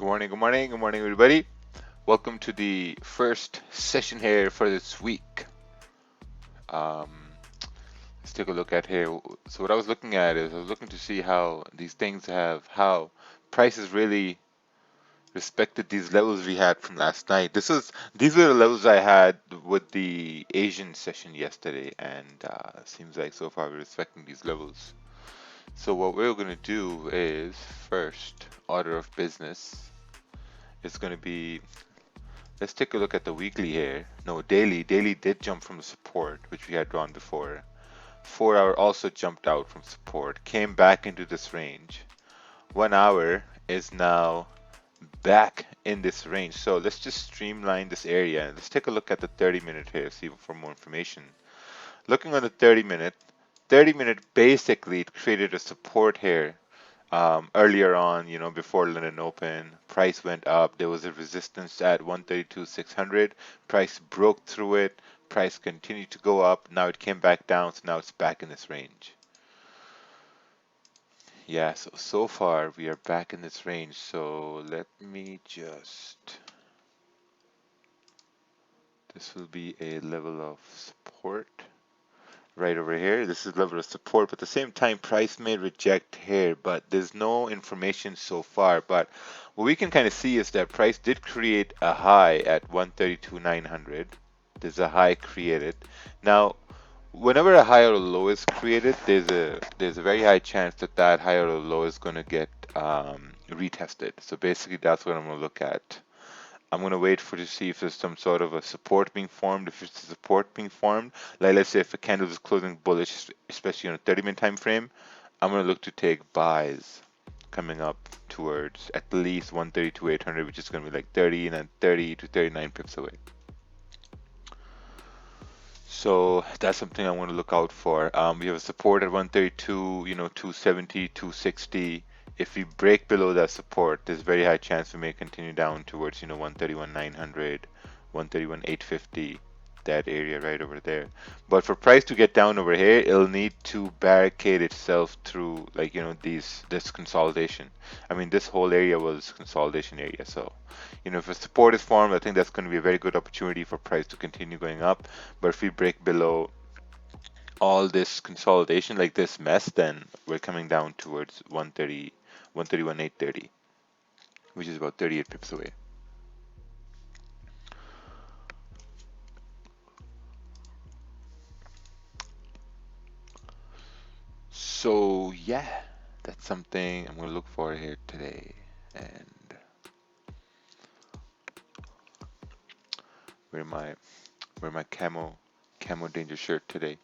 Good morning, good morning, good morning, everybody. Welcome to the first session here for this week. Um, let's take a look at here. So what I was looking at is I was looking to see how these things how prices really respected these levels we had from last night. These were the levels I had with the Asian session yesterday, and seems like so far we're respecting these levels. So what we're going to do is first order of business is going to be. Let's take a look at the weekly here. No, daily. Daily did jump from the support, which we had drawn before. 4 hour also jumped out from support, came back into this range. 1 hour is now back in this range. So let's just streamline this area and let's take a look at the 30-minute here, see for more information. Looking on the 30-minute basically it created a support here earlier on, before London Open, price went up. There was a resistance at 132,600. Price broke through it. Price continued to go up. Now it came back down, so now it's back in this range. Yeah, so far we are back in this range. So let me just. This will be a level of support right over here. This is level of support, but at the same time, price may reject here, but there's no information so far. But what we can kind of see is that price did create a high at 132,900. There's a high created. Now, whenever a high or a low is created, there's a very high chance that that high or low is going to get retested. So basically, that's what I'm going to look at. I'm going to wait for to see if there's some sort of a support being formed. If it's a support being formed, like let's say if a candle is closing bullish, especially on a 30-minute time frame, I'm going to look to take buys coming up towards at least 132,800, which is going to be like 30 and then 30 to 39 pips away. So that's something I want to look out for. We have a support at 132, 270, 260. If we break below that support, there's very high chance we may continue down towards, 131,900, 131,850, that area right over there. But for price to get down over here, it'll need to barricade itself through, like, this consolidation. I mean, this whole area was consolidation area. So, if a support is formed, I think that's going to be a very good opportunity for price to continue going up. But if we break below all this consolidation, like this mess, then we're coming down towards 130, 131,830, which is about 38 pips away. So yeah, that's something I'm gonna look for here today. And wear my camo danger shirt today.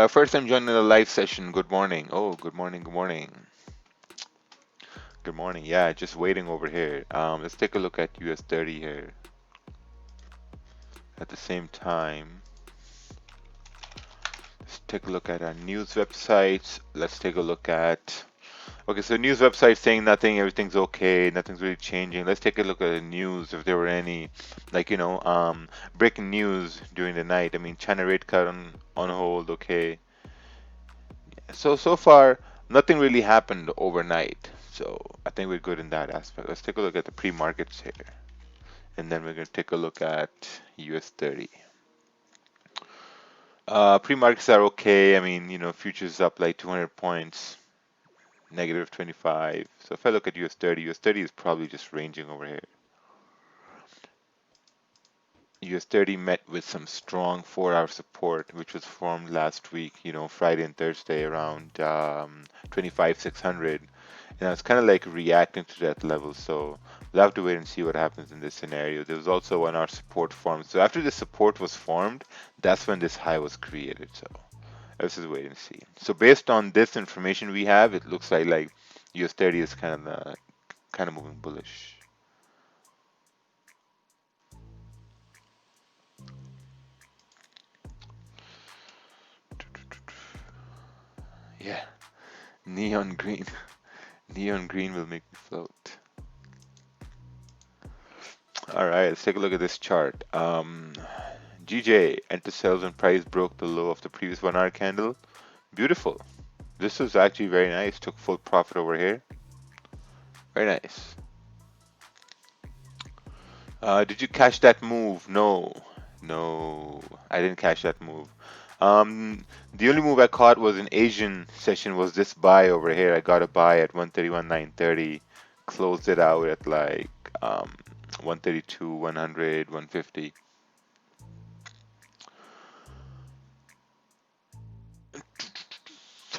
First time joining the live session. Good morning. Oh, good morning. Good morning. Good morning. Yeah, just waiting over here. Let's take a look at US 30 here. At the same time, let's take a look at our news websites. Let's take a look at. Okay, so news website saying nothing, everything's okay, nothing's really changing. Let's take a look at the news if there were any, like, breaking news during the night. I mean, China rate cut on hold, okay. So far, nothing really happened overnight. So I think we're good in that aspect. Let's take a look at the pre-markets here. And then we're going to take a look at US 30. Pre-markets are okay. I mean, futures up like 200 points. Negative 25. So if I look at US 30, US 30 is probably just ranging over here. US 30 met with some strong 4 hour support, which was formed last week, Friday and Thursday around 25,600. And it's kind of like reacting to that level. So we'll have to wait and see what happens in this scenario. There was also 1 hour support formed. So after the support was formed, that's when this high was created. So let's just wait and see. So based on this information we have, it looks like US 30 is kind of moving bullish. Yeah, neon green. Neon green will make me float. All right, let's take a look at this chart. GJ, enter sales and price broke the low of the previous 1 hour candle. Beautiful. This was actually very nice. Took full profit over here. Very nice. Did you catch that move? No, no, I didn't catch that move. Um, the only move I caught was an Asian session. Was this buy over here? I got a buy at 131.930, closed it out at like 132, 100, 150.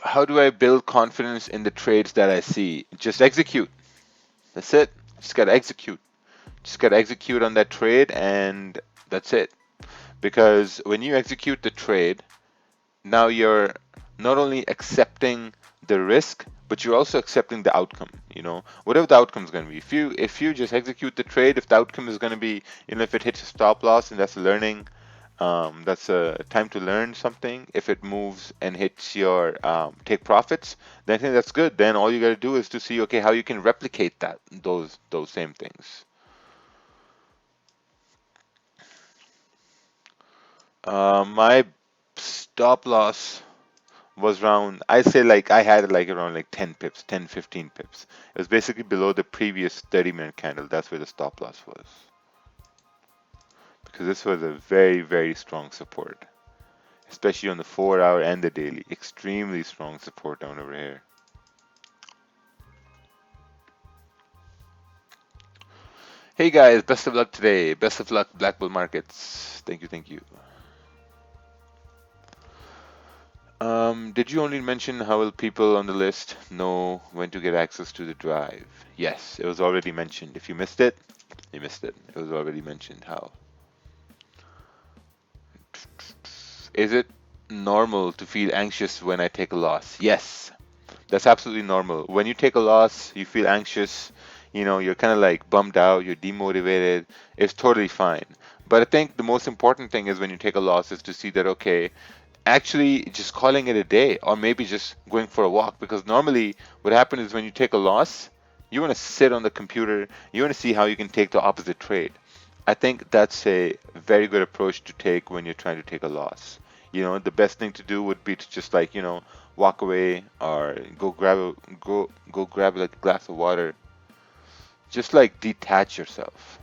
How do I build confidence in the trades that I see? Just execute. That's it. Just gotta execute. Just gotta execute on that trade, and that's it. Because when you execute the trade, now you're not only accepting the risk, but you're also accepting the outcome. Whatever the outcome is going to be. If you just execute the trade, if the outcome is going to be, if it hits a stop loss, and that's learning, that's a time to learn something. If it moves and hits your take profits, then I think that's good. Then all you got to do is to see, okay, how you can replicate those same things. My stop loss was around, I say, like I had it like around like 10 pips, 10, 15 pips. It was basically below the previous 30-minute candle. That's where the stop loss was. Because this was a very, very strong support, especially on the 4 hour and the daily. Extremely strong support down over here. Hey guys, best of luck today. Best of luck, Black Bull Markets. Thank you, thank you. Did you only mention how will people on the list know when to get access to the drive? Yes, it was already mentioned. If you missed it, you missed it. It was already mentioned how. Is it normal to feel anxious when I take a loss? Yes, that's absolutely normal. When you take a loss, you feel anxious, you're kind of like bummed out, you're demotivated. It's totally fine. But I think the most important thing is when you take a loss is to see that, okay, actually just calling it a day or maybe just going for a walk. Because normally what happens is when you take a loss, you want to sit on the computer, you want to see how you can take the opposite trade. I think that's a very good approach to take when you're trying to take a loss. The best thing to do would be to just like, walk away or go grab like a glass of water. Just like detach yourself.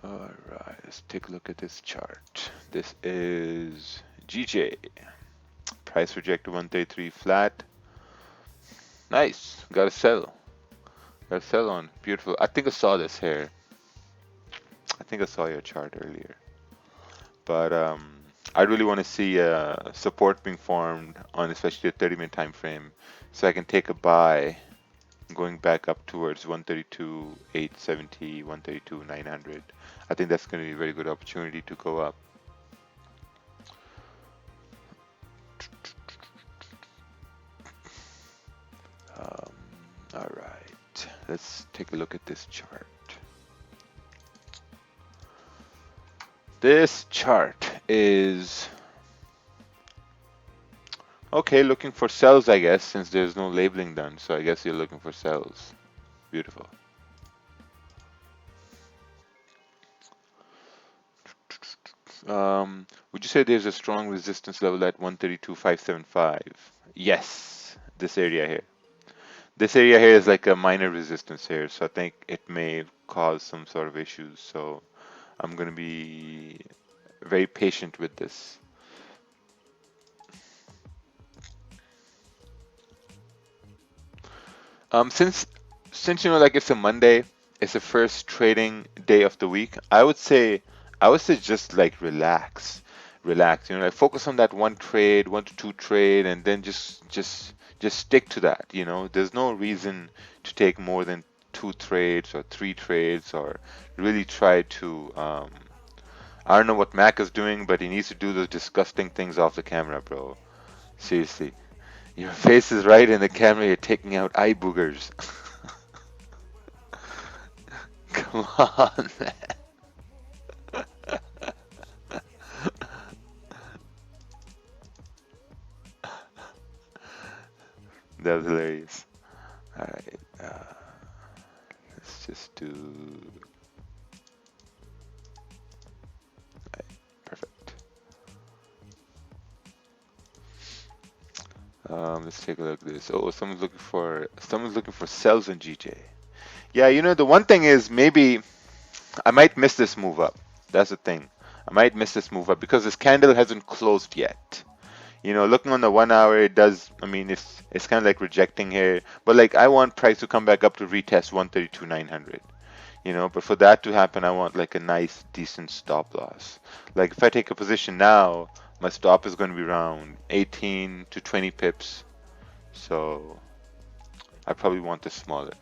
All right, let's take a look at this chart. This is GJ. Price rejected 133 flat. Nice. Got to sell. Got to sell on. Beautiful. I think I saw this here. I think I saw your chart earlier. But I really want to see support being formed on especially a 30-minute time frame so I can take a buy going back up towards 132,870, 132,900. I think that's going to be a very good opportunity to go up. All right, let's take a look at this chart. This chart is okay, looking for sells, I guess, since there's no labeling done. So I guess you're looking for sells. Beautiful. Would you say there's a strong resistance level at 132,575? Yes, this area here. This area here is like a minor resistance here, so I think it may cause some sort of issues. So I'm going to be very patient with this. Since like it's a Monday, it's the first trading day of the week. I would say just like relax. Like focus on that one trade, 1 to 2 trade, and then just stick to that. There's no reason to take more than 2 trades or 3 trades or really try to. I don't know what Mac is doing, but he needs to do those disgusting things off the camera, bro. Seriously. Your face is right in the camera. You're taking out eye boogers. Come on, man. That was hilarious. All right, let's just do perfect. Let's take a look at this. Oh, someone's looking for cells in GJ. Yeah, the one thing is maybe I might miss this move up. That's the thing. I might miss this move up because this candle hasn't closed yet. Looking on the 1 hour, it does. I mean, it's kind of like rejecting here, but like I want price to come back up to retest 132,900. But for that to happen, I want like a nice, decent stop loss. Like if I take a position now, my stop is going to be around 18 to 20 pips. So I probably want this smaller.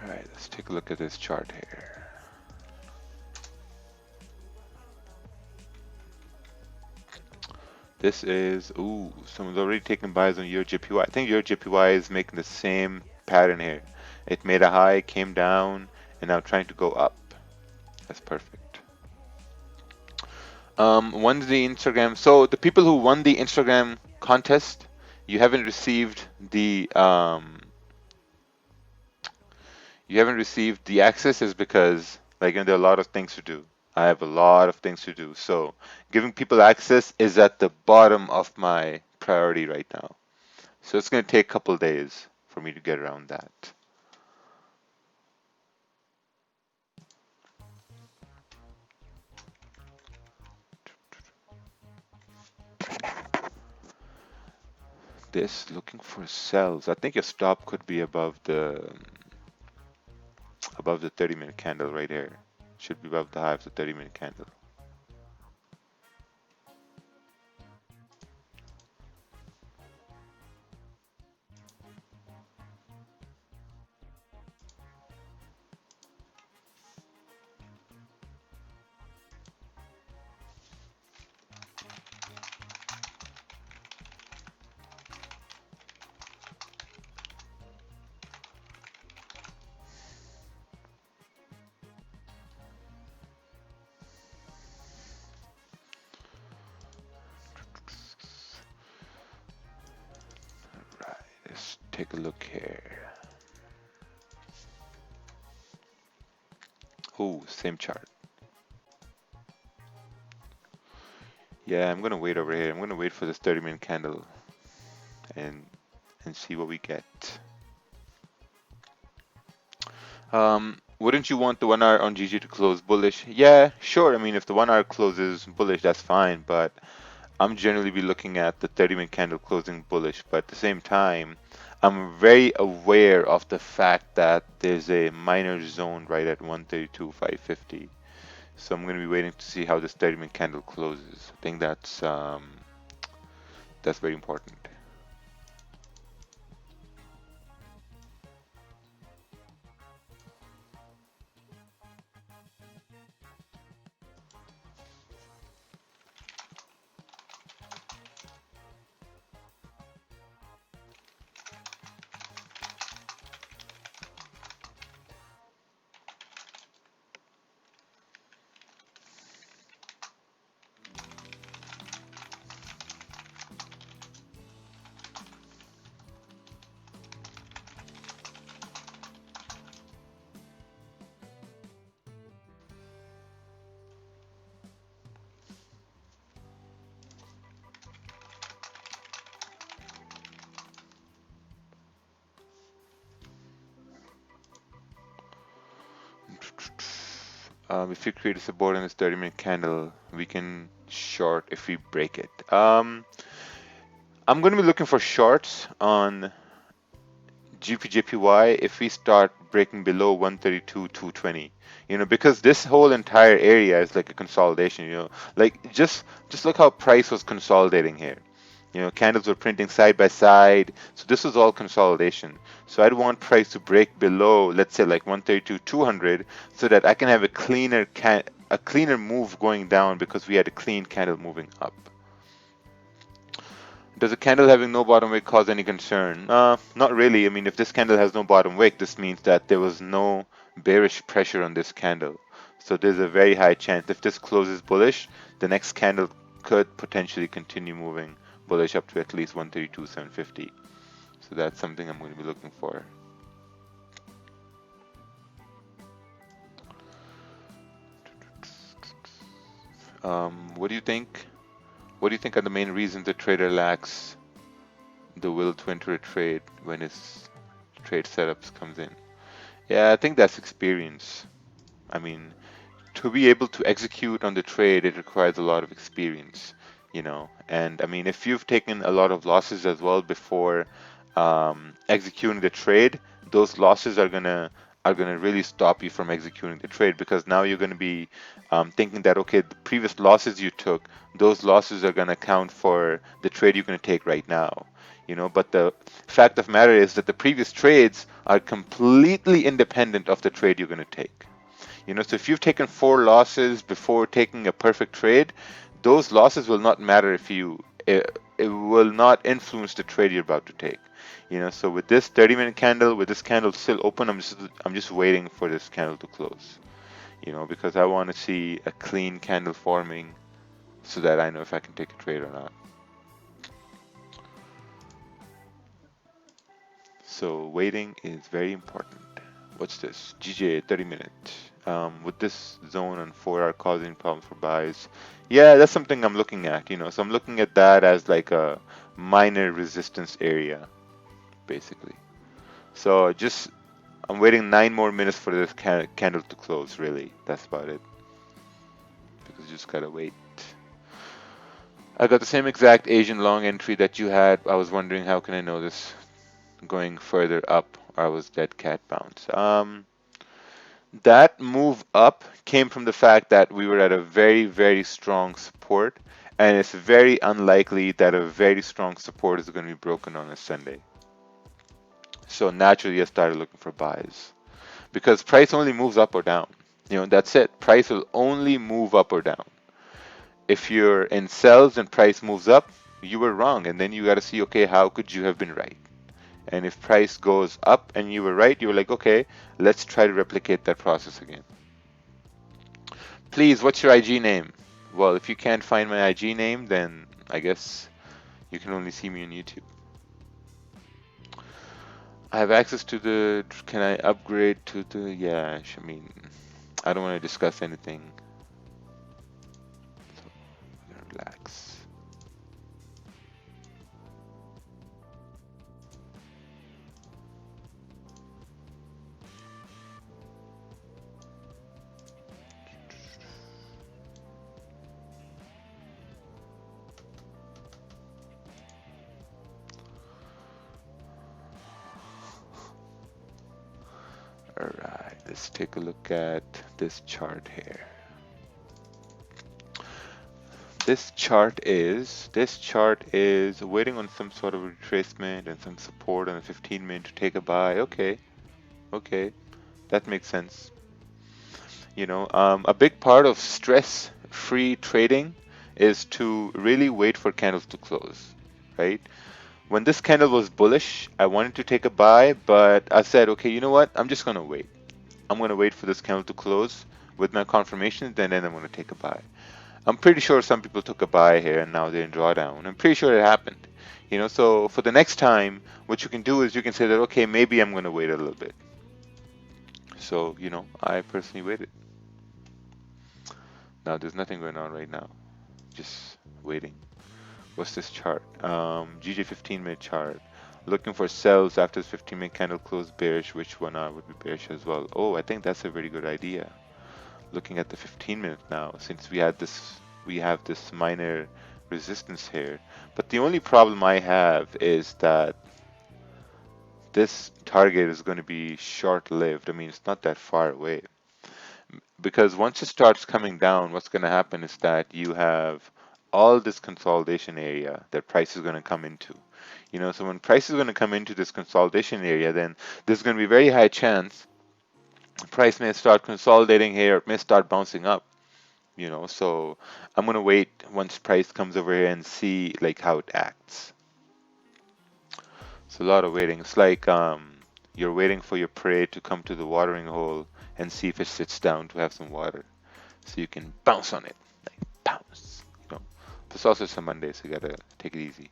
All right, let's take a look at this chart here. This is, ooh, someone's already taken buys on your JPY. I think your JPY is making the same pattern here. It made a high, came down, and now trying to go up. That's perfect. Won the Instagram. So the people who won the Instagram contest, you haven't received the access is because like there are a lot of things to do. I have a lot of things to do. So giving people access is at the bottom of my priority right now. So it's going to take a couple days for me to get around that. This looking for sells. I think your stop could be above the 30-minute candle right here. Should be above the high of the 30-minute candle. Right, let's take a look here. Oh, same chart. Yeah, I'm gonna wait over here. I'm gonna wait for this 30-minute candle and see what we get. Wouldn't you want the 1 hour on GG to close bullish? Yeah, sure. I mean, if the 1 hour closes bullish, that's fine. But I'm generally be looking at the 30-minute candle closing bullish. But at the same time, I'm very aware of the fact that there's a minor zone right at 132,550. So I'm going to be waiting to see how this 30-minute candle closes. I think that's very important. If you create a support in this 30-minute candle, we can short if we break it. I'm going to be looking for shorts on GPJPY if we start breaking below 132,220. Because this whole entire area is like a consolidation. Like just look how price was consolidating here. Candles were printing side by side. So this was all consolidation. So I'd want price to break below, let's say like 132, 200, so that I can have a cleaner move going down because we had a clean candle moving up. Does a candle having no bottom wick cause any concern? Not really. I mean, if this candle has no bottom wick, this means that there was no bearish pressure on this candle. So there's a very high chance if this closes bullish, the next candle could potentially continue moving bullish up to at least 132,750. So that's something I'm going to be looking for. What do you think? What do you think are the main reasons the trader lacks the will to enter a trade when his trade setups comes in? Yeah, I think that's experience. I mean, to be able to execute on the trade, it requires a lot of experience. And I mean, if you've taken a lot of losses as well before executing the trade, those losses are gonna really stop you from executing the trade because now you're gonna be thinking that okay, the previous losses you took, those losses are gonna count for the trade you're gonna take right now. But the fact of matter is that the previous trades are completely independent of the trade you're gonna take. So if you've taken four losses before taking a perfect trade, those losses will not matter if it will not influence the trade you're about to take. So with this 30-minute candle, with this candle still open, I'm just waiting for this candle to close. Because I want to see a clean candle forming so that I know if I can take a trade or not. So waiting is very important. What's this? GJ 30 minutes. With this zone on 4 are causing problems for buys. Yeah, that's something I'm looking at. So I'm looking at that as like a minor resistance area, basically. So I'm waiting 9 more minutes for this candle to close, really. That's about it. Because you just gotta wait. I got the same exact Asian long entry that you had. I was wondering how can I know this going further up or I was dead cat bounce. That move up came from the fact that we were at a very, very strong support, and it's very unlikely that a very strong support is going to be broken on a Sunday. So naturally, I started looking for buys because price only moves up or down. That's it. Price will only move up or down. If you're in sells and price moves up, you were wrong, and then you got to see, okay, how could you have been right? And if price goes up and you were right, you were like, okay, let's try to replicate that process again. Please, what's your IG name? Well, if you can't find my IG name, then I guess you can only see me on YouTube. I have access to the. Can I upgrade to the? Yeah, I mean, I don't want to discuss anything. So, relax. Alright, let's take a look at this chart here. This chart is waiting on some sort of retracement and some support on a 15-minute to take a buy. Okay, that makes sense. A big part of stress-free trading is to really wait for candles to close, right? When this candle was bullish, I wanted to take a buy, but I said, okay, you know what? I'm just gonna wait. I'm gonna wait for this candle to close with my confirmation, then I'm gonna take a buy. I'm pretty sure some people took a buy here and now they're in drawdown. I'm pretty sure it happened. So for the next time, what you can do is you can say that, okay, maybe I'm gonna wait a little bit. So, I personally waited. Now there's nothing going on right now. Just waiting. What's this chart? GJ 15-minute chart. Looking for sells after this 15-minute candle close bearish. Which one would be bearish as well? Oh, I think that's a very good idea. Looking at the 15-minute now, since we have this minor resistance here. But the only problem I have is that this target is going to be short-lived. I mean, it's not that far away. Because once it starts coming down, what's going to happen is that you have all this consolidation area that price is going to come into. So when price is going to come into this consolidation area, then there's going to be very high chance price may start consolidating here, it may start bouncing up. So I'm going to wait once price comes over here and see like how it acts. It's a lot of waiting. It's like you're waiting for your prey to come to the watering hole and see if it sits down to have some water, so you can bounce on it, like bounce. But it's also some Monday, so you gotta take it easy.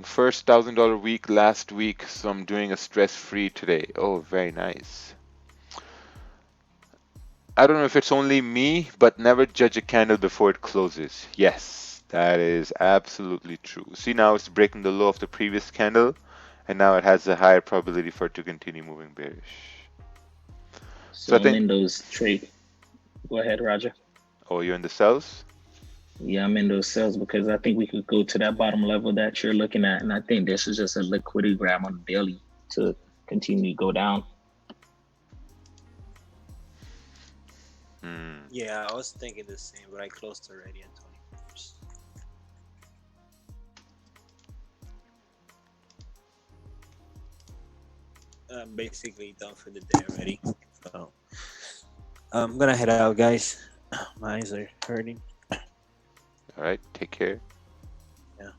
First $1,000 week last week, so I'm doing a stress-free today. Oh, very nice. I don't know if it's only me, but never judge a candle before it closes. Yes, that is absolutely true. See, now it's breaking the low of the previous candle, and now it has a higher probability for it to continue moving bearish. So So I I'm think, in those trade. Go ahead, Roger. oh, you're in the cells? Yeah, I'm in those sales because I think we could go to that bottom level that you're looking at, and I think this is just a liquidity grab on the daily to continue to go down. Hmm. Yeah, I was thinking the same, but I closed already at 20 points. I'm basically done for the day already. So I'm gonna head out, guys. My eyes are hurting. All right, take care. Yeah.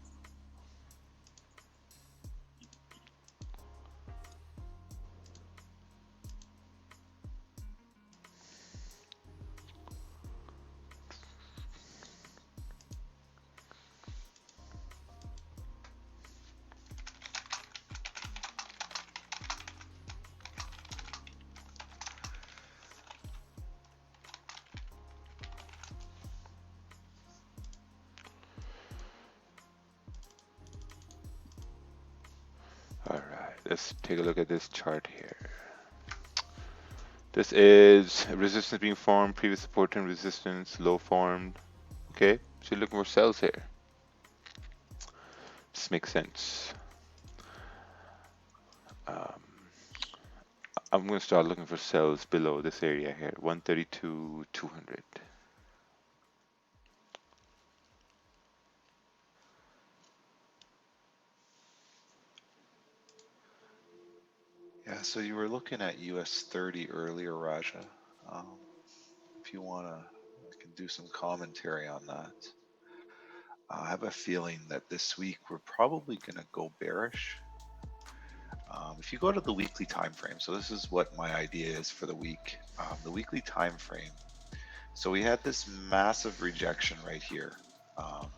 All right, let's take a look at this chart here. This is resistance being formed, previous support and resistance, low formed. Okay, so you're looking for cells here. This makes sense. Um, I'm going to start looking for cells below this area here, 132, 200. Yeah, so you were looking at US 30 earlier, Raja. Um, if you want to, I can do some commentary on that. I have a feeling that this week we're probably going to go bearish. If you go to the weekly time frame, so this is what my idea is for the week. The weekly time frame. So we had this massive rejection right here, um,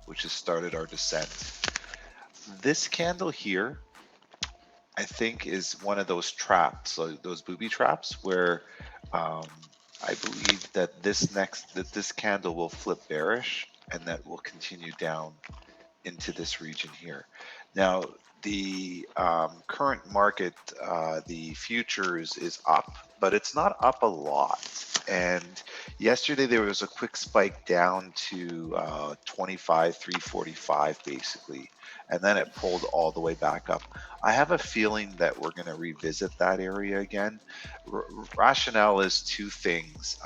which has started our descent. This candle here, I think, is one of those traps, so those booby traps, where um, I believe that this candle will flip bearish and that will continue down into this region here. Now, the current market, the futures is up, but it's not up a lot. And yesterday there was a quick spike down to 25,345 basically, and then it pulled all the way back up. I have a feeling that we're going to revisit that area again. Rationale is two things.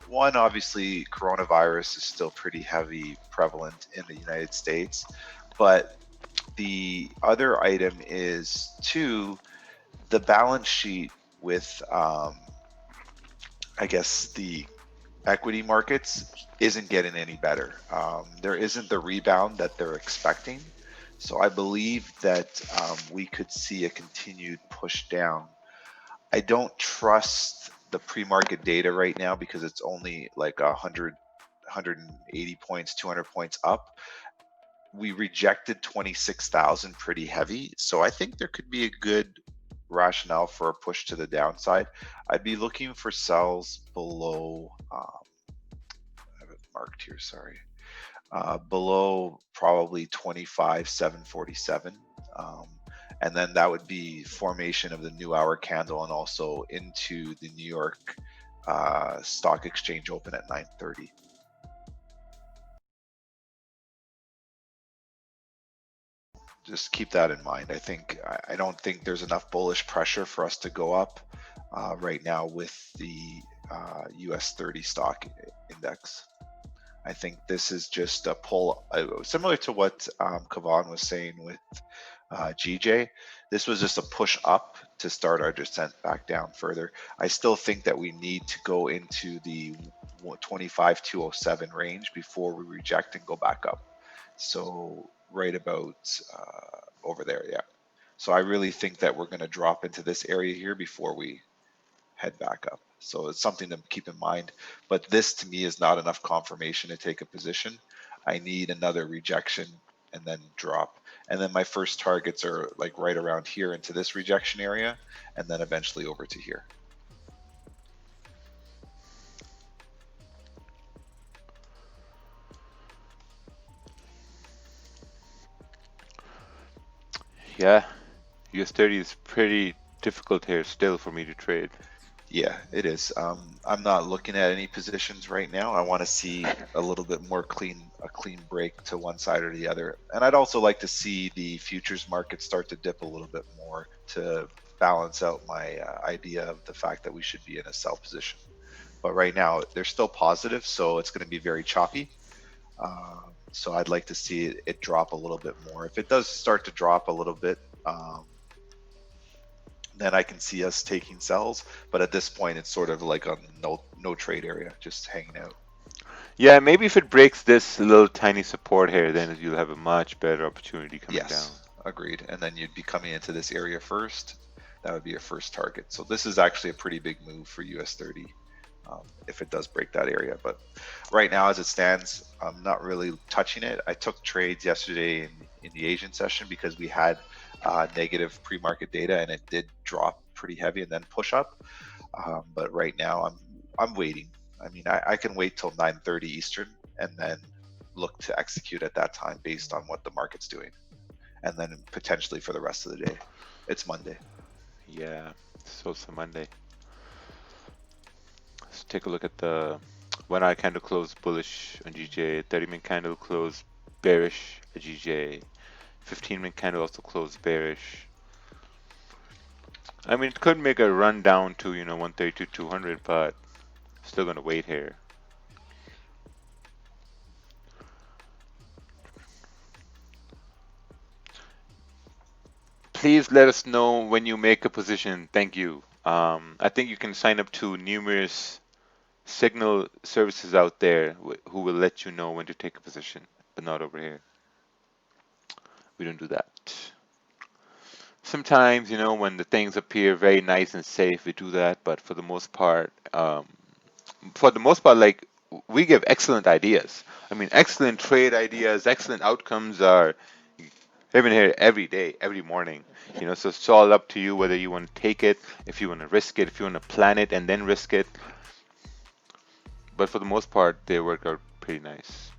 One, obviously, coronavirus is still pretty heavy prevalent in the United States, but the other item is two, the balance sheet with, I guess, the equity markets isn't getting any better. There isn't the rebound that they're expecting. So I believe that we could see a continued push down. I don't trust the pre-market data right now because it's only like 180 points, 200 points up. We rejected 26,000 pretty heavy. So I think there could be a good rationale for a push to the downside. I'd be looking for sells below, I have it marked here, sorry, below probably 25,747. Um, and then that would be formation of the new hour candle and also into the New York Stock Exchange open at 9:30. just keep that in mind. I don't think there's enough bullish pressure for us to go up right now with the US 30 stock index. I think this is just a pull, similar to what Kavan was saying with GJ. This was just a push up to start our descent back down further. I still think that we need to go into the 25,207 range before we reject and go back up. So right about over there, yeah. So I really think that we're going to drop into this area here before we head back up. So it's something to keep in mind. But this to me is not enough confirmation to take a position. I need another rejection and then drop. And then my first targets are like right around here into this rejection area, and then eventually over to here. Yeah, US 30 is pretty difficult here still for me to trade. Yeah, it is. I'm not looking at any positions right now. I want to see a little bit more a clean break to one side or the other. And I'd also like to see the futures market start to dip a little bit more to balance out my idea of the fact that we should be in a sell position. But right now, they're still positive, so it's going to be very choppy. So I'd like to see it drop a little bit more. If it does start to drop a little bit, then I can see us taking sells. But at this point, it's sort of like a no trade area, just hanging out. Yeah, maybe if it breaks this little tiny support here, then you'll have a much better opportunity coming down. Yes, agreed. And then you'd be coming into this area first. That would be your first target. So this is actually a pretty big move for US 30 if it does break that area. But right now, as it stands, I'm not really touching it. I took trades yesterday in the Asian session because we had negative pre-market data and it did drop pretty heavy and then push up. But right now, I'm waiting. I mean, I can wait till 9:30 Eastern and then look to execute at that time based on what the market's doing, and then potentially for the rest of the day. It's Monday. Yeah, so it's a Monday. Let's take a look at the 1 hour candle close bullish on GJ, 30-minute candle close bearish at GJ, 15-minute candle also closed bearish. I mean, it could make a run down to 132, 200, but still gonna wait here. Please let us know when you make a position. Thank you. I think you can sign up to numerous signal services out there who will let you know when to take a position, but not over here. We don't do that. Sometimes, when the things appear very nice and safe, we do that, but for the most part, like we give excellent ideas. I mean, excellent trade ideas, excellent outcomes are given here every day, every morning. So it's all up to you whether you want to take it, if you want to risk it, if you want to plan it and then risk it. But for the most part, they work out pretty nice.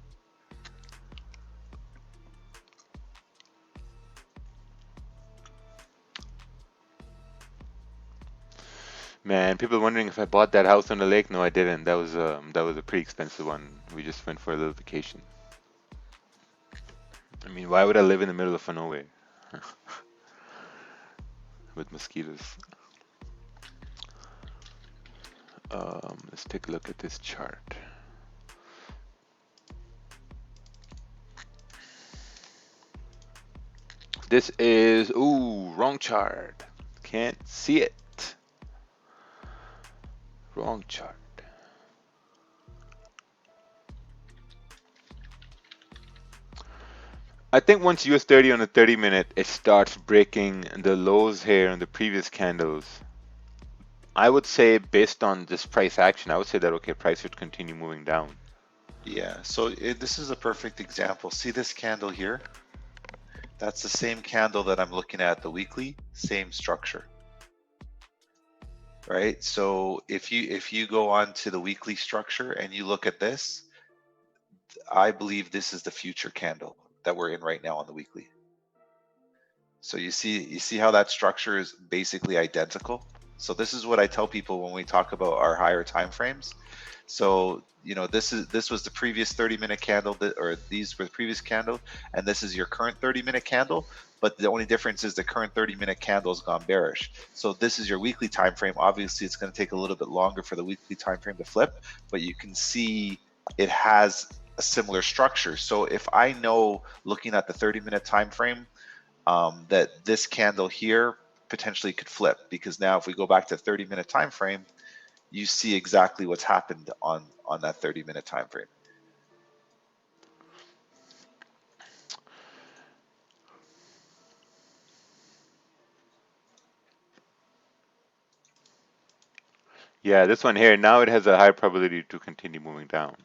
Man, people wondering if I bought that house on the lake. No, I didn't. That was a pretty expensive one. We just went for a little vacation. I mean, why would I live in the middle of nowhere with mosquitoes? Let's take a look at this chart. This is, wrong chart. Can't see it. Wrong chart. I think once US 30 on the 30-minute, it starts breaking the lows here in the previous candles. I would say based on this price action, I would say that, okay, price would continue moving down. Yeah, so this is a perfect example. See this candle here? That's the same candle that I'm looking at the weekly, same structure. Right? So if you go on to the weekly structure and you look at this, I believe this is the future candle that we're in right now on the weekly. So you see how that structure is basically identical. So this is what I tell people when we talk about our higher time frames. So this was the previous 30-minute candle or these were the previous candle, and this is your current 30-minute candle. But the only difference is the current 30-minute candle has gone bearish. So this is your weekly time frame. Obviously, it's going to take a little bit longer for the weekly time frame to flip, but you can see it has a similar structure. So if I know looking at the 30-minute time frame that this candle here potentially could flip, because now if we go back to 30-minute time frame, you see exactly what's happened on that 30-minute time frame. Yeah, this one here, now it has a high probability to continue moving down.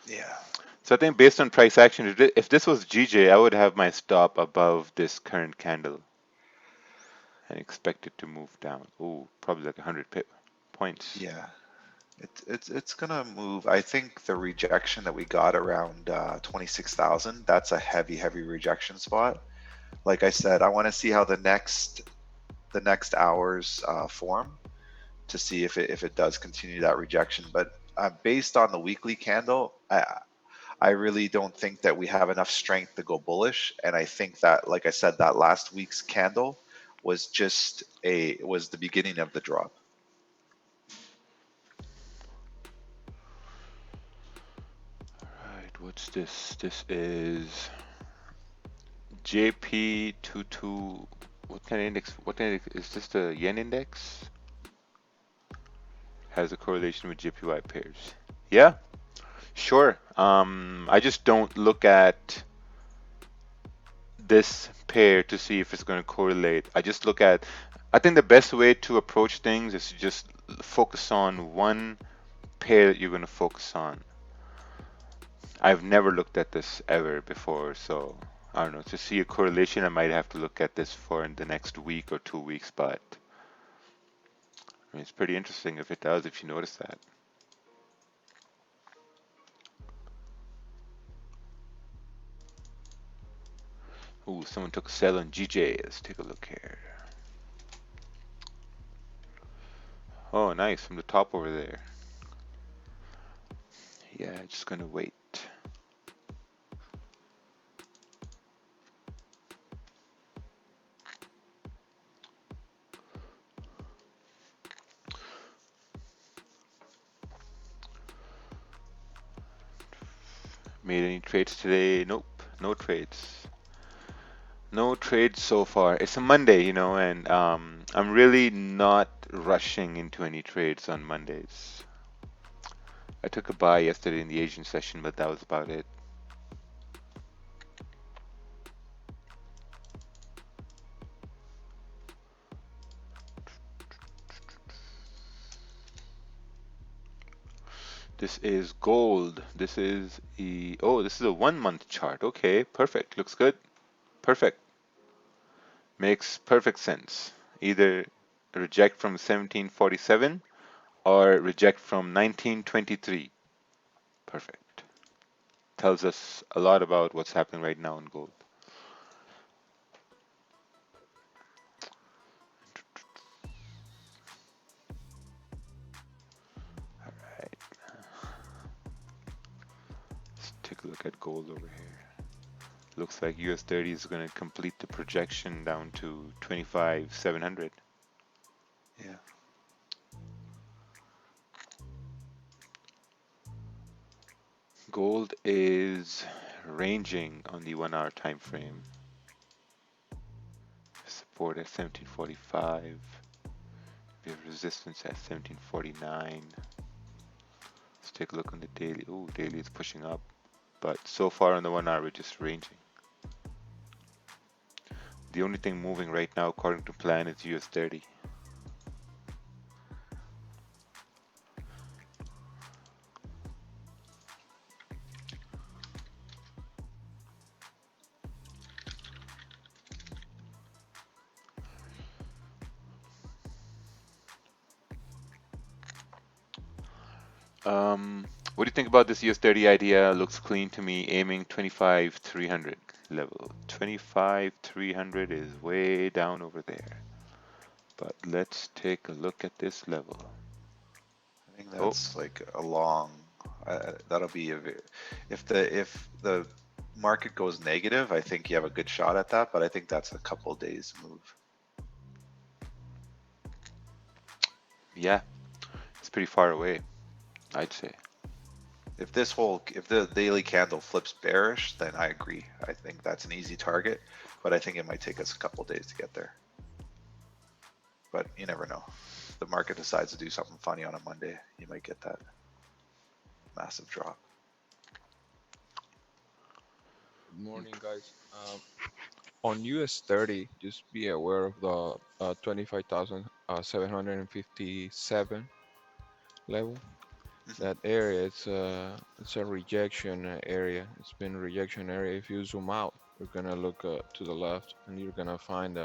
Yeah. So I think based on price action, if this was GJ, I would have my stop above this current candle and expect it to move down. Ooh, probably like 100 points. Yeah. It's gonna move. I think the rejection that we got around 26,000, that's a heavy rejection spot. Like I said, I want to see how the next hours form to see if it does continue that rejection. But based on the weekly candle, I really don't think that we have enough strength to go bullish. And I think that, like I said, that last week's candle was just was the beginning of the drop. Alright, what's this? This is JP22. What kind of index? What kind of, is this the yen index? Has a correlation with JPY pairs. Yeah, sure. I just don't look at this pair to see if it's going to correlate. I just look at, I think the best way to approach things is to just focus on one pair that you're going to focus on. I've never looked at this ever before, so I don't know. To see a correlation, I might have to look at this for in the next week or 2 weeks, but I mean, it's pretty interesting if it does, if you notice that. Ooh, someone took a sell on GJ. Let's take a look here. Oh, nice, from the top over there. Yeah, just gonna wait. Made any trades today? Nope, no trades. No trades so far. It's a Monday, and I'm really not rushing into any trades on Mondays. I took a buy yesterday in the Asian session, but that was about it. This is gold. This is this is a 1 month chart. Okay, perfect. Looks good. Perfect. Makes perfect sense. Either reject from 1747 or reject from 1923. Perfect. Tells us a lot about what's happening right now in gold. All right. Let's take a look at gold over here. Looks like US 30 is going to complete the projection down to 25,700. Yeah. Gold is ranging on the 1 hour time frame. Support at 1745. We have resistance at 1749. Let's take a look on the daily. Oh, daily is pushing up, but so far on the 1 hour we're just ranging. The only thing moving right now according to plan is US 30. What do you think about this US 30 idea? Looks clean to me, aiming 25,300 level. 25,300 is way down over there. But let's take a look at this level. I think Oh, that's like a long. That'll be if the market goes negative, I think you have a good shot at that. But I think that's a couple days move. yeah, it's pretty far away, I'd say. If the daily candle flips bearish, then I agree. I think that's an easy target, but I think it might take us a couple days to get there. But you never know. The market decides to do something funny on a Monday, you might get that massive drop. Good morning, guys. On US 30, just be aware of the 25,757 level. That area, it's a rejection area. It's been a rejection area. If you zoom out, you're gonna look to the left, and you're gonna find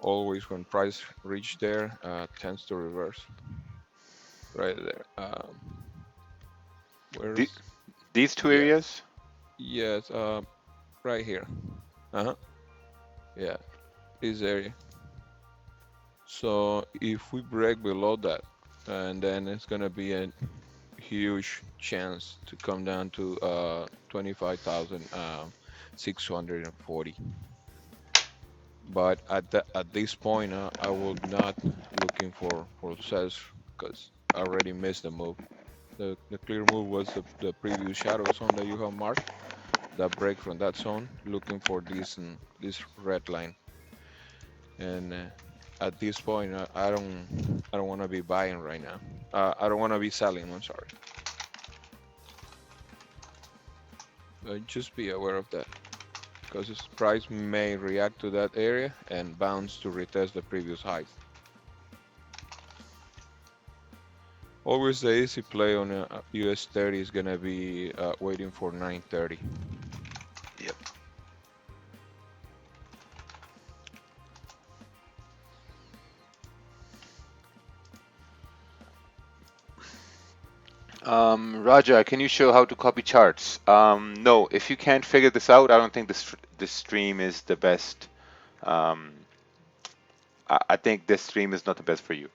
always when price reach there, tends to reverse right there. The, Where's these two yes, areas? yes, right here. Uh-huh. Yeah, this area. So if we break below that, and then it's gonna be a huge chance to come down to 25,640. But at this point, I will not looking for sales because I already missed the move. The clear move was the previous shadow zone that you have marked. That break from that zone, looking for this red line. And at this point, I don't want to be buying right now. I don't want to be selling. I'm sorry. Just be aware of that because its price may react to that area and bounce to retest the previous highs. Always the easy play on US 30 is gonna be waiting for 930. Yep. Raja, can you show how to copy charts? No, if you can't figure this out, I don't think this stream is the best. Um, I think this stream is not the best for you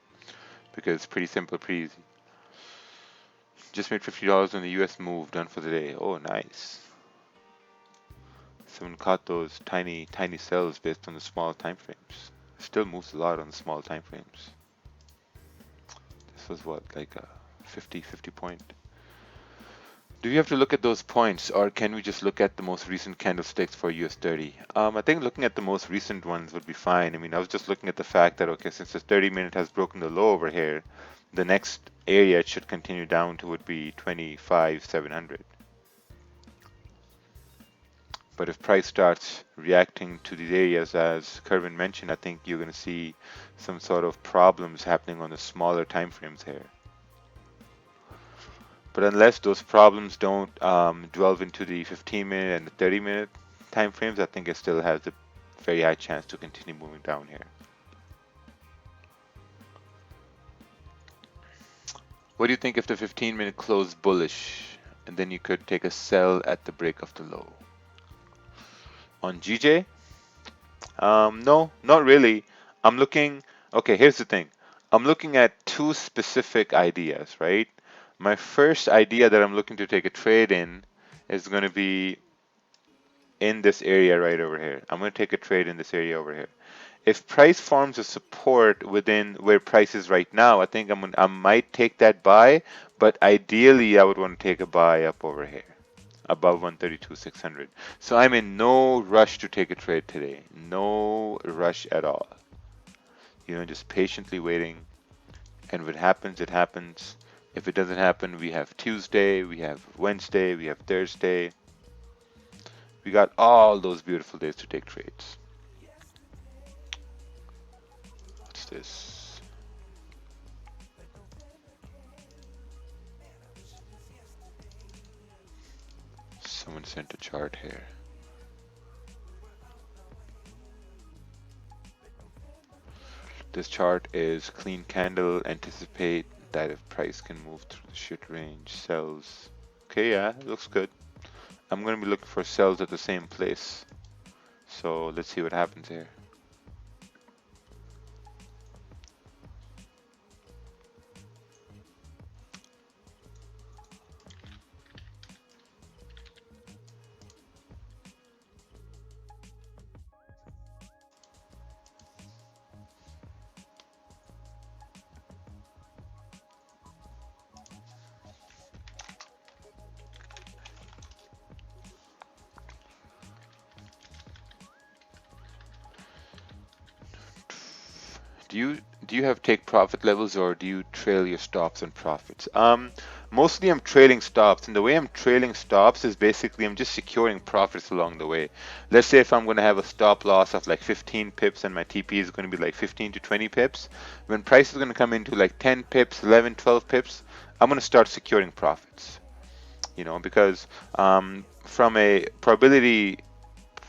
because it's pretty simple, pretty easy. Just made $50 on the US move done for the day. Oh, nice. Someone caught those tiny, tiny sells based on the small time frames. Still moves a lot on the small time frames. This was what, like a 50 point. Do we have to look at those points, or can we just look at the most recent candlesticks for US 30? I think looking at the most recent ones would be fine. I mean, I was just looking at the fact that, okay, since the 30-minute has broken the low over here, the next area it should continue down to would be 25,700. But if price starts reacting to these areas, as Kervin mentioned, I think you're going to see some sort of problems happening on the smaller time frames here. But unless those problems don't delve into the 15-minute and the 30-minute time frames, I think it still has a very high chance to continue moving down here. What do you think if the 15-minute closed bullish, and then you could take a sell at the break of the low? On GJ? No, not really. I'm looking, okay, here's the thing. I'm looking at two specific ideas, right? My first idea that I'm looking to take a trade in is going to be in this area right over here. I'm going to take a trade in this area over here. If price forms a support within where price is right now, I think I might take that buy, but ideally I would want to take a buy up over here, above 132,600. So I'm in no rush to take a trade today. No rush at all. You know, just patiently waiting. And if it happens, it happens. If it doesn't happen, we have Tuesday, we have Wednesday, we have Thursday. We got all those beautiful days to take trades. What's this? Someone sent a chart here. This chart is clean candle, anticipate that if price can move through the shit range, sells. Okay, yeah, looks good. I'm going to be looking for sells at the same place. So let's see what happens here. Do you do you have take profit levels or do you trail your stops and profits? Mostly I'm trailing stops, and the way I'm trailing stops is basically I'm just securing profits along the way. Let's say if I'm going to have a stop loss of like 15 pips and my TP is going to be like 15 to 20 pips, when price is going to come into like 10 pips, 11, 12 pips, I'm going to start securing profits. Because from a probability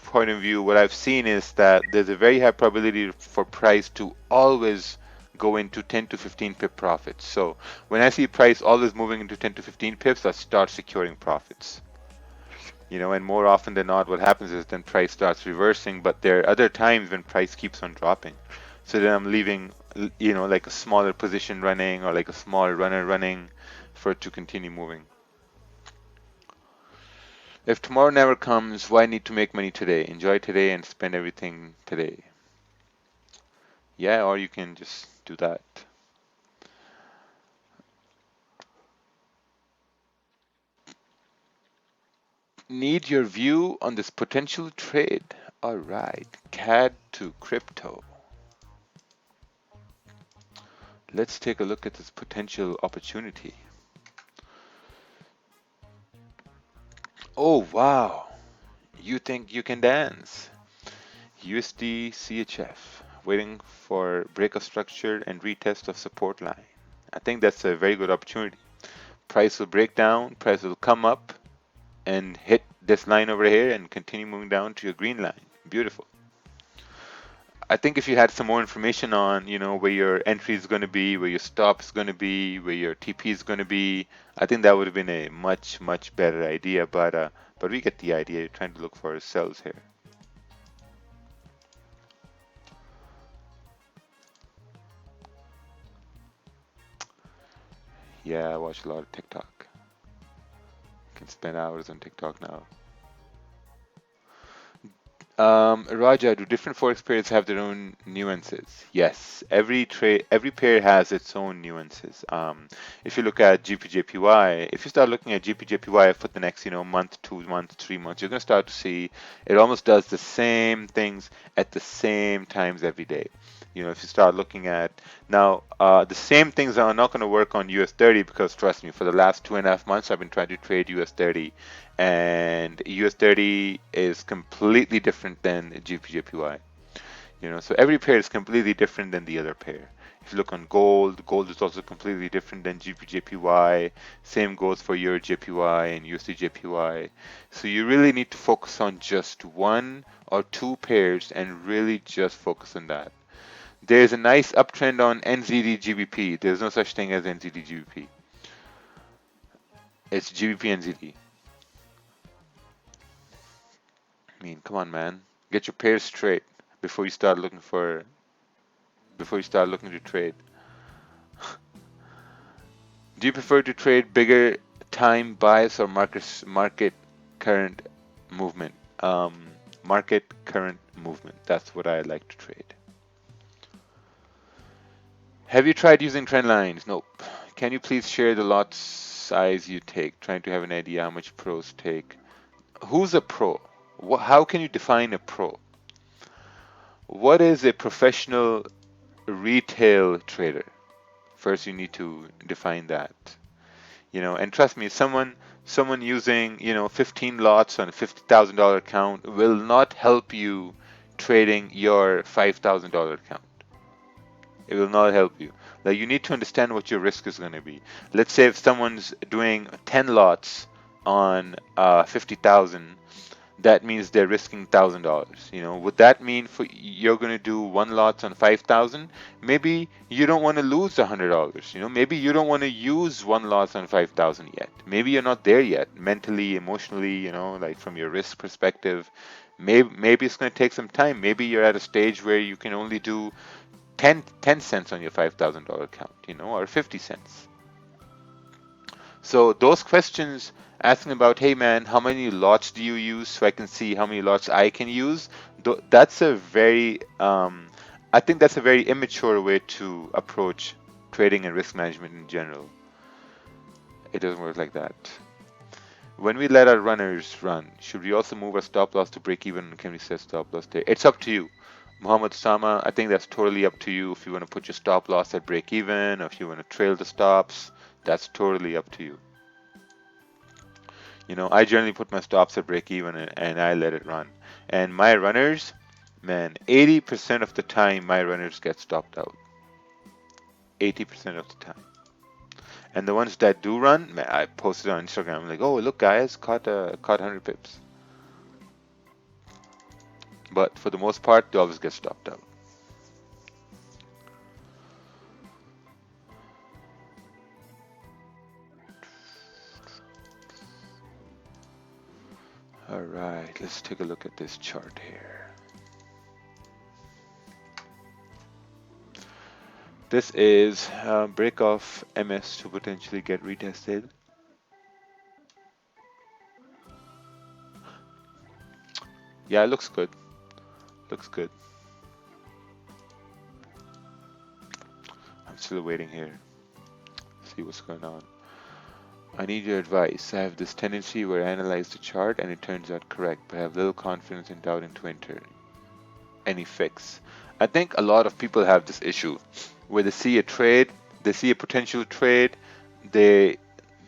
point of view, what I've seen is that there's a very high probability for price to always go into 10 to 15 pip profits. So when I see price always moving into 10 to 15 pips, I start securing profits. And more often than not, what happens is then price starts reversing, but there are other times when price keeps on dropping. So then I'm leaving, like a smaller position running or like a small runner running for it to continue moving. If tomorrow never comes, why need to make money today? Enjoy today and spend everything today. Yeah, or you can just do that. Need your view on this potential trade. All right, CAD to crypto. Let's take a look at this potential opportunity. Oh, wow. You think you can dance? USD CHF, waiting for break of structure and retest of support line. I think that's a very good opportunity. Price will break down, price will come up and hit this line over here and continue moving down to your green line. Beautiful. I think if you had some more information on, where your entry is going to be, where your stop is going to be, where your TP is going to be, I think that would have been a much, much better idea. But we get the idea. You're trying to look for sells here. Yeah, I watch a lot of TikTok. Can spend hours on TikTok now. Raja, do different forex pairs have their own nuances? Yes, every pair has its own nuances. If you look at GPJPY, if you start looking at GPJPY for the next, month, 2 months, 3 months, you're gonna start to see it almost does the same things at the same times every day. If you start looking at now, the same things are not going to work on US30 because trust me, for the last 2.5 months, I've been trying to trade US30, and US30 is completely different than GPJPY. So every pair is completely different than the other pair. If you look on gold is also completely different than GPJPY. Same goes for EURJPY and USDJPY. So you really need to focus on just one or two pairs and really just focus on that. There's a nice uptrend on NZD GBP. There's no such thing as NZD GBP. It's GBP NZD. I mean, come on, man. Get your pairs straight before you start looking to trade. Do you prefer to trade bigger time bias or market current movement? Market current movement. That's what I like to trade. Have you tried using trend lines? Nope. Can you please share the lot size you take? Trying to have an idea how much pros take. Who's a pro? How can you define a pro? What is a professional retail trader? First, you need to define that. And trust me, someone using 15 lots on a $50,000 account will not help you trading your $5,000 account. It will not help you. Like, you need to understand what your risk is going to be. Let's say if someone's doing 10 lots on 50,000, that means they're risking $1,000. Would that mean you're going to do one lot on 5,000? Maybe you don't want to lose $100. Maybe you don't want to use one lot on 5,000 yet. Maybe you're not there yet, mentally, emotionally. Like from your risk perspective. Maybe it's going to take some time. Maybe you're at a stage where you can only do 10 cents on your $5,000 account, or 50 cents. So those questions asking about, hey man, how many lots do you use so I can see how many lots I can use? That's a very, I think that's a very immature way to approach trading and risk management in general. It doesn't work like that. When we let our runners run, should we also move our stop loss to break even? Can we set stop loss there? It's up to you. Muhammad Sama, I think that's totally up to you if you want to put your stop loss at break even or if you want to trail the stops. That's totally up to you. You know, I generally put my stops at break even and I let it run. And my runners, man, 80% of the time my runners get stopped out. 80% of the time. And the ones that do run, man, I posted on Instagram, I'm like, oh, look, guys, caught 100 pips. But for the most part, they always get stopped out. All right, let's take a look at this chart here. This is break off MS to potentially get retested. Yeah, it looks good. Looks good. I'm still waiting here. See what's going on. I need your advice. I have this tendency where I analyze the chart and it turns out correct, but I have little confidence and doubt into enter. Any fix? I think a lot of people have this issue where they see a trade, they see a potential trade, they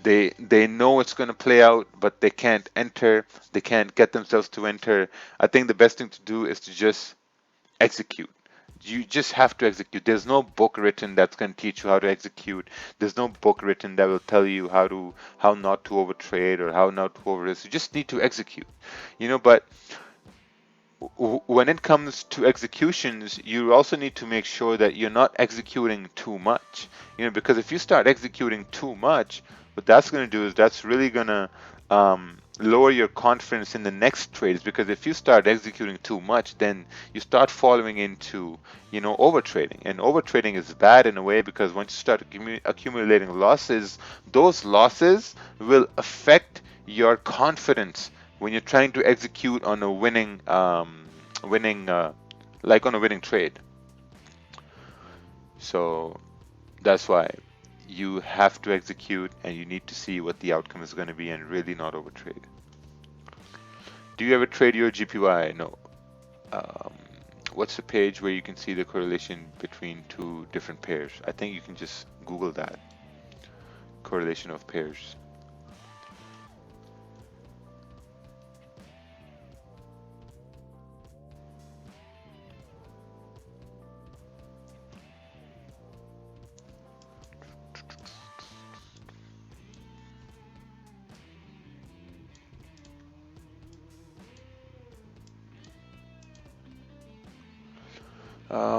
they know it's going to play out, but they can't enter, they can't get themselves to enter. I think the best thing to do is to just execute. You just have to execute. There's no book written that's going to teach you how to execute. There's no book written that will tell you how not to overtrade or how not to over risk. You just need to execute. You know, but when it comes to executions, you also need to make sure that you're not executing too much. You know, because if you start executing too much, what that's going to do is that's really going to lower your confidence in the next trades. Because if you start executing too much, then you start falling into, you know, overtrading. And overtrading is bad in a way because once you start accumulating losses, those losses will affect your confidence when you're trying to execute on a winning like on a winning trade. So that's why you have to execute and you need to see what the outcome is going to be and really not overtrade. Do you ever trade your GPY? No. um, what's the page where you can see the correlation between two different pairs? I think you can just Google that, correlation of pairs.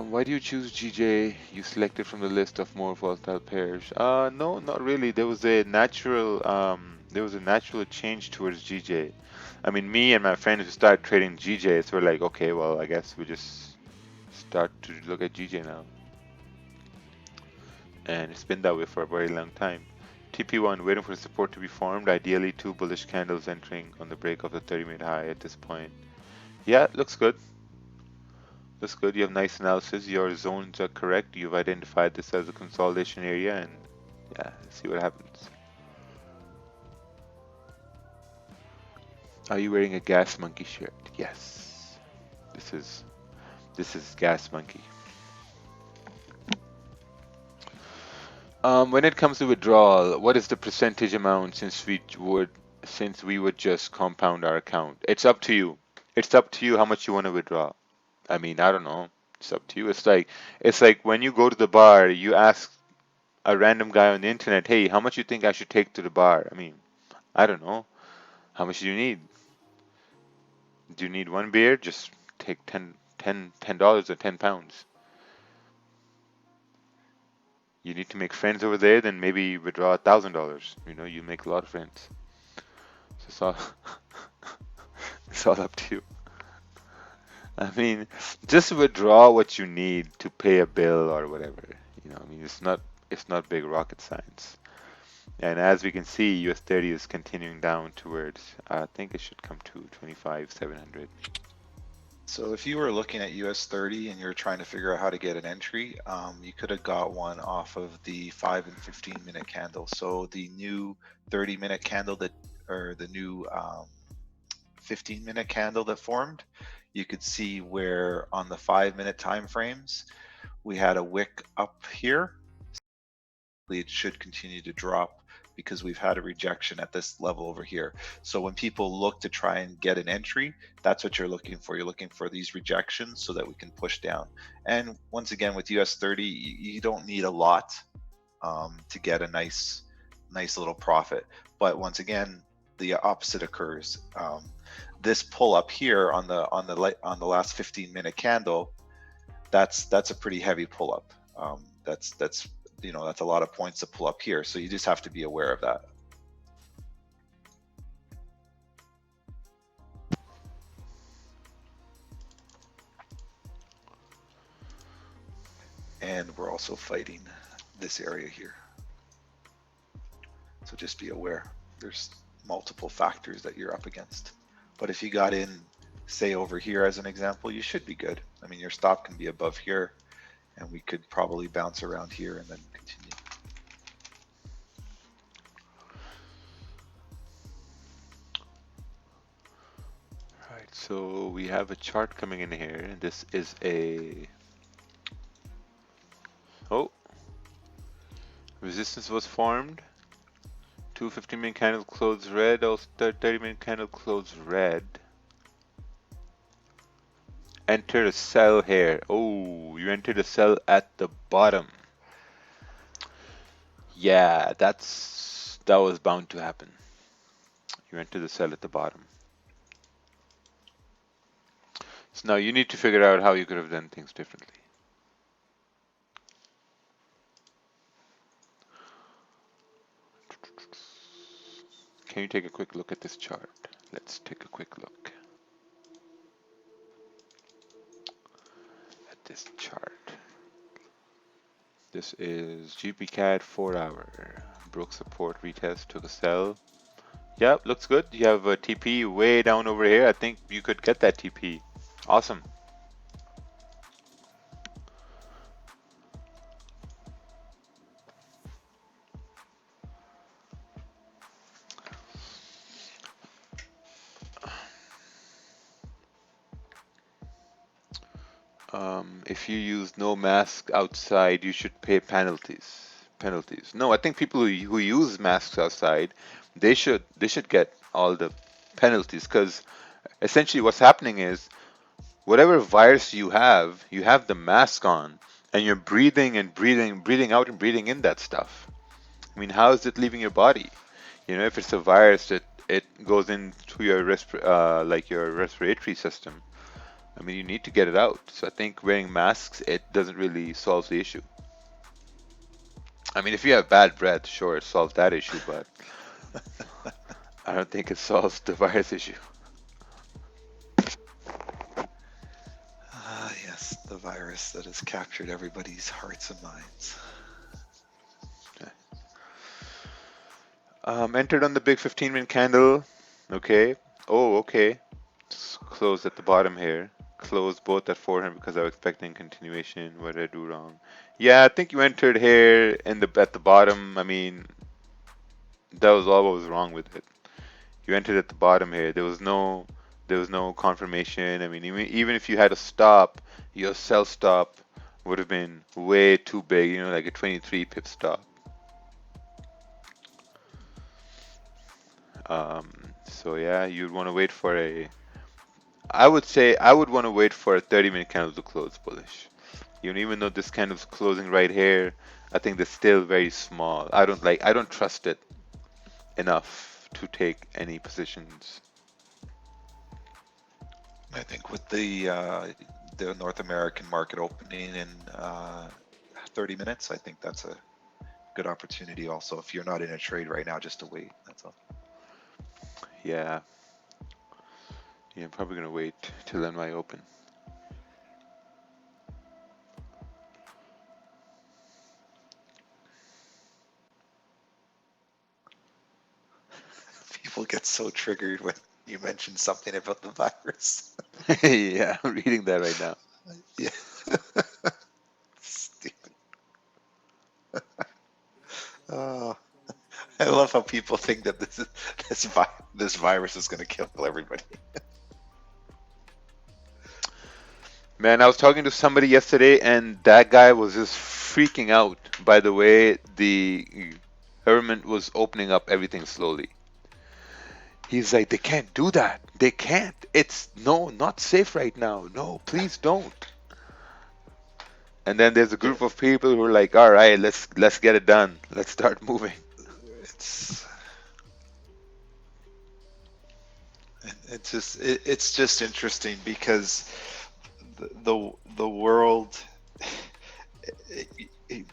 Why do you choose GJ? You selected from the list of more volatile pairs. No, not really. There was a natural change towards GJ. I mean, me and my friends who started trading GJ, so we're like, okay, well, I guess we just start to look at GJ now. And it's been that way for a very long time. TP1 waiting for support to be formed. Ideally, two bullish candles entering on the break of the 30-minute high at this point. Yeah, it looks good. That's good. You have nice analysis. Your zones are correct. You've identified this as a consolidation area, and yeah, see what happens. Are you wearing a Gas Monkey shirt? Yes. This is Gas Monkey. When it comes to withdrawal, what is the percentage amount since we would just compound our account? It's up to you. It's up to you how much you want to withdraw. I mean, I don't know. It's up to you. It's like when you go to the bar, you ask a random guy on the internet, "Hey, how much you think I should take to the bar?" I mean, I don't know. How much do you need? Do you need one beer? Just take $10 or £10. You need to make friends over there, then maybe withdraw $1,000. You know, you make a lot of friends. So it's all it's all up to you. I mean, just withdraw what you need to pay a bill or whatever. You know, I mean, it's not big rocket science. And as we can see, US 30 is continuing down towards, I think it should come to 25,700. So if you were looking at US 30 and you're trying to figure out how to get an entry, you could have got one off of the 5 and 15-minute candle. So the new 30-minute candle or the new 15-minute candle that formed, you could see where on the 5-minute time frames, we had a wick up here. It should continue to drop because we've had a rejection at this level over here. So when people look to try and get an entry, that's what you're looking for. You're looking for these rejections so that we can push down. And once again, with US 30, you don't need a lot to get a nice little profit. But once again, the opposite occurs. This pull up here on the last 15-minute candle, that's a pretty heavy pull up. That's a lot of points to pull up here. So you just have to be aware of that. And we're also fighting this area here. So just be aware. There's multiple factors that you're up against. But if you got in, say over here as an example, you should be good. I mean, your stop can be above here, and we could probably bounce around here and then continue. Right, so we have a chart coming in here, and this is resistance was formed. 2 15-minute candle closed red, also 30-minute candle closed red. Enter a sell here. Oh, you entered a sell at the bottom. Yeah, that was bound to happen. You entered the sell at the bottom. So now you need to figure out how you could have done things differently. Can you take a quick look at this chart? Let's take a quick look at this chart. This is GPCAD 4 hour. Broke support retest, took a sell. Yep, looks good. You have a TP way down over here. I think you could get that TP. Awesome. If you use no mask outside, you should pay penalties. No, I think people who use masks outside, they should get all the penalties, because essentially what's happening is whatever virus you have the mask on, and you're breathing and breathing out and breathing in that stuff. I mean, how is it leaving your body? You know, if it's a virus, it goes into your your respiratory system. I mean, you need to get it out. So I think wearing masks, it doesn't really solve the issue. I mean, if you have bad breath, sure, it solves that issue, but I don't think it solves the virus issue. Yes, the virus that has captured everybody's hearts and minds. Entered on the big 15-minute candle. Okay. Oh, okay. Just closed at the bottom here. Closed both at 400 because I was expecting continuation. What did I do wrong? Yeah, I think you entered here at the bottom. I mean, that was all what was wrong with it. You entered at the bottom here. There was no confirmation. I mean, even if you had a stop, your sell stop would have been way too big. You know, like a 23 pip stop. So yeah, you'd want to wait for I would say I would want to wait for a 30-minute candle to close bullish. Even though this candle's closing right here, I think they're still very small. I don't trust it enough to take any positions. I think with the North American market opening in 30 minutes, I think that's a good opportunity also, if you're not in a trade right now, just to wait. That's all. Yeah. Yeah, I'm probably gonna wait till NY open. People get so triggered when you mention something about the virus. Yeah, I'm reading that right now. Yeah. Stupid. Oh, I love how people think that this virus is going to kill everybody. Man, I was talking to somebody yesterday, and that guy was just freaking out by the way the government was opening up everything slowly. He's like, they can't do that. They can't. It's no, not safe right now. No, please don't. And then there's a Yeah, group of people who are like, all right, let's get it done. Let's start moving. it's it's just interesting because the world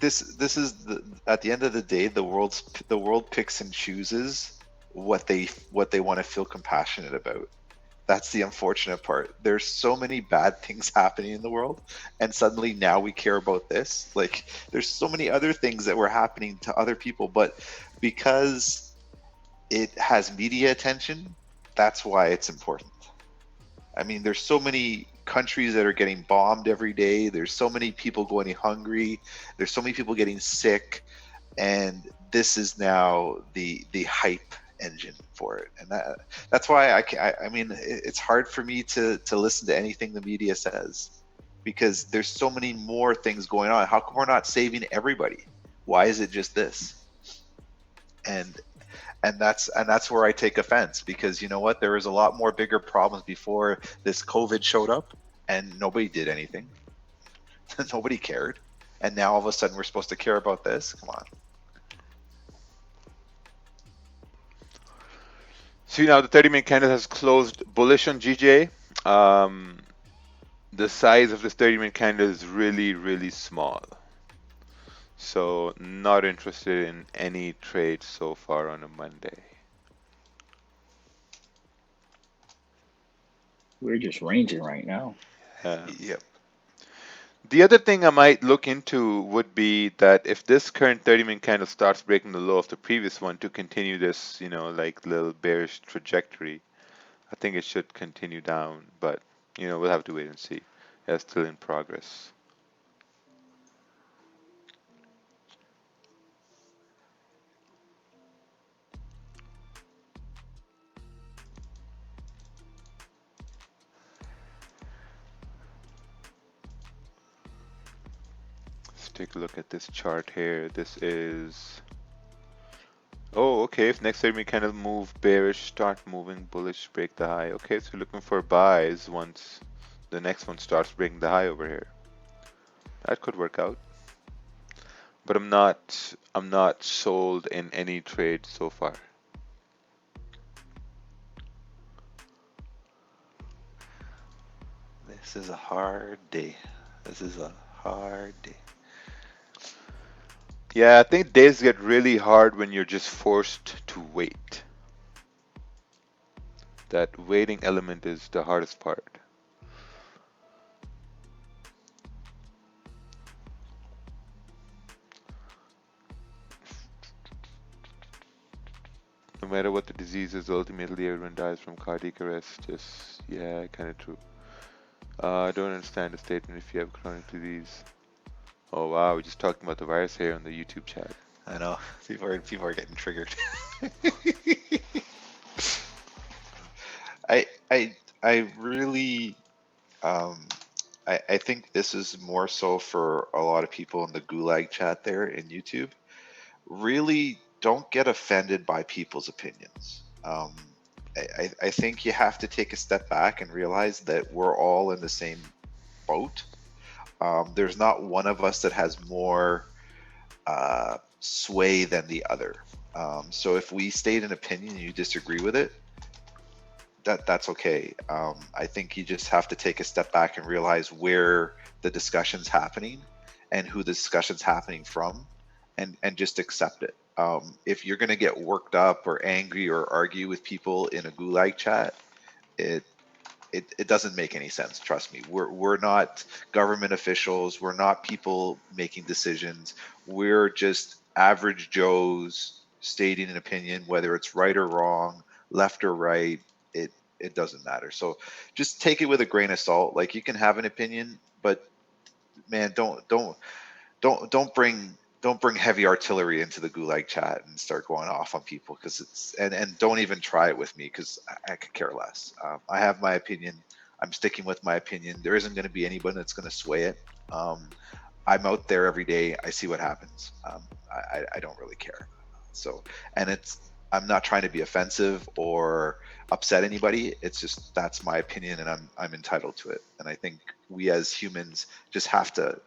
this is at the end of the day the world picks and chooses what they want to feel compassionate about. That's the unfortunate part. There's so many bad things happening in the world, and suddenly now we care about this. Like, there's so many other things that were happening to other people, but because it has media attention, that's why it's important. I mean, there's so many countries that are getting bombed every day. There's so many people going hungry. There's so many people getting sick, and this is now the hype engine for it. And that's why I mean, it's hard for me to listen to anything the media says because there's so many more things going on. How come we're not saving everybody? Why is it just this? And that's where I take offense because you know what? There was a lot more bigger problems before this COVID showed up, and nobody did anything. Nobody cared, and now all of a sudden we're supposed to care about this. Come on. See now the 30-minute candle has closed bullish on GJ. Um, the size of this 30-minute candle is really, really small. So not interested in any trade so far on a Monday. We're just ranging right now. Um, Yep. the other thing I might look into would be that if this current 30-minute candle starts breaking the low of the previous one to continue this, like little bearish trajectory, I think it should continue down, but we'll have to wait and see. It's still in progress. Let's take a look at this chart here. This is Oh, okay. If next time we kind of move bearish, start moving bullish, break the high. Okay, so we're looking for buys once the next one starts breaking the high over here. That could work out. But I'm not sold in any trade so far. This is a hard day. This is a hard day. Yeah, I think days get really hard when you're just forced to wait. That waiting element is the hardest part. No matter what the disease is, ultimately everyone dies from cardiac arrest. Just, yeah, kind of true. I don't understand the statement if you have chronic disease. Oh wow, we're just talking about the virus here on the YouTube chat. I know people are getting triggered. I I I really um I think this is more so for a lot of people in the gulag chat there in YouTube. Really don't get offended by people's opinions. I think you have to take a step back and realize that we're all in the same boat. There's not one of us that has more sway than the other. So if we state an opinion and you disagree with it, that's okay. I think you just have to take a step back and realize where the discussion's happening and who the discussion's happening from, and just accept it. If you're going to get worked up or angry or argue with people in a gulag chat, it it doesn't make any sense. Trust me. We're not government officials. We're not people making decisions. We're just average Joes stating an opinion, whether it's right or wrong, left or right. It doesn't matter. So just take it with a grain of salt. Like, you can have an opinion, but man, don't don't bring heavy artillery into the gulag chat and start going off on people, because it's and don't even try it with me, because I could care less. I have my opinion. I'm sticking with my opinion. There isn't going to be anybody that's going to sway it. I'm out there every day. I see what happens. I don't really care. So, and I'm not trying to be offensive or upset anybody. It's just that's my opinion, and I'm entitled to it. And I think we as humans just have to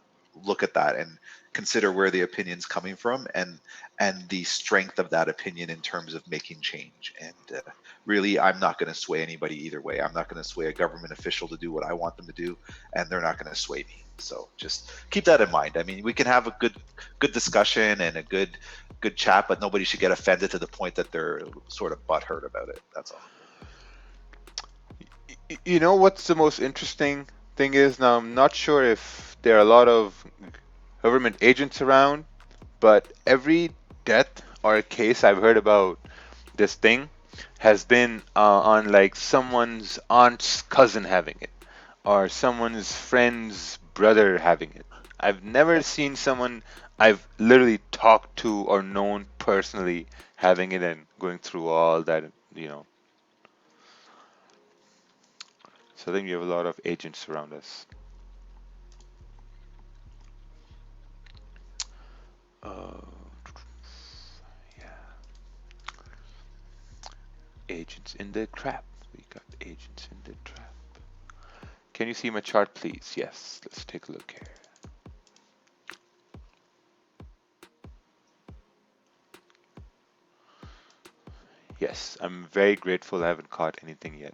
look at that and consider where the opinion's coming from, and the strength of that opinion in terms of making change. And really, I'm not going to sway anybody either way. I'm not going to sway a government official to do what I want them to do, and they're not going to sway me. So just keep that in mind. I mean, we can have a good discussion and a good chat, but nobody should get offended to the point that they're sort of butthurt about it. That's all. You know what's the most interesting thing is, now I'm not sure if there are a lot of government agents around, but every death or case I've heard about this thing has been on like someone's aunt's cousin having it or someone's friend's brother having it. I've never seen someone I've literally talked to or known personally having it and going through all that, you know. So I think we have a lot of agents around us. Uh, yeah, agents in the trap. We got agents in the trap. Can you see my chart, please? Yes, let's take a look here. Yes, I'm very grateful I haven't caught anything yet.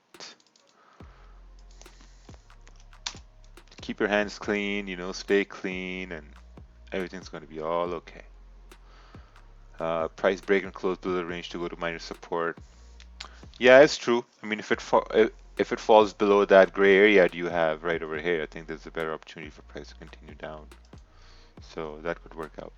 Keep your hands clean, you know, stay clean, and everything's going to be all okay. Price break and close below the range to go to minor support. Yeah, it's true. I mean, if it falls below that gray area you have right over here, I think there's a better opportunity for price to continue down. So that could work out.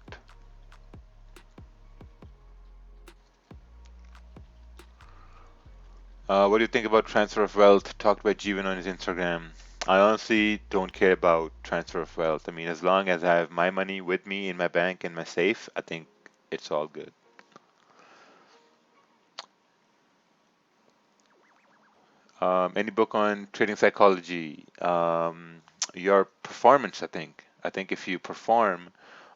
What do you think about transfer of wealth? Talked by Jeevan on his Instagram. I honestly don't care about transfer of wealth. I mean, as long as I have my money with me in my bank and my safe, I think it's all good. Any book on trading psychology? Your performance, I think. I think if you perform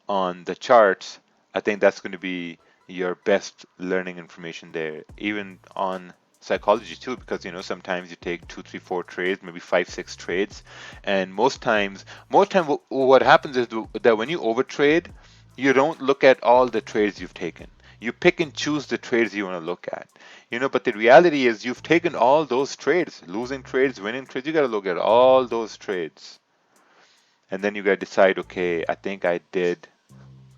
on the charts, I think that's going to be your best learning information there. Even on psychology too, because you know sometimes you take two, three, four trades, maybe five, six trades, and most time what happens is that when you overtrade, you don't look at all the trades you've taken. You pick and choose the trades you want to look at. You know, but the reality is you've taken all those trades, losing trades, winning trades. You got to look at all those trades. And then you got to decide, okay, I think I did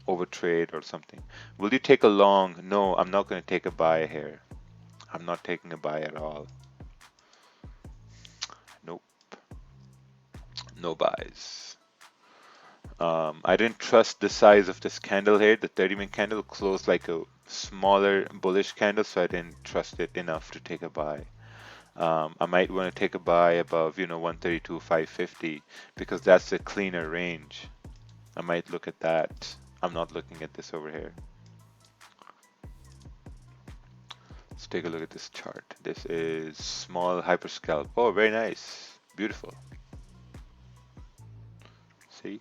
overtrade or something. Will you take a long? No, I'm not going to take a buy here. I'm not taking a buy at all. Nope, no buys. I didn't trust the size of this candle here. The 30-minute candle closed like a smaller bullish candle, so I didn't trust it enough to take a buy. I might want to take a buy above, you know, 132.550 because that's a cleaner range. I might look at that. I'm not looking at this over here. Let's take a look at this chart. This is small hyperscalp. Oh, very nice. Beautiful. See?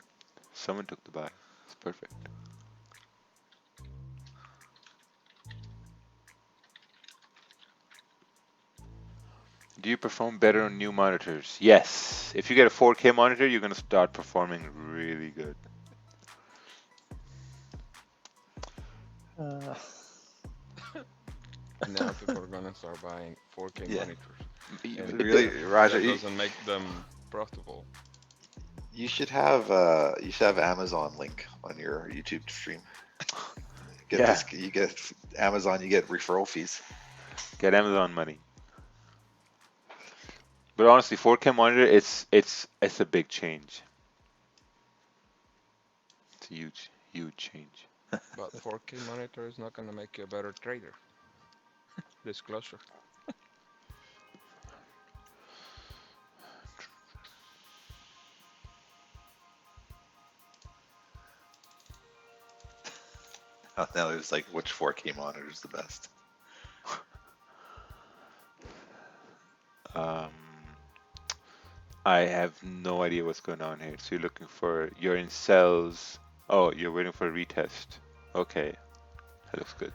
Someone took the buy. It's perfect. Do you perform better on new monitors? Yes. If you get a 4K monitor, you're going to start performing really good. Now people are gonna start buying 4K Yeah. monitors, and Really, Raja, that doesn't make them profitable. you should have Amazon link on your YouTube stream. Get Yeah. this, you get Amazon, you get referral fees. Get Amazon money. But honestly, 4K monitor, it's a big change. It's a huge change. But 4K monitor is not gonna make you a better trader. Disclosure. Now it's like which 4K monitor is the best. Um, I have no idea what's going on here. So you're in cells. Oh, you're waiting for a retest. Okay, that looks good.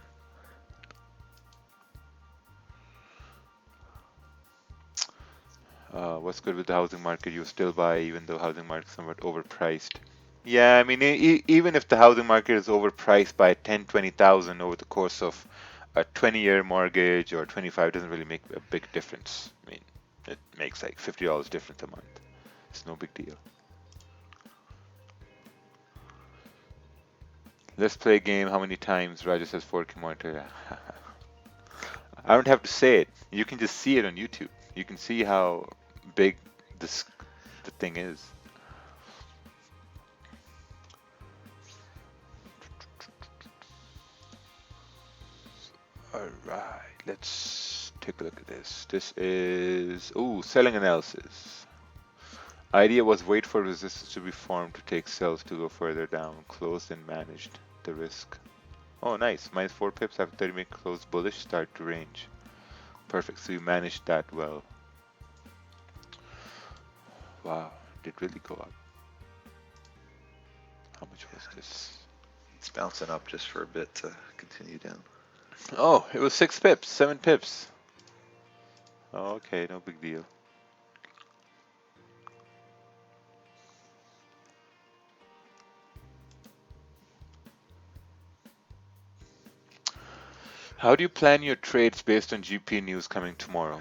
What's good with the housing market? You still buy even though housing market is somewhat overpriced. Yeah, I mean, even if the housing market is overpriced by 10, 20,000 over the course of a 20-year mortgage or 25, doesn't really make a big difference. I mean, it makes like $50 difference a month. It's no big deal. Let's play a game. How many times Raja says 4K monitor? I don't have to say it. You can just see it on YouTube. You can see how big this the thing is. All right, let's take a look at this. This is selling analysis. Idea was wait for resistance to be formed to take cells to go further down. Closed and managed the risk. Oh, nice. Minus 4 pips after 30-minute close bullish start to range. Perfect. So you managed that well. Wow, did really go up. How much was this? It's bouncing up just for a bit to continue down. Oh, it was 6 pips, 7 pips. Oh, okay, no big deal. How do you plan your trades based on GP news coming tomorrow?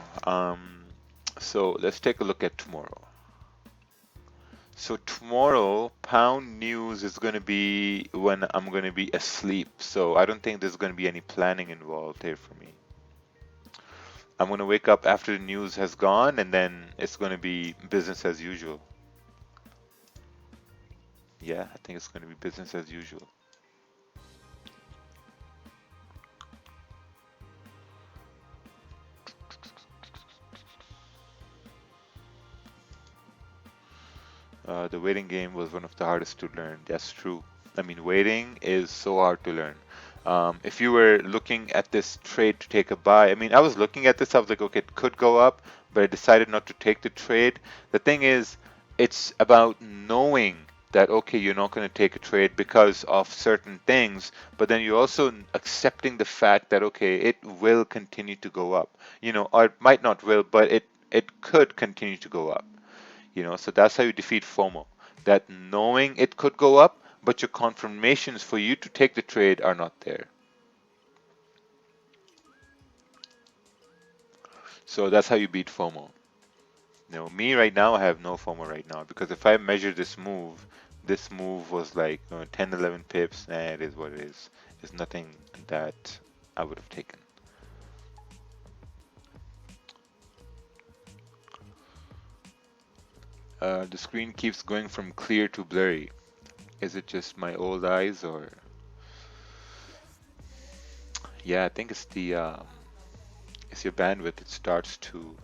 So let's take a look at tomorrow. So tomorrow, pound news is going to be when I'm going to be asleep. So I don't think there's going to be any planning involved here for me. I'm going to wake up after the news has gone, and then it's going to be business as usual. Yeah, I think it's going to be business as usual. The waiting game was one of the hardest to learn. That's true. I mean, waiting is so hard to learn. If you were looking at this trade to take a buy, I mean, I was looking at this, I was like, okay, it could go up, but I decided not to take the trade. The thing is, it's about knowing that, okay, you're not going to take a trade because of certain things, but then you're also accepting the fact that, okay, it will continue to go up, or it might not will, but it could continue to go up. So that's how you defeat FOMO. That knowing it could go up, but your confirmations for you to take the trade are not there. So that's how you beat FOMO. Me right now, I have no FOMO right now because if I measure this move was like 10, 11 pips, and it is what it is. It's nothing that I would have taken. The screen keeps going from clear to blurry. Is it just my old eyes or? Yeah, I think it's your bandwidth. It starts to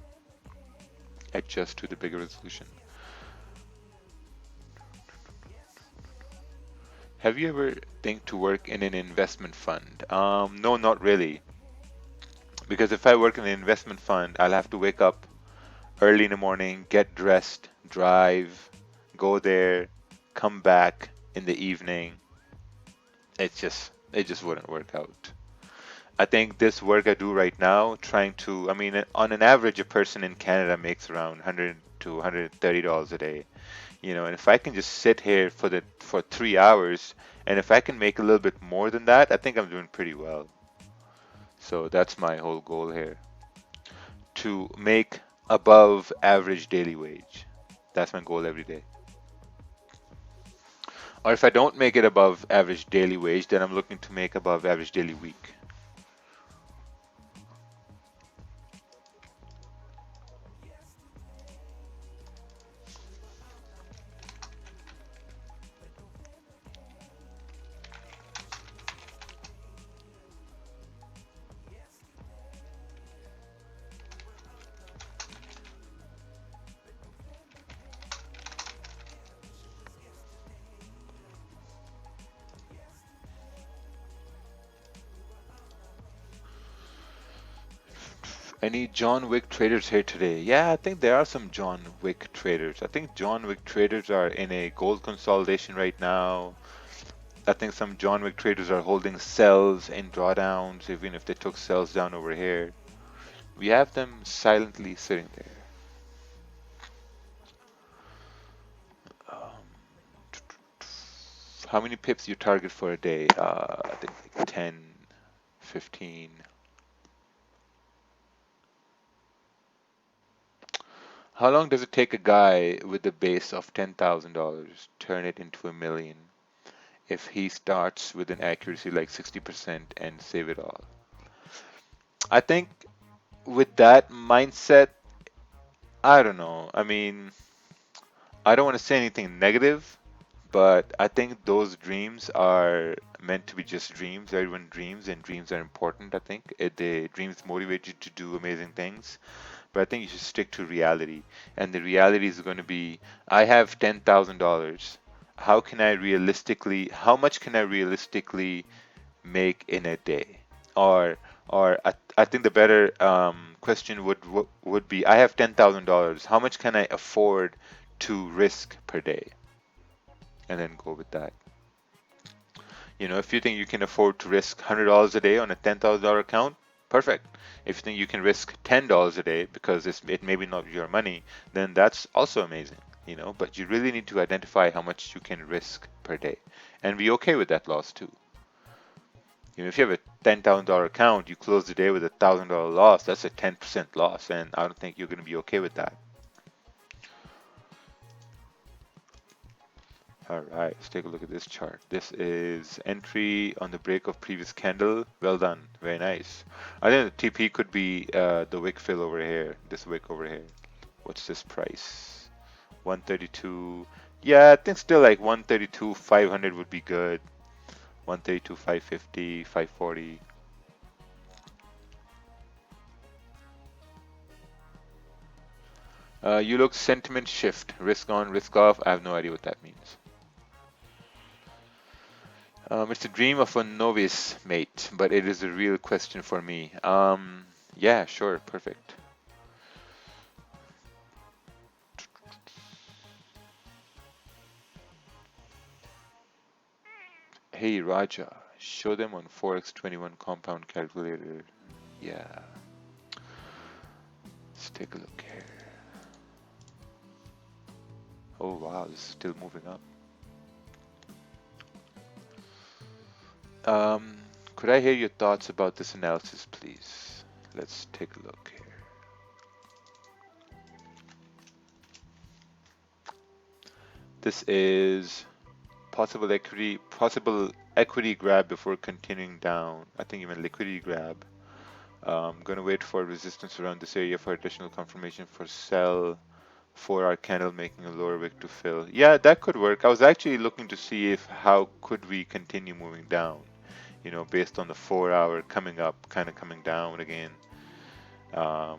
adjust to the bigger resolution. Have you ever think to work in an investment fund? No, not really. Because if I work in an investment fund, I'll have to wake up early in the morning, get dressed, drive, go there, come back in the evening. It just wouldn't work out. I think this work I do right now, I mean, on an average, a person in Canada makes around 100 to $130 a day. And if I can just sit here for 3 hours, and if I can make a little bit more than that, I think I'm doing pretty well. So that's my whole goal here, to make above average daily wage. That's my goal every day. Or if I don't make it above average daily wage, then I'm looking to make above average daily week. Any John Wick traders here today? Yeah, I think there are some John Wick traders. I think John Wick traders are in a gold consolidation right now. I think some John Wick traders are holding sells in drawdowns, even if they took sells down over here. We have them silently sitting there. Um, how many pips you target for a day? I think like 10, 15. How long does it take a guy with a base of $10,000 turn it into a million if he starts with an accuracy like 60% and save it all? I think with that mindset, I don't know. I mean, I don't want to say anything negative, but I think those dreams are meant to be just dreams. Everyone dreams, and dreams are important. I think the dreams motivate you to do amazing things, but I think you should stick to reality. And the reality is going to be, I have $10,000. How much can I realistically make in a day? Or, I think the better question would be, I have $10,000. How much can I afford to risk per day? And then go with that. If you think you can afford to risk $100 a day on a $10,000 account, perfect. If you think you can risk $10 a day because it may be not your money, then that's also amazing. But you really need to identify how much you can risk per day and be okay with that loss too. If you have a $10,000 account, you close the day with a $1,000 loss, that's a 10% loss, and I don't think you're going to be okay with that. All right, let's take a look at this chart. This is entry on the break of previous candle. Well done, very nice. I think the TP could be the wick fill over here, this wick over here. What's this price? 132. Yeah, I think still like 132, 500 would be good. 132, 550, 540. You look sentiment shift, risk on, risk off. I have no idea what that means. It's a dream of a novice, mate, but it is a real question for me. Yeah, sure, perfect. Hey, Raja, show them on Forex 21 compound calculator. Yeah. Let's take a look here. Oh, wow, this is still moving up. Could I hear your thoughts about this analysis, please? Let's take a look here. This is possible equity grab before continuing down. I think even liquidity grab. I'm gonna wait for resistance around this area for additional confirmation for sell. 4-hour candle making a lower wick to fill. Yeah, that could work. I was actually looking to see how could we continue moving down. Based on the 4-hour coming up, kind of coming down again. Now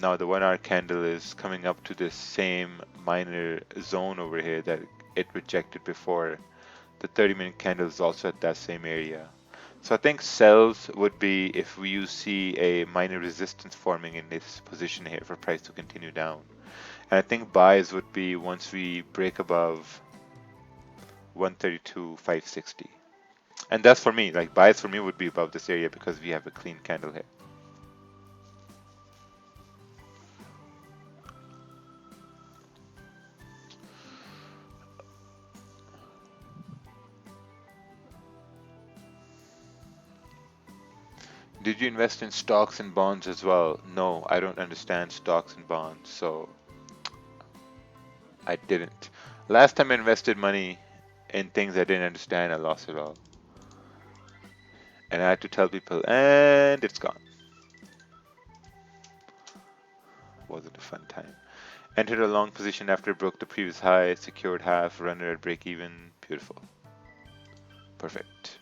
the 1-hour candle is coming up to this same minor zone over here that it rejected before. The 30-minute candle is also at that same area. So I think sells would be if you see a minor resistance forming in this position here for price to continue down. And I think buys would be once we break above 132, 560. And that's for me, like buys for me would be above this area because we have a clean candle here. Did you invest in stocks and bonds as well? No, I don't understand stocks and bonds, so I didn't. Last time I invested money in things I didn't understand, I lost it all. And I had to tell people, and it's gone. Wasn't a fun time. Entered a long position after it broke the previous high, secured half, runner at break even. Beautiful. Perfect.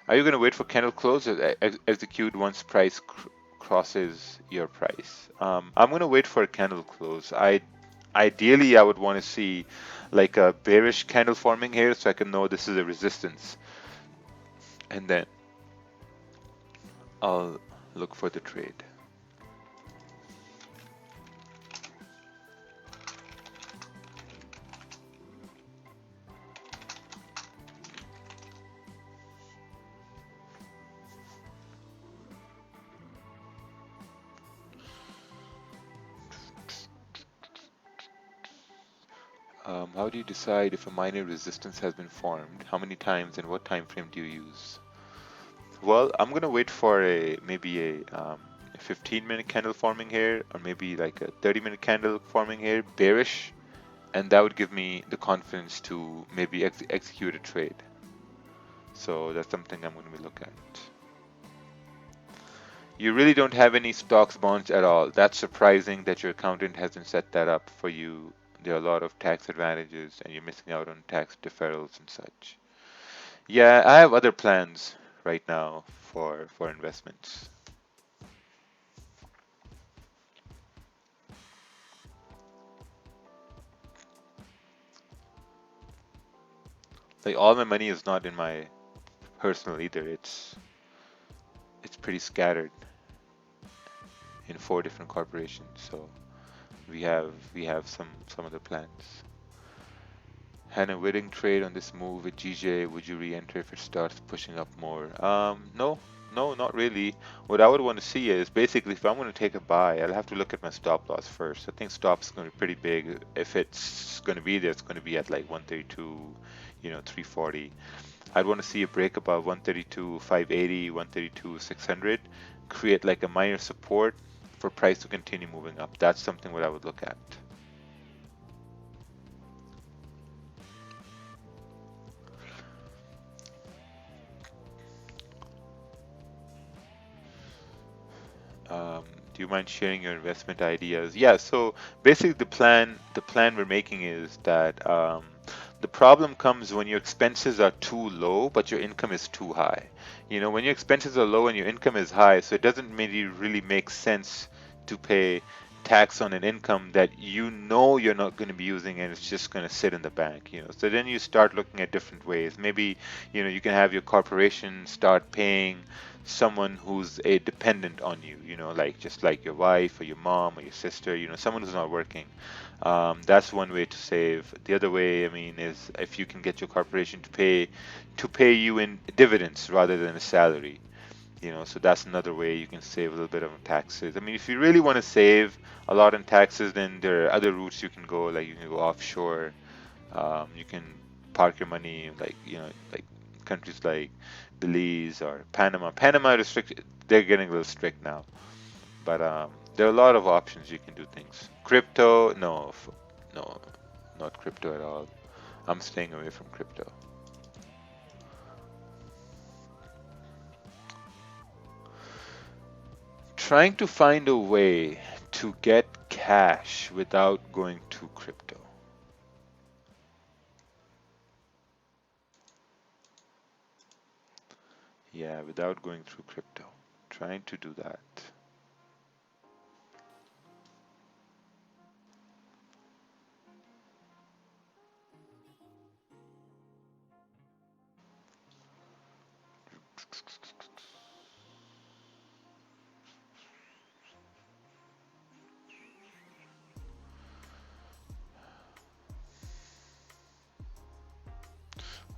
Are you going to wait for candle close or execute once price crosses your price? I'm going to wait for a candle close. Ideally, I would want to see like a bearish candle forming here so I can know this is a resistance. And then I'll look for the trade. How do you decide if a minor resistance has been formed? How many times and what time frame do you use? Well, I'm gonna wait for a 15-minute candle forming here, or maybe like a 30-minute candle forming here, bearish, and that would give me the confidence to maybe execute a trade. So that's something I'm gonna be looking at. You really don't have any stocks, bonds at all. That's surprising that your accountant hasn't set that up for you. There are a lot of tax advantages, and you're missing out on tax deferrals and such. Yeah, I have other plans right now for investments. Like all my money is not in my personal either. It's pretty scattered in 4 different corporations. So we have some other plans. Had a winning trade on this move with GJ. Would you re-enter if it starts pushing up more? No, no, not really. What I would want to see is basically if I'm going to take a buy, I'll have to look at my stop loss first. I think stop is going to be pretty big. If it's going to be there, it's going to be at like 132, 340. I'd want to see a break above 132, 580, 132, 600, create like a minor support for price to continue moving up. That's something what I would look at. Do you mind sharing your investment ideas? Yeah, so basically the plan we're making is that the problem comes when your expenses are too low, but your income is too high. When your expenses are low and your income is high, so it doesn't really make sense to pay tax on an income that you're not going to be using and it's just going to sit in the bank. So then you start looking at different ways. Maybe, you can have your corporation start paying someone who's a dependent on you, like just like your wife or your mom or your sister, someone who's not working. That's one way to save. The other way, I mean, is if you can get your corporation to pay you in dividends rather than a salary. So that's another way you can save a little bit on taxes. I mean, if you really want to save a lot in taxes, then there are other routes you can go, like you can go offshore. You can park your money like countries like Belize or Panama. Panama restricted, they're getting a little strict now, but there are a lot of options you can do things. Crypto, no, no, not crypto at all. I'm staying away from crypto. Trying to find a way to get cash without going to crypto. Yeah, without going through crypto. Trying to do that.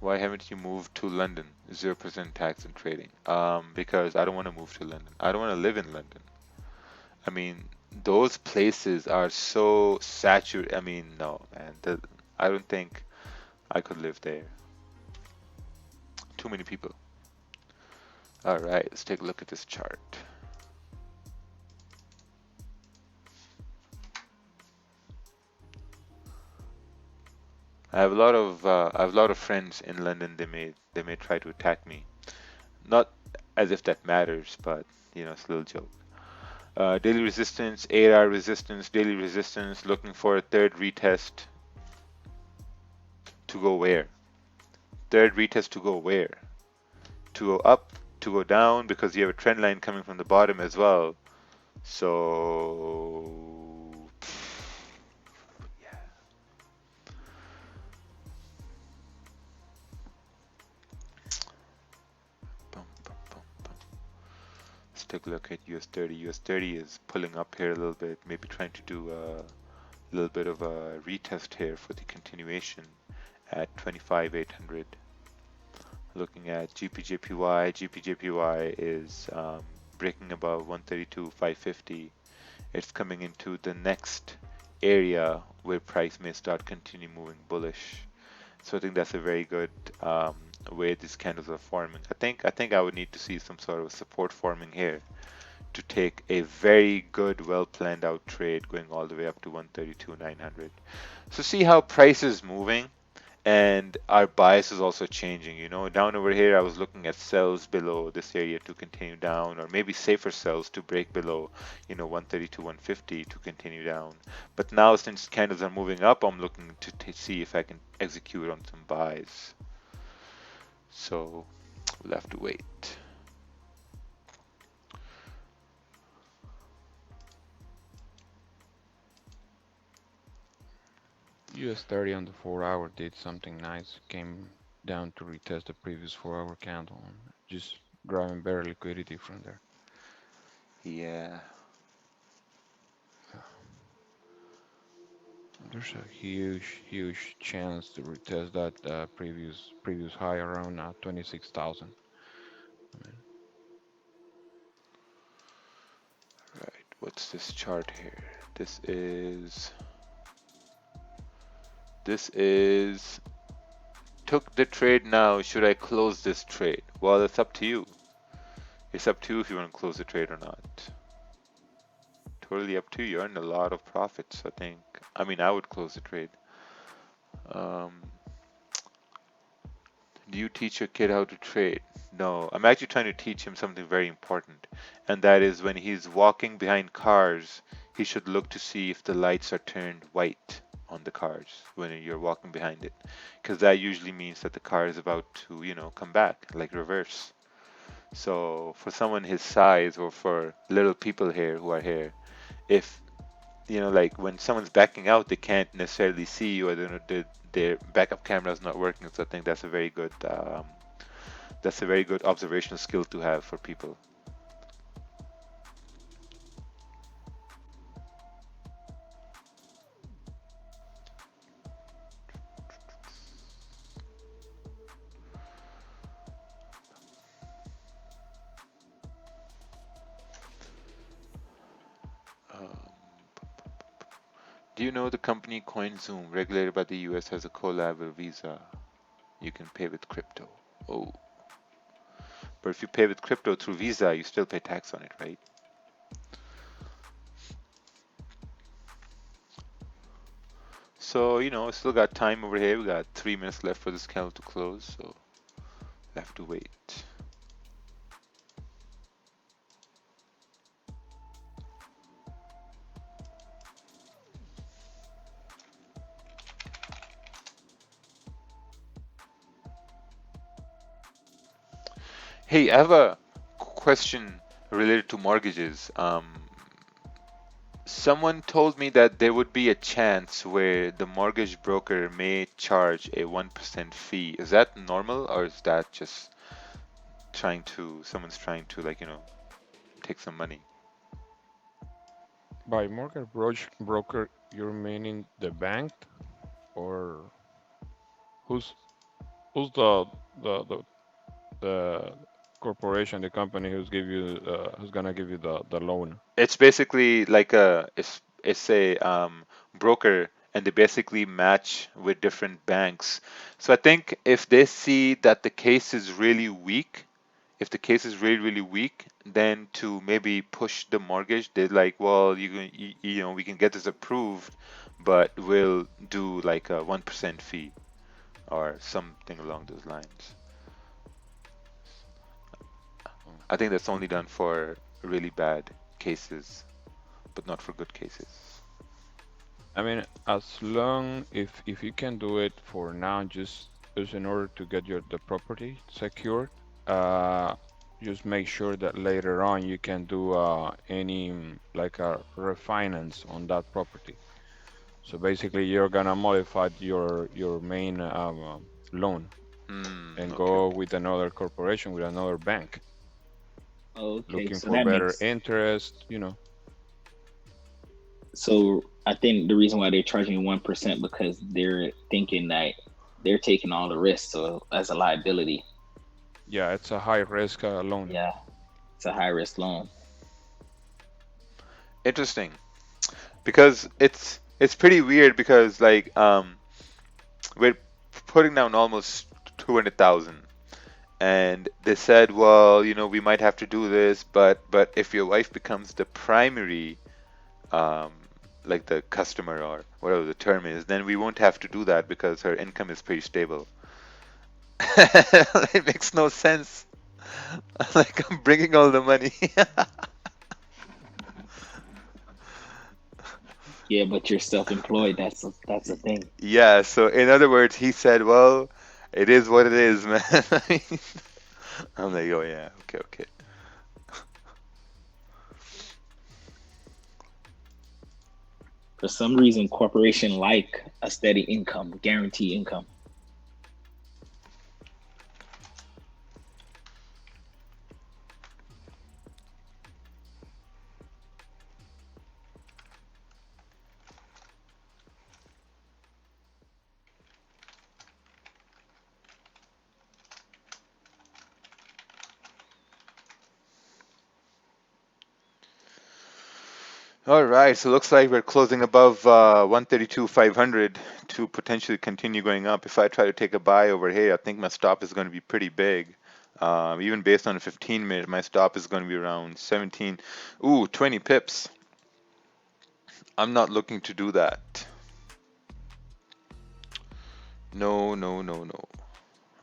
Why haven't you moved to London? 0% tax and trading. Because I don't want to move to London. I don't want to live in London. I mean, those places are so saturated. I mean, no, man. I don't think I could live there. Too many people. All right, let's take a look at this chart. I have a lot of friends in London. They may try to attack me. Not as if that matters, but it's a little joke. Daily resistance, 8-hour resistance, daily resistance, looking for a third retest to go where? Third retest to go where? To go up, to go down, because you have a trend line coming from the bottom as well. So, yeah. Bum, bum, bum, bum. Let's take a look at US 30. US 30 is pulling up here a little bit, maybe trying to do a little bit of a retest here for the continuation at 25,800. Looking at GPJPY, GPJPY is breaking above 132,550. It's coming into the next area where price may start continue moving bullish. So I think that's a very good way these candles are forming. I think I would need to see some sort of support forming here to take a very good, well planned out trade going all the way up to 132,900. So see how price is moving, and our bias is also changing. Down over here, I was looking at sells below this area to continue down, or maybe safer sells to break below, 132, 150 to continue down. But now, since candles are moving up, I'm looking to see if I can execute on some buys. So we'll have to wait. US 30 on the 4 hour did something nice. Came down to retest the previous 4 hour candle and just driving better liquidity from there. Yeah. There's a huge chance to retest that previous high around 26,000. I mean, Right. What's this chart here? This is took the trade now. Should I close this trade? Well, it's up to you. It's up to you if you want to close the trade or not. Totally up to you. You earned a lot of profits, I think. I mean, I would close the trade. Do you teach your kid how to trade? No, I'm actually trying to teach him something very important, and that is when he's walking behind cars, he should look to see if the lights are turned white on the cars when you're walking behind it, because that usually means that the car is about to, come back, like reverse. So for someone his size, or for little people here who are here, if like when someone's backing out, they can't necessarily see you, or their backup camera is not working. So I think that's a very good observational skill to have for people. Um, do you know the company CoinZoom, regulated by the US, has a collab with Visa? You can pay with crypto. Oh, but if you pay with crypto through Visa, you still pay tax on it, right? So, still got time over here. We got 3 minutes left for this candle to close, so we have to wait. Hey, I have a question related to mortgages. Someone told me that there would be a chance where the mortgage broker may charge a 1% fee. Is that normal, or is that just someone's trying to, take some money? by mortgage broker, you're meaning the bank, or who's who's the corporation, the company who's gonna give you the loan? It's basically like it's a broker, and they basically match with different banks. So I think if they see that the case is really weak, if the case is really really weak, then to maybe push the mortgage, they're like, well, we can get this approved, but we'll do like a 1% fee or something along those lines. I think that's only done for really bad cases, but not for good cases. I mean, as long if you can do it for now, just in order to get the property secured, uh, just make sure that later on you can do any like a refinance on that property. So basically, you're gonna modify your main loan and Okay, go okay. with another corporation, with another bank, Okay, looking so for that better makes interest. so I think the reason why they're charging 1% because they're thinking that they're taking all the risks, so as a liability. Yeah, it's a high risk loan. Yeah, it's a high risk loan. Interesting, because it's pretty weird because like we're putting down almost 200,000, and they said, well, we might have to do this, but if your wife becomes the primary, um, like the customer or whatever the term is, then we won't have to do that because her income is pretty stable. It makes no sense. Like I'm bringing all the money. Yeah, but you're self-employed. That's a thing. Yeah, so in other words, he said, well, it is what it is, man. I'm like, oh yeah, okay, okay. For some reason, corporation like a steady income, guaranteed income. All right, so looks like we're closing above 132,500 to potentially continue going up. If I try to take a buy over here, I think my stop is going to be pretty big. Even based on a 15 minute, my stop is going to be around 17. Ooh, 20 pips. I'm not looking to do that. No, no, no, no.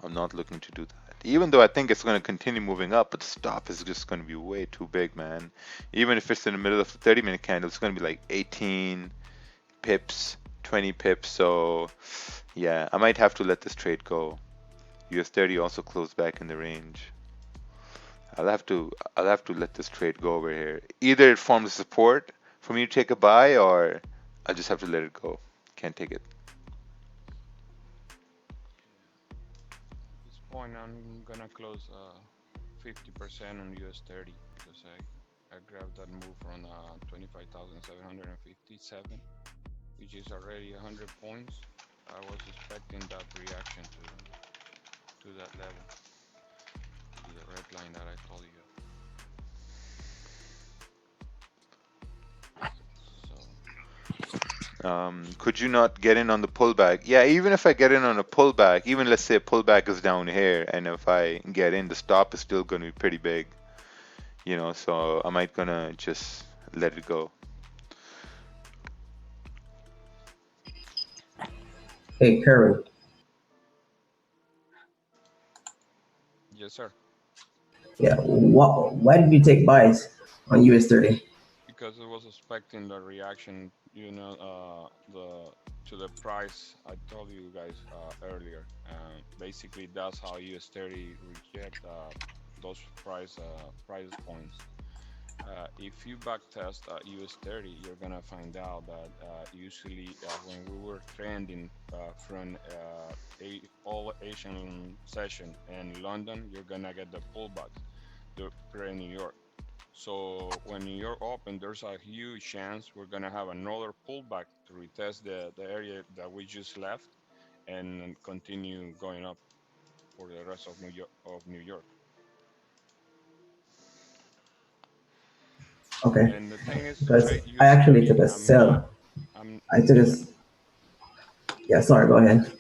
I'm not looking to do that. Even though I think it's going to continue moving up, but the stop is just going to be way too big, man. Even if it's in the middle of the 30-minute candle, it's going to be like 18 pips, 20 pips. So yeah, I might have to let this trade go. US 30 also closed back in the range. I'll have to let this trade go over here. Either it forms support for me to take a buy, or I just have to let it go. Can't take it. At this point, I'm gonna close 50% on US 30 because I grabbed that move from 25,757, which is already 100 points. I was expecting that reaction to that level, to the red line that I told you. So Could you not get in on the pullback? Yeah, even if I get in on a pullback, even let's say a pullback is down here, and if I get in, the stop is still going to be pretty big, so I might gonna just let it go. Hey, Curry. yes, sir. Yeah, why did you take buys on US 30? Because I was expecting the reaction, the to the price I told you guys earlier. Basically, that's how US 30 reject those price points. If you backtest US 30, you're gonna find out that usually when we were trending from all Asian session in London, you're gonna get the pullbacks to pre-New York. So when New York open, there's a huge chance we're gonna have another pullback to retest the area that we just left and continue going up for the rest of New York. Okay, And the thing is to because trade I actually took US 30. a I'm not. sell. I'm I took a, Yes, sir. yeah, sorry, go ahead.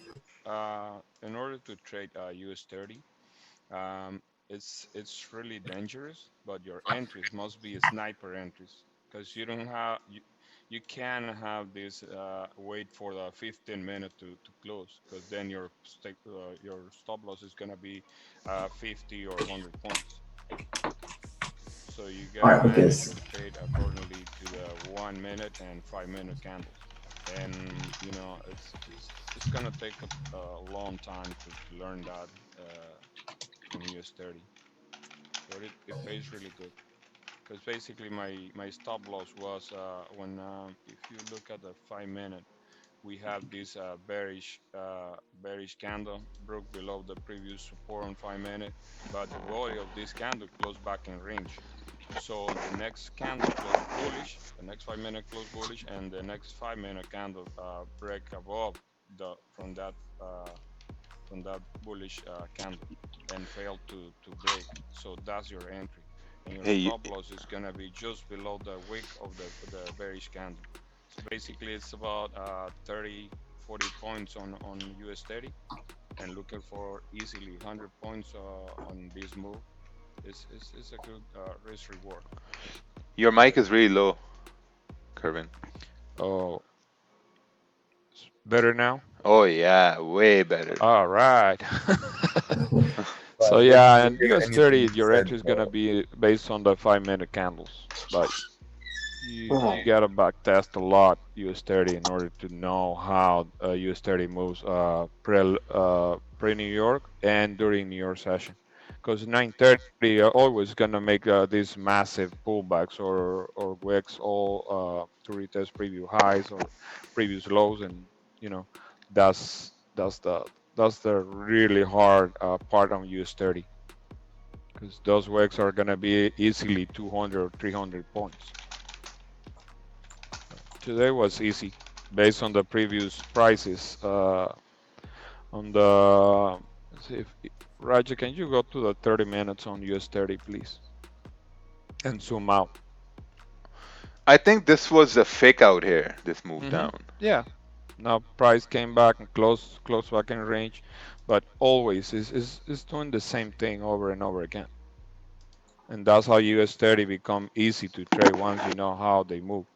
In order to trade US 30, um, it's really dangerous, but your entries must be sniper entries because you can have this wait for the 15 minute to close because then your stop loss is gonna be 50 or 100 points. So you All gotta right, manage because your trade accordingly to the 1 minute and 5 minute candles. And it's gonna take a long time to learn that on US 30, but it pays really good. Because basically my stop loss was when if you look at the 5 minute, we have this bearish candle broke below the previous support on 5 minute, but the body of this candle closed back in range. So the next candle closed bullish, the next 5 minute closed bullish, and the next 5 minute candle break above the uh, from that bullish candle and failed to break. So that's your entry, and your Hey, stop loss is gonna be just below the wick of the bearish candle. Basically, it's about 30, 40 points on US 30, and looking for easily 100 points on this move is a good risk reward. Your mic is really low, Kervin. Oh, better now. Oh yeah, way better. All right. So I didn't yeah, and hear US anything 30, you your said, entry is gonna bro. be based on the 5 minute candles, but you gotta back test a lot US 30 in order to know how US 30 moves pre New York and during New York session, because 9:30 are always gonna make these massive pullbacks or wicks all to retest previous highs or previous lows, and you know that's the really hard part on US 30, because those wicks are gonna be easily 200 or 300 points. Today was easy based on the previous prices. On the let's see if Raja, can you go to the 30 minutes on US 30, please, and zoom out? I think this was a fake out here. This move Mm-hmm. down. Yeah. Now price came back and close back in range, but always is doing the same thing over and over again. And that's how US 30 become easy to trade once you know how they move.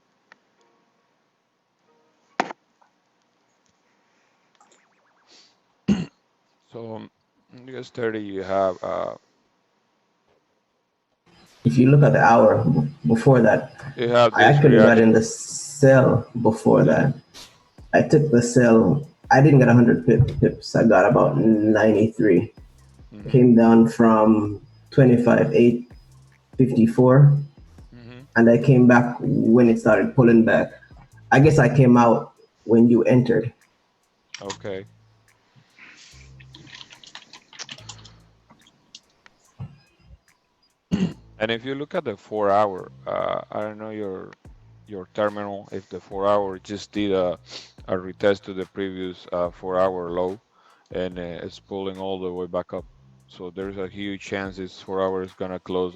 So in US 30 you have If you look at the hour before that, I this actually got in reaction. the sell before that. I took the sell. I didn't get 100 pips. I got about 93. Mm-hmm. Came down from 25,854, Mm-hmm. and I came back when it started pulling back. I guess I came out when you entered. Okay. And if you look at the 4 hour, I don't know your terminal if the 4 hour just did a retest to the previous 4 hour low, and it's pulling all the way back up. So there's a huge chance this 4 hour is gonna close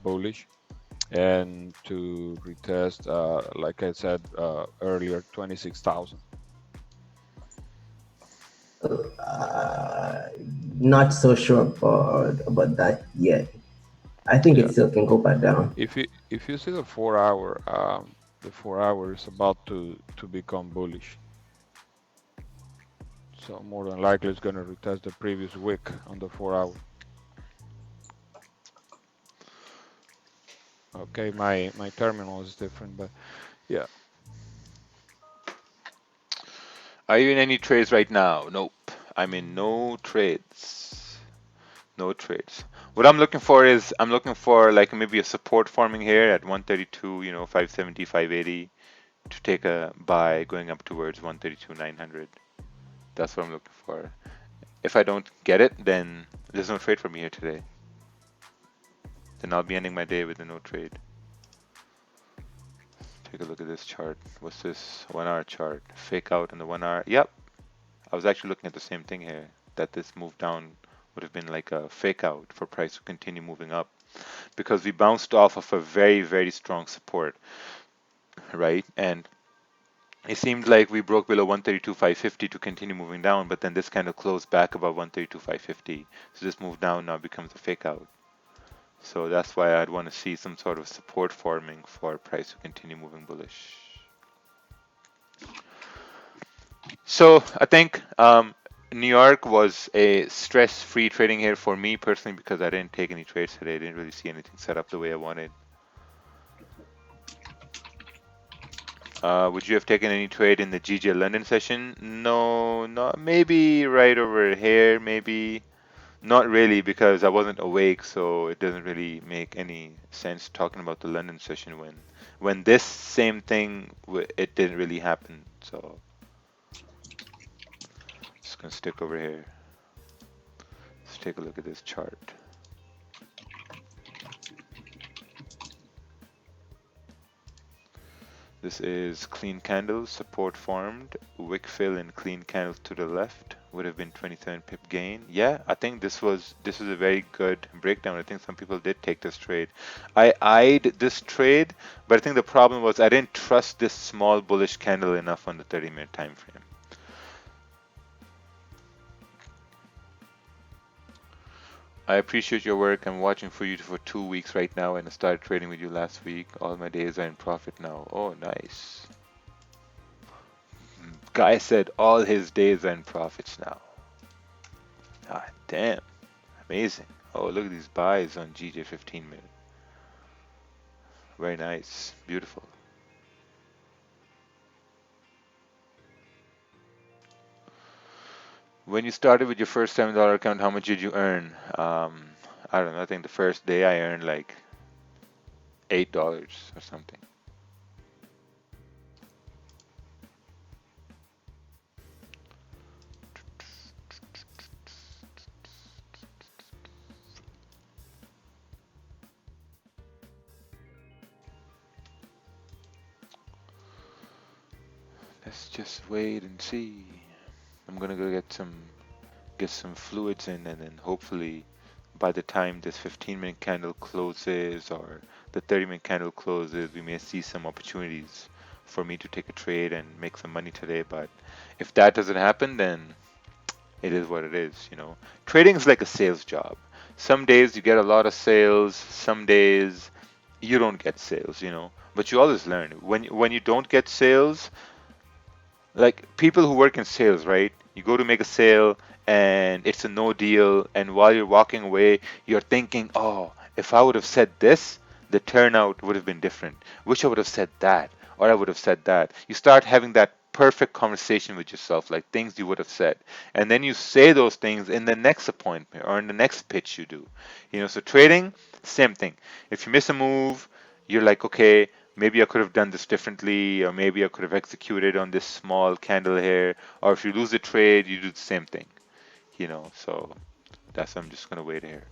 bullish and to retest, like I said earlier, 26,000. Uh, Not so sure about that yet. I think Yeah. it still can go back down. If you see the 4 hour is about to become bullish. So more than likely it's gonna retest the previous wick on the 4 hour. Okay, my terminal is different, but yeah. Are you in any trades right now? Nope. I'm in no trades. No trades. What I'm looking for is I'm looking for like maybe a support forming here at 132, 570, 580 to take a buy going up towards 132, 900. That's what I'm looking for. If I don't get it, then there's no trade for me here today. Then I'll be ending my day with a no trade. Take a look at this chart. What's this 1 hour chart? Fake out on the 1 hour. Yep. I was actually looking at the same thing here. That this move down would have been like a fake out for price to continue moving up because we bounced off of a very, very strong support, right? And it seemed like we broke below 132,550 to continue moving down, but then this kind of closed back above 132,550. So this move down now becomes a fake out. So that's why I'd want to see some sort of support forming for price to continue moving bullish. So I think New York was a stress-free trading here for me personally because I didn't take any trades today. I didn't really see anything set up the way I wanted. Would you have taken any trade in the GJ London session? No, not maybe right over here, maybe. Not really because I wasn't awake, so it doesn't really make any sense talking about the London session when this same thing it didn't really happen. So just gonna stick over here. Let's take a look at this chart. This is clean candles, support formed, wick fill and clean candles to the left. would have been 27 pip gain. Yeah, I think this was a very good breakdown. I think some people did take this trade. I eyed this trade, but I think the problem was I didn't trust this small bullish candle enough on the 30-minute time frame. I appreciate your work. I'm watching for you for 2 weeks right now, and I started trading with you last week. All my days are in profit now. Oh, nice. Guy said all his days are in profits now. Ah, damn. Amazing. Oh, look at these buys on GJ 15 minute. Very nice. Beautiful. When you started with your first $7 account, how much did you earn? I don't know. I think the first day I earned like $8 or something. Let's just wait and see. I'm gonna go get some fluids in, and then hopefully by the time this 15-minute candle closes or the 30-minute candle closes, we may see some opportunities for me to take a trade and make some money today. But if that doesn't happen, then it is what it is. Trading is like a sales job. Some days you get a lot of sales, some days you don't get sales. But you always learn. When you don't get sales, like people who work in sales, right? You go to make a sale and it's a no deal, and while you're walking away, you're thinking, oh, if I would have said this, the turnout would have been different. Wish I would have said that, or I would have said that. You start having that perfect conversation with yourself, like things you would have said. And then you say those things in the next appointment or in the next pitch you do. So trading, same thing. If you miss a move, you're like, okay, maybe I could have done this differently, or maybe I could have executed on this small candle here. Or if you lose a trade, you do the same thing. So that's why I'm just gonna wait here.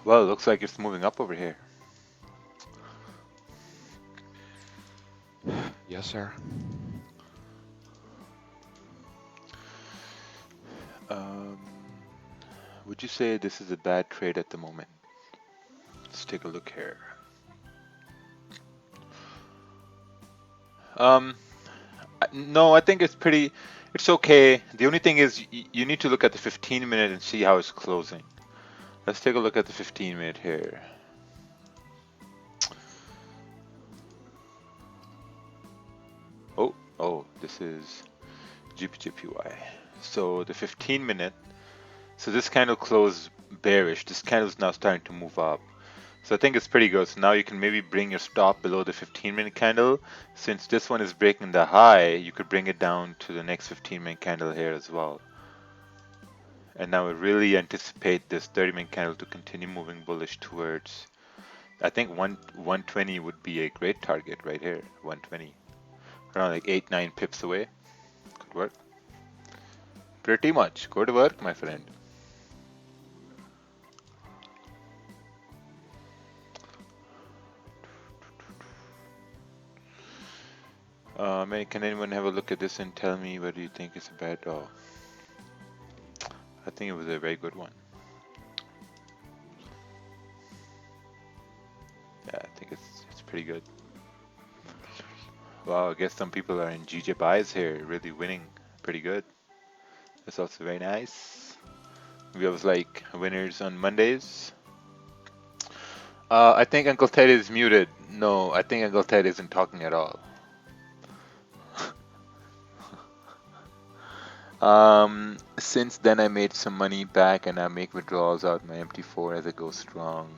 Well, it looks like it's moving up over here. Yes, sir. Um, would you say this is a bad trade at the moment? Let's take a look here. Um, no, I think it's okay. The only thing is you need to look at the 15-minute and see how it's closing. Let's take a look at the 15-minute here. Oh, this is GPJPY. So the 15-minute, so this candle closed bearish. This candle is now starting to move up. So I think it's pretty good. So now you can maybe bring your stop below the 15-minute candle. Since this one is breaking the high, you could bring it down to the next 15-minute candle here as well. And now we really anticipate this 30-minute candle to continue moving bullish towards, I think 120 would be a great target right here, 120. Around like 8-9 pips away. Could work. Pretty much. Go to work, my friend. Can anyone have a look at this and tell me whether you think it's a bad? Oh, I think it was a very good one. Yeah, I think it's pretty good. Wow, I guess some people are in GJ buys here, really winning pretty good. That's also very nice. We have like winners on Mondays. I think Uncle Ted is muted. No, I think Uncle Ted isn't talking at all. Since then I made some money back and I make withdrawals out my MT4 as it goes strong.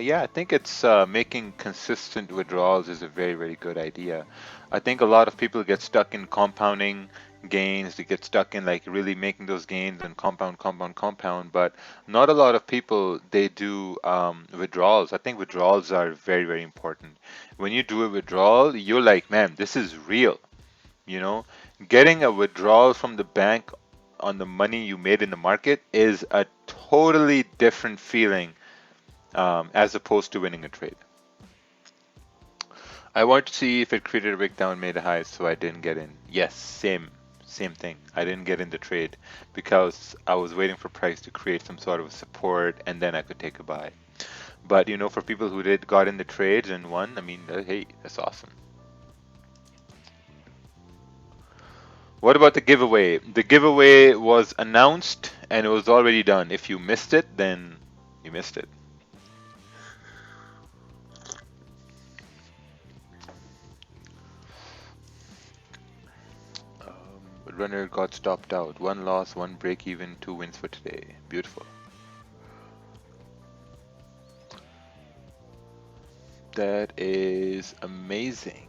Yeah, I think it's making consistent withdrawals is a very, very good idea. I think a lot of people get stuck in compounding gains. They get stuck in like really making those gains and compound, but not a lot of people, they do withdrawals. I think withdrawals are very, very important. When you do a withdrawal, you're like, man, this is real. You know, getting a withdrawal from the bank on the money you made in the market is a totally different feeling as opposed to winning a trade. I want to see if it created a breakdown and made a high, so I didn't get in. Yes, same thing. I didn't get in the trade because I was waiting for price to create some sort of support and then I could take a buy. But you know, for people who got in the trades and won, I mean, hey, that's awesome. What about the giveaway? The giveaway was announced and it was already done. If you missed it, then you missed it. Runner got stopped out. 1 loss, 1 break even, 2 wins for today. Beautiful. That is amazing.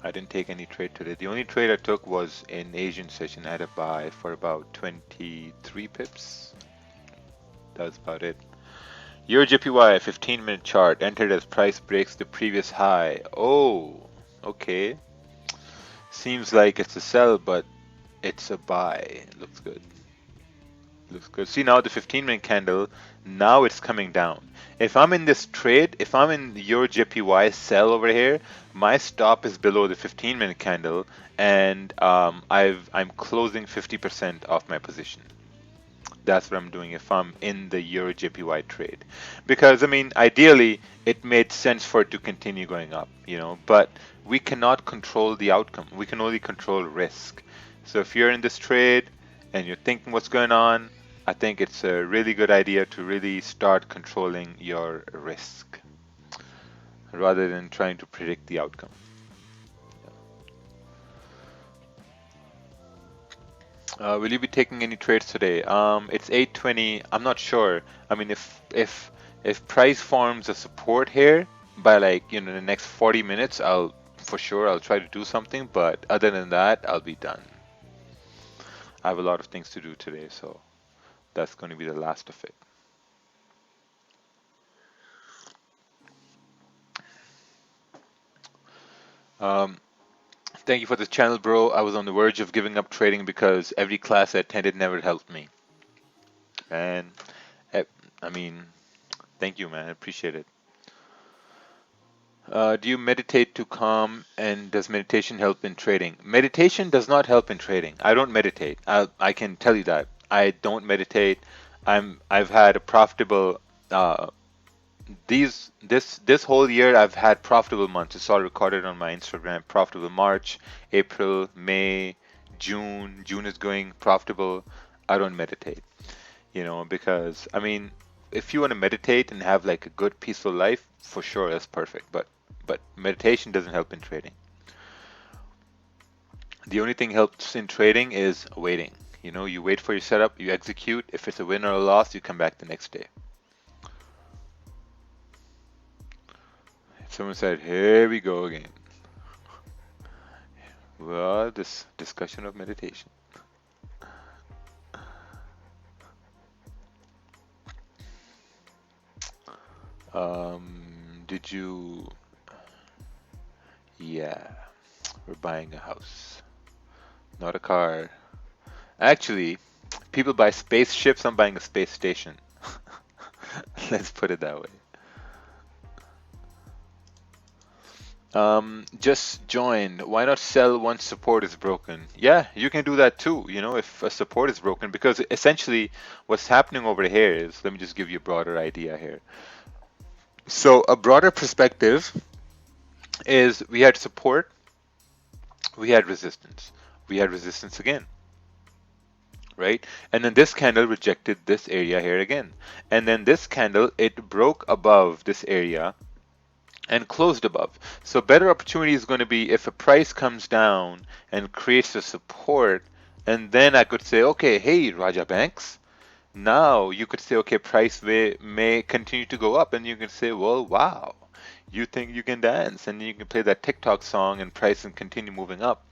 I didn't take any trade today. The only trade I took was in Asian session. I had a buy for about 23 pips. That was about it. Your JPY 15-minute chart entered as price breaks the previous high. Oh, okay. Seems like it's a sell, but it's a buy. Looks good. Looks good. See now the 15-minute candle, now it's coming down. If I'm in this trade, if I'm in your JPY sell over here, my stop is below the 15-minute candle, and I'm closing 50% off my position. That's what I'm doing if I'm in the Euro JPY trade. Because, I mean, ideally, it made sense for it to continue going up, you know, but we cannot control the outcome. We can only control risk. So if you're in this trade and you're thinking what's going on, I think it's a really good idea to really start controlling your risk rather than trying to predict the outcome. Will you be taking any trades today? It's 8:20. I'm not sure. I mean, if price forms a support here by like the next 40 minutes, I'll try to do something. But other than that, I'll be done. I have a lot of things to do today, so that's going to be the last of it. Thank you for the channel, bro. I was on the verge of giving up trading because every class I attended never helped me. And I mean, Thank you, man. I appreciate it. Do you meditate to calm, and does meditation help in trading? Meditation does not help in trading. I don't meditate. I can tell you that. I don't meditate. I've had a profitable uh, this whole year I've had profitable months. It's all recorded on my Instagram. Profitable March, April, May, June. June is going profitable. I don't meditate, because I mean, if you want to meditate and have like a good peaceful life, for sure that's perfect. But meditation doesn't help in trading. The only thing helps in trading is waiting. You wait for your setup, you execute. If it's a win or a loss, you come back the next day. Someone said, "Here we go again." Well, this discussion of meditation. Did you? Yeah, we're buying a house, not a car. Actually, people buy spaceships. I'm buying a space station. Let's put it that way. Just joined. Why not sell once support is broken? Yeah, you can do that too, if a support is broken, because essentially what's happening over here is, let me just give you a broader idea here. So a broader perspective is we had support, we had resistance again, right? And then this candle rejected this area here again. And then this candle, it broke above this area and closed above. So better opportunity is going to be if a price comes down and creates a support, and then I could say, okay, hey, Raja Banks, now you could say, okay, price may continue to go up, and you can say, well, wow, you think you can dance, and you can play that TikTok song, and price can continue moving up.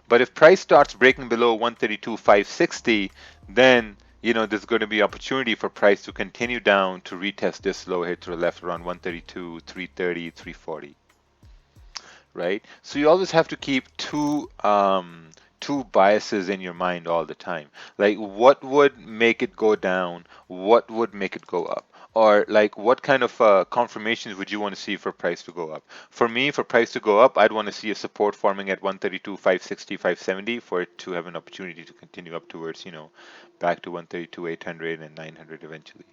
But if price starts breaking below 132,560, then there's going to be opportunity for price to continue down to retest this low here to the left around 132, 330, 340, right? So you always have to keep two biases in your mind all the time. Like, what would make it go down? What would make it go up? Or like, what kind of confirmations would you want to see for price to go up? For me, for price to go up, I'd want to see a support forming at 132, 560, 570 for it to have an opportunity to continue up towards, back to 132, 800 and 900 eventually.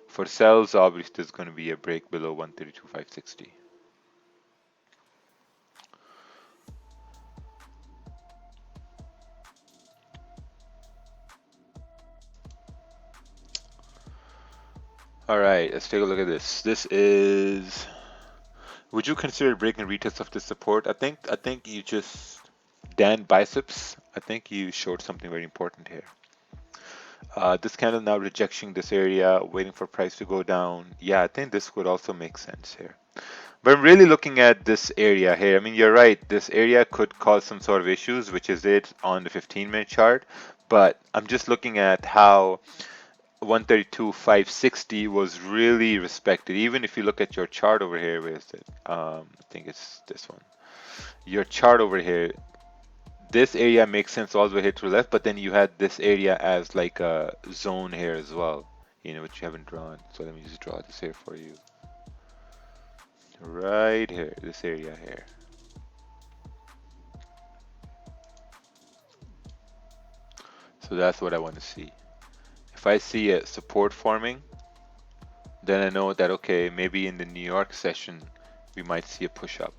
For sells, obviously, there's going to be a break below 132, 560. All right, let's take a look at this. This is. Would you consider breaking retest of this support? I think you just Dan biceps. I think you showed something very important here. This candle now rejection this area, waiting for price to go down. Yeah, I think this would also make sense here. But I'm really looking at this area here. I mean, you're right. This area could cause some sort of issues, which is it on the 15-minute chart. But I'm just looking at how 132,560 was really respected. Even if you look at your chart over here, where is it? I think it's this one. Your chart over here, this area makes sense all the way here to the left, but then you had this area as like a zone here as well, which you haven't drawn. So let me just draw this here for you. Right here, this area here. So that's what I want to see. If I see a support forming, then I know that, okay, maybe in the New York session, we might see a push up.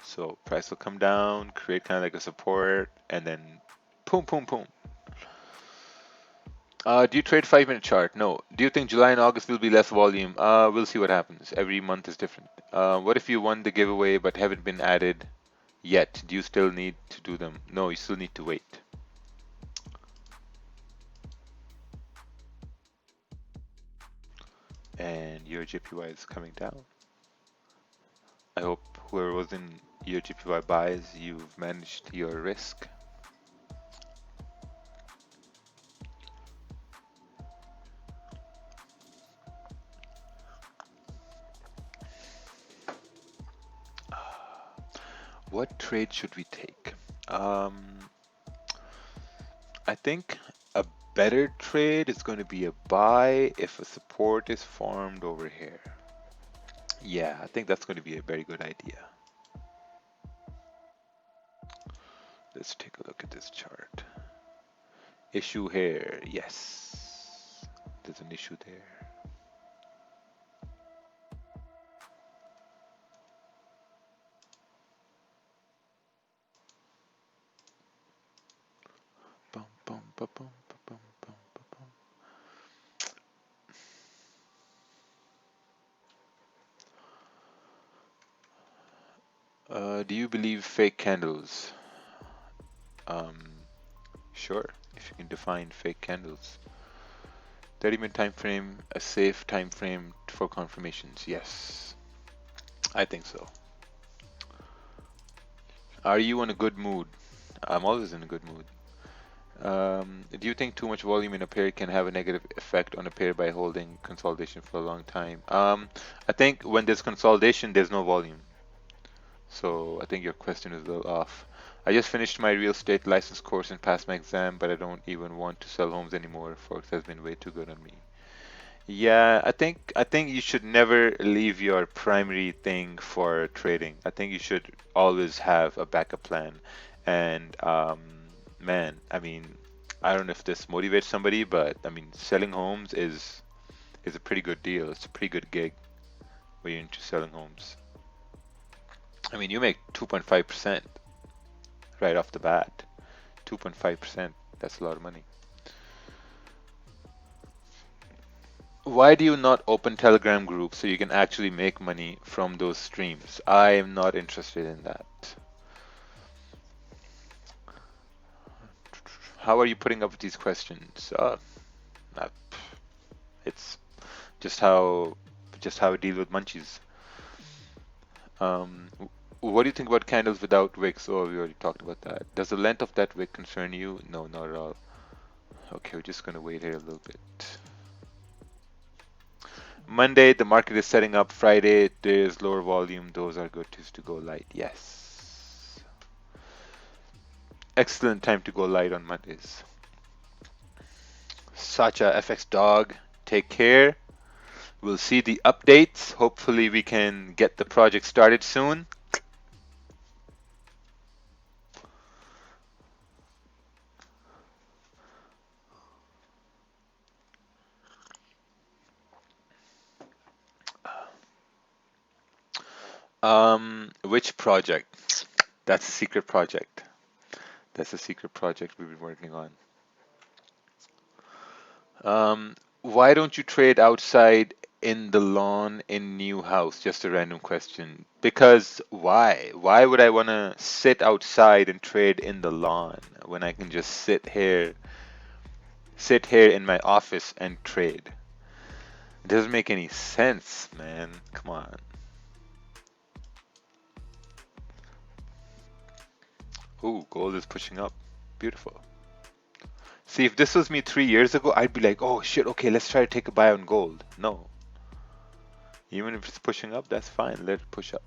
So price will come down, create kind of like a support, and then boom, boom, boom. Do you trade 5-minute chart? No. Do you think July and August will be less volume? We'll see what happens. Every month is different. What if you won the giveaway but haven't been added yet? Do you still need to do them? No, you still need to wait. And your JPY is coming down. I hope whoever was in your JPY buys, you've managed your risk. What trade should we take? I think a better trade is going to be a buy if a support is formed over here. Yeah, I think that's going to be a very good idea. Let's take a look at this chart. Issue here, yes. There's an issue there. Bum, bum, ba, bum, ba, bum, bum, ba, bum. Do you believe fake candles? Sure, if you can define fake candles. 30-minute time frame, a safe time frame for confirmations. Yes, I think so. Are you in a good mood? I'm always in a good mood. Do you think too much volume in a pair can have a negative effect on a pair by holding consolidation for a long time? I think when there's consolidation, there's no volume. So I think your question is a little off. I just finished my real estate license course and passed my exam, but I don't even want to sell homes anymore. Forex has been way too good on me. Yeah, I think you should never leave your primary thing for trading. I think you should always have a backup plan. And man, I mean, I don't know if this motivates somebody, but I mean, selling homes is a pretty good deal. It's a pretty good gig when you're into selling homes. I mean, you make 2.5% right off the bat. 2.5%, that's a lot of money. Why do you not open Telegram groups so you can actually make money from those streams? I am not interested in that. How are you putting up with these questions? Uh, it's just how I deal with munchies. What do you think about candles without wicks? Oh, we already talked about that. Does the length of that wick concern you? No, not at all. Okay, we're just gonna wait here a little bit. Monday, the market is setting up. Friday, there's lower volume. Those are good to go light. Yes. Excellent time to go light on Mondays. Sacha FX Dog, take care. We'll see the updates. Hopefully we can get the project started soon. Which project? That's a secret project. That's a secret project we've been working on. Why don't you trade outside in the lawn in new house? Just a random question. Because why? Why would I want to sit outside and trade in the lawn when I can just sit here in my office and trade? It doesn't make any sense, man. Come on. Ooh, gold is pushing up. Beautiful. See, if this was me 3 years ago, I'd be like, oh shit, okay, let's try to take a buy on gold. No. Even if it's pushing up, that's fine. Let it push up.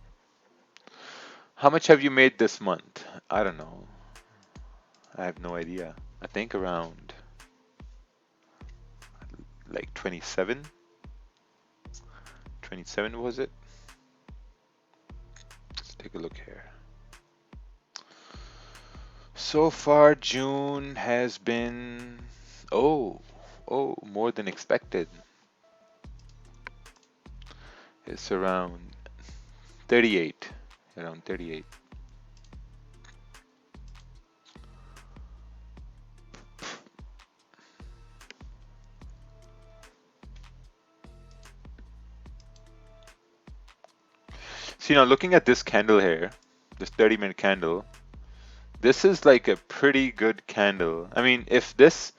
How much have you made this month? I don't know. I have no idea. I think around like 27. 27 was it? Let's take a look here. So far, June has been, oh, more than expected. It's around 38, around 38. See, now looking at this candle here, this 30-minute candle, this is like a pretty good candle. I mean, if this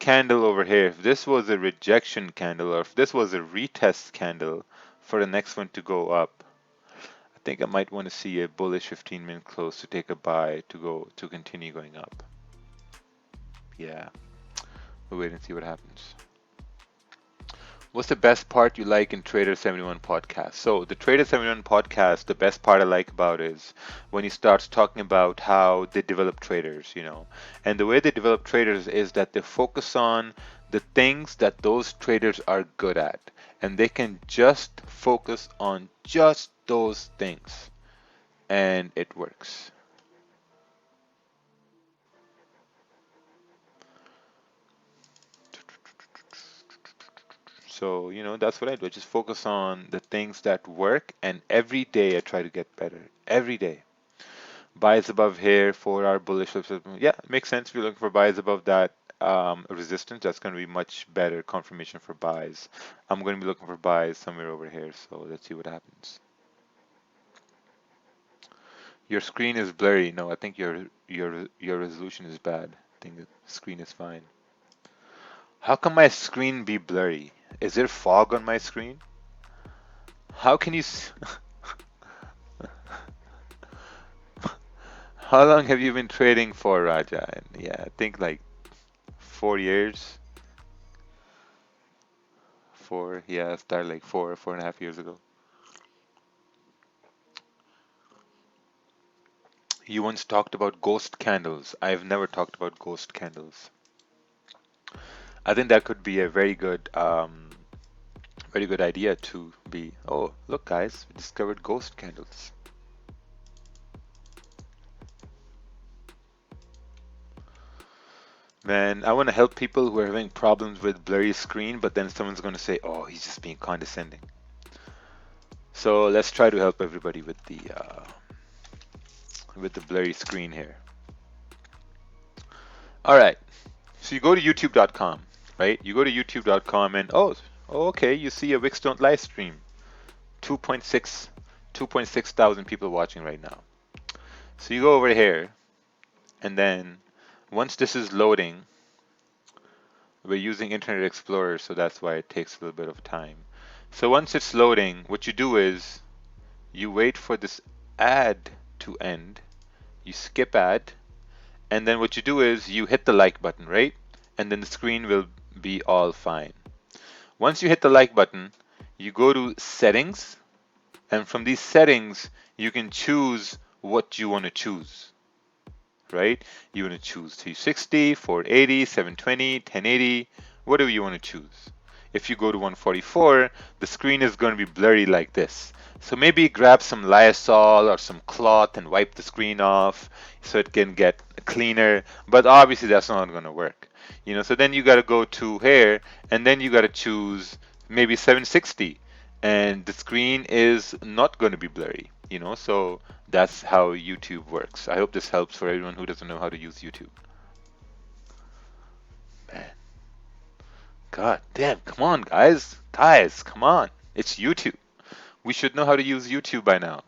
candle over here, if this was a rejection candle or if this was a retest candle for the next one to go up, I think I might want to see a bullish 15-minute close to take a buy to continue going up. Yeah, we'll wait and see what happens. What's the best part you like in Trader 71 podcast? So the Trader 71 podcast, the best part I like about is when he starts talking about how they develop traders, you know. And the way they develop traders is that they focus on the things that those traders are good at. And they can just focus on just those things. And it works. So, you know, that's what I do. I just focus on the things that work, and every day I try to get better. Every day. Buys above here for our bullish flip. Yeah, it makes sense. If you're looking for buys above that resistance, that's going to be much better confirmation for buys. I'm going to be looking for buys somewhere over here, so let's see what happens. Your screen is blurry. No, I think your resolution is bad. I think the screen is fine. How can my screen be blurry? Is there fog on my screen? How can you? How long have you been trading for, Raja? And yeah, I think like 4 years. Yeah, I started like 4.5 years ago. You once talked about ghost candles. I've never talked about ghost candles. I think that could be a very good idea to be. Oh, look, guys, we discovered ghost candles. Man, I want to help people who are having problems with blurry screen, but then someone's going to say, "Oh, he's just being condescending." So let's try to help everybody with the blurry screen here. All right. So you go to youtube.com, right? You go to youtube.com and okay, you see a Wix Don't live stream. 2.6 thousand people watching right now. So you go over here, and then once this is loading, we're using Internet Explorer, so that's why it takes a little bit of time. So once it's loading, what you do is you wait for this ad to end, you skip ad, and then what you do is you hit the like button, right? And then the screen will be all fine. Once you hit the like button, you go to settings, and from these settings, you can choose what you want to choose, right? You want to choose 360, 480, 720, 1080, whatever you want to choose. If you go to 144, the screen is going to be blurry like this. So maybe grab some Lysol or some cloth and wipe the screen off so it can get cleaner. But obviously that's not going to work. You know, so then you got to go to here and then you got to choose maybe 760 and the screen is not going to be blurry, you know, so that's how YouTube works. I hope this helps for everyone who doesn't know how to use YouTube. Man, god damn, come on guys. Guys, come on. It's YouTube. We should know how to use YouTube by now.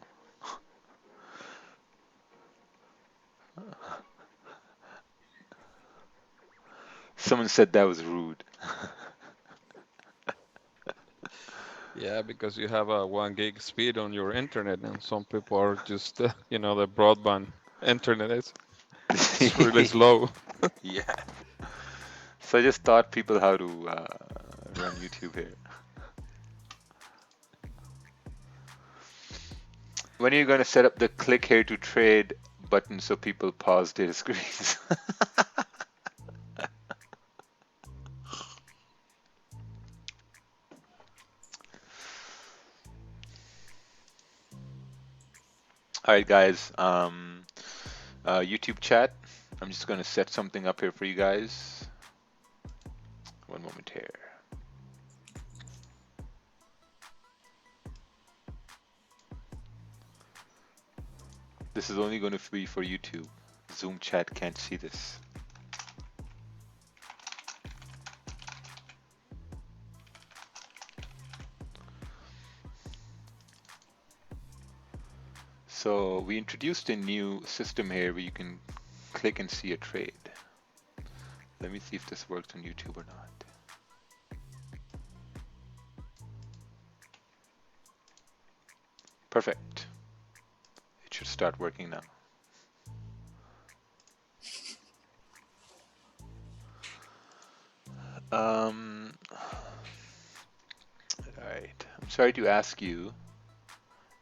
Someone said that was rude. Yeah, because you have a 1 gig speed on your internet, and some people are just, the broadband internet is it's really slow. Yeah. So I just taught people how to run YouTube here. When are you going to set up the click here to trade button so people pause their screens? All right, guys. YouTube chat. I'm just going to set something up here for you guys. One moment here. This is only going to be for YouTube. Zoom chat can't see this. So we introduced a new system here where you can click and see a trade. Let me see if this works on YouTube or not. Perfect. It should start working now. Um, sorry to ask you,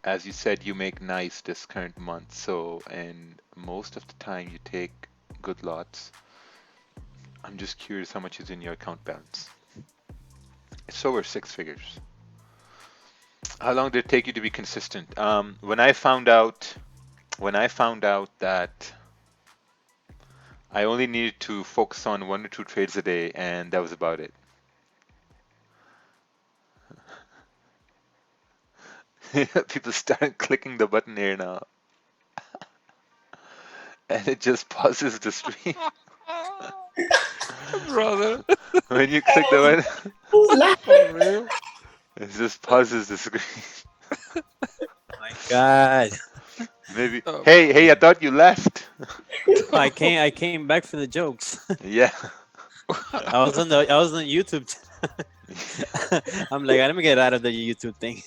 as you said, you make nice this current month, so, and most of the time you take good lots. I'm just curious how much is in your account balance. It's over six figures. How long did it take you to be consistent? When I found out that I only needed to focus on one or two trades a day, and that was about it. People started clicking the button here now, and it just pauses the stream. Brother, When you click the button, Who's laughing? for real? it just pauses the screen. My God. Maybe. Oh, Hey, I thought you left. I came back for the jokes. Yeah. I was on YouTube. I'm like, let me get out of the YouTube thing.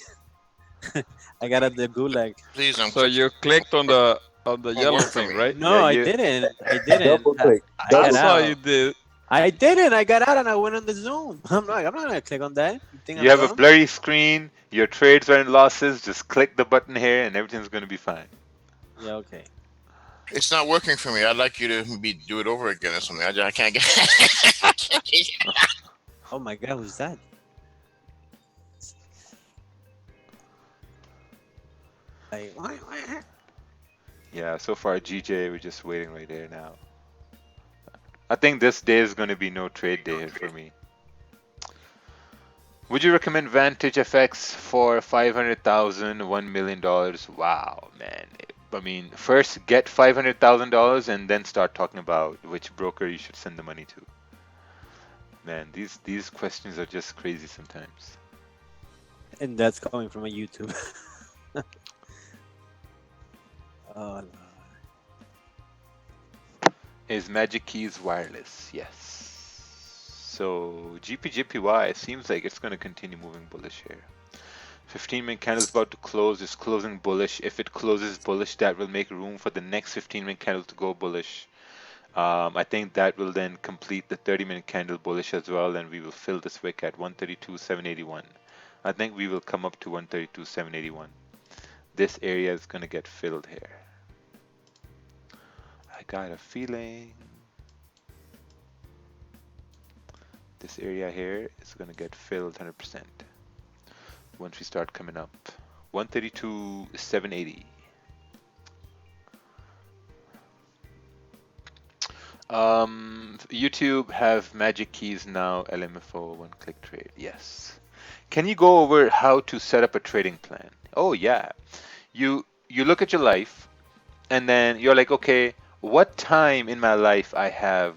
I got out the gulag. Please, I'm so you clicked on the yellow work for thing, me. right? No, Yeah, I you- didn't. I didn't. Double click. I I got saw out. you did. I didn't. I got out and I went on the Zoom. I'm not gonna click on that. You think You I'm have a dumb? blurry screen, your trades are in losses, just click the button here and everything's going to be fine. Yeah, okay. It's not working for me. I'd like you to do it over again or something. I can't get. Oh my God, who's that? Like, Yeah, so far GJ, we're just waiting right there now. I think this day is going to be no trade day here for me. Would you recommend Vantage FX for $500,000, $1 million? Wow, man. I mean, first get $500,000 and then start talking about which broker you should send the money to. Man, these questions are just crazy sometimes. and that's coming from a YouTube. Oh no. Is Magic Keys wireless? Yes. So GPJPY seems like it's going to continue moving bullish here. 15-minute candle is about to close. It's closing bullish. If it closes bullish, that will make room for the next 15-minute candle to go bullish. I think that will then complete the 30-minute candle bullish as well, and we will fill this wick at 132.781. I think we will come up to 132.781. This area is going to get filled here. I got a feeling this area here is going to get filled 100% once we start coming up. 132.780. YouTube have Magic Keys now, LMFO, one-click trade. Yes. Can you go over how to set up a trading plan? Oh yeah. You look at your life, and then you're like, okay, what time in my life I have,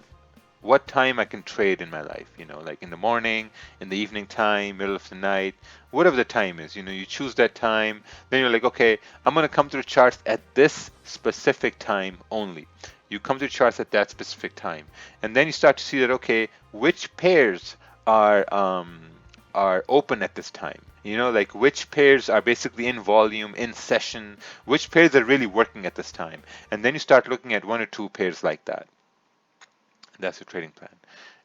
what time I can trade in my life, you know, like in the morning, in the evening time, middle of the night, whatever the time is, you know, you choose that time, then you're like, okay, I'm going to come to the charts at this specific time only. You come to the charts at that specific time, and then you start to see that, okay, which pairs are open at this time. You know, like which pairs are basically in volume, in session, which pairs are really working at this time. And then you start looking at one or two pairs like that. That's your trading plan.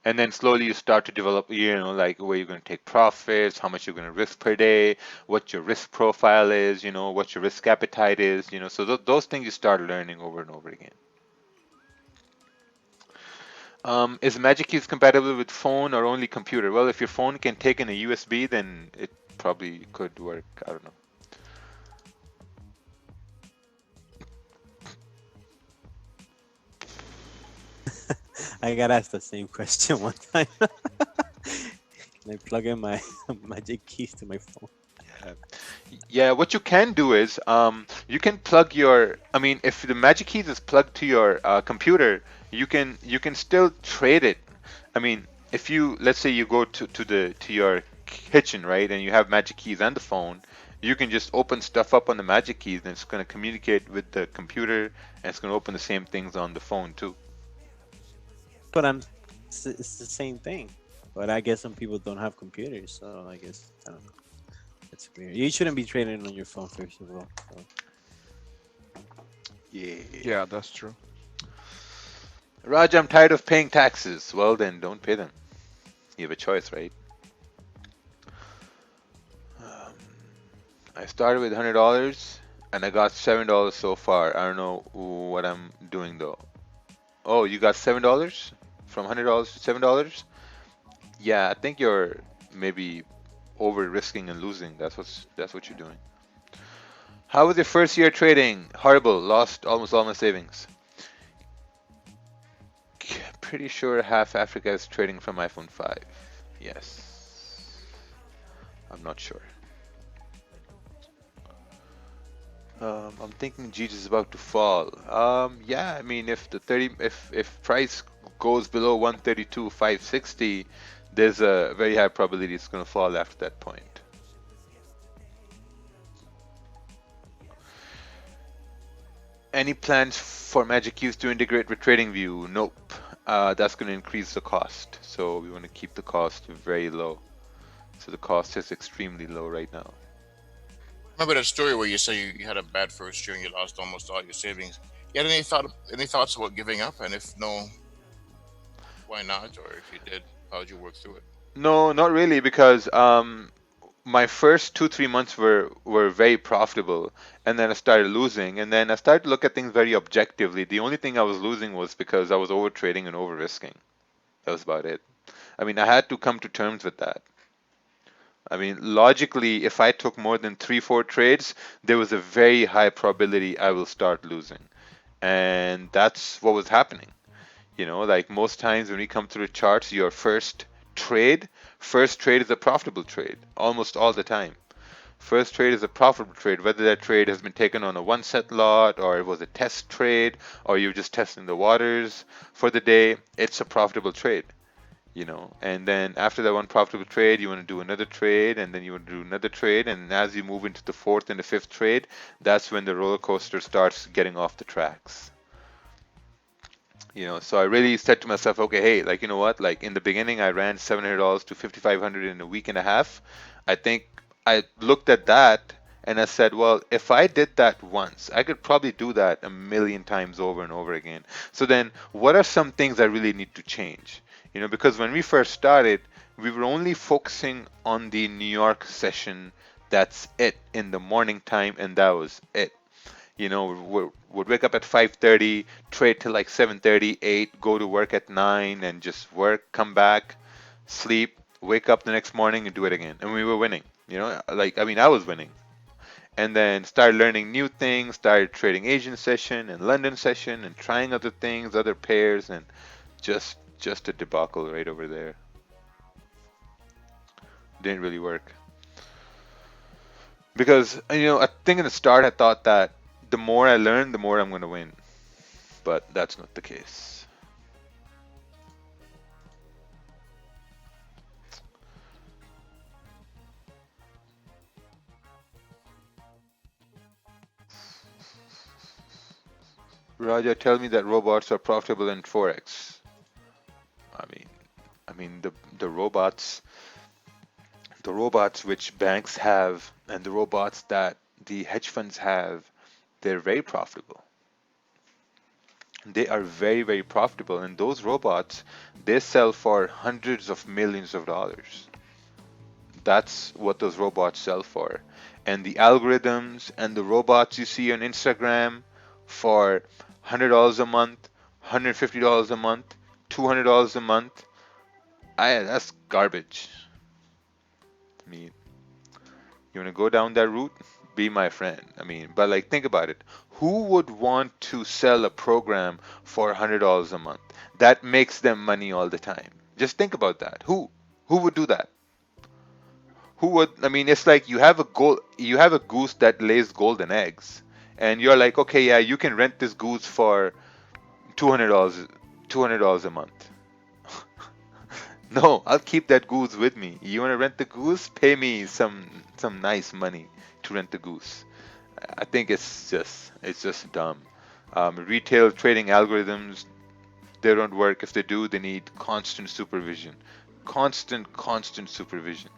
And then slowly you start to develop, you know, like where you're going to take profits, how much you're going to risk per day, what your risk profile is, you know, what your risk appetite is, you know. So those things you start learning over and over again. Is Magic Keys compatible with phone or only computer? Well, if your phone can take in a USB, then it probably could work. I don't know. I got asked the same question one time. Can I plug in my Magic Keys to my phone? Yeah, what you can do is you can plug your. I mean, if the Magic Keys is plugged to your computer, you can still trade it. I mean, if you, let's say you go to your kitchen, right, and you have Magic Keys and the phone, you can just open stuff up on the Magic Keys, and it's going to communicate with the computer, and it's going to open the same things on the phone too. But it's the same thing. But I guess some people don't have computers, so I guess I don't know. That's weird. You shouldn't be trading on your phone first of all. So. Yeah. Yeah, that's true. Raj, I'm tired of paying taxes. Well, then don't pay them. You have a choice, right? I started with $100 and I got $7 so far. I don't know what I'm doing though. Oh, you got $7 from $100 to $7? Yeah, I think you're maybe over risking and losing. That's what you're doing. How was your first year trading? Horrible. Lost almost all my savings. Pretty sure half Africa is trading from iPhone 5. Yes. I'm not sure. I'm thinking GG is about to fall. Yeah, I mean, if price goes below 132, 560, there's a very high probability it's going to fall after that point. Any plans for Magic Use to integrate with TradingView? Nope. That's going to increase the cost. So we want to keep the cost very low. So the cost is extremely low right now. Remember that story where you say you had a bad first year and you lost almost all your savings? You had any thoughts about giving up? And if no, why not? Or if you did, how would you work through it? No, not really, because my first 2 3 months were very profitable, and then I started losing, and then I started to look at things very objectively. The only thing I was losing was because I was over trading and over risking. That was about it. I mean, I had to come to terms with that. I mean, logically, if I took more than 3 4 trades, there was a very high probability I will start losing, and that's what was happening. Like most times when we come through the charts, your trade, first trade is a profitable trade almost all the time. First trade is a profitable trade, whether that trade has been taken on a one set lot or it was a test trade or you're just testing the waters for the day, it's a profitable trade. And then after that one profitable trade, you want to do another trade, and then you want to do another trade, and as you move into the fourth and the fifth trade, that's when the roller coaster starts getting off the tracks. So I really said to myself, okay, hey, like, you know what? Like in the beginning, I ran $700 to 5,500 in a week and a half. I think I looked at that and I said, well, if I did that once, I could probably do that a million times over and over again. So then what are some things I really need to change? Because when we first started, we were only focusing on the New York session. That's it in the morning time, and that was it. Would wake up at 5:30, trade till like 7:30, 8, go to work at 9, and just work, come back, sleep, wake up the next morning and do it again. And we were winning. Like, I mean, I was winning. And then started learning new things, started trading Asian session and London session and trying other things, other pairs, and just a debacle right over there. Didn't really work. Because, I think in the start I thought that the more I learn, the more I'm going to win. But that's not the case. Raja, tell me that robots are profitable in Forex. I mean, the robots which banks have and the robots that the hedge funds have, they're very profitable. They are very, very profitable, and those robots, they sell for hundreds of millions of dollars. That's what those robots sell for. And the algorithms and the robots you see on Instagram for $100 a month, $150 a month, $200 a month, that's garbage. I mean, you want to go down that route? Be my friend. I mean, but like, think about it. Who would want to sell a program for $100 a month? That makes them money all the time. Just think about that. Who would do that? Who would? I mean, it's like you have a goose that lays golden eggs, and you're like, okay, yeah, you can rent this goose for $200, $200 a month. No, I'll keep that goose with me. You want to rent the goose? Pay me some nice money to rent the goose. I think it's just dumb. Retail trading algorithms, they don't work. If they do, they need constant supervision. Constant supervision.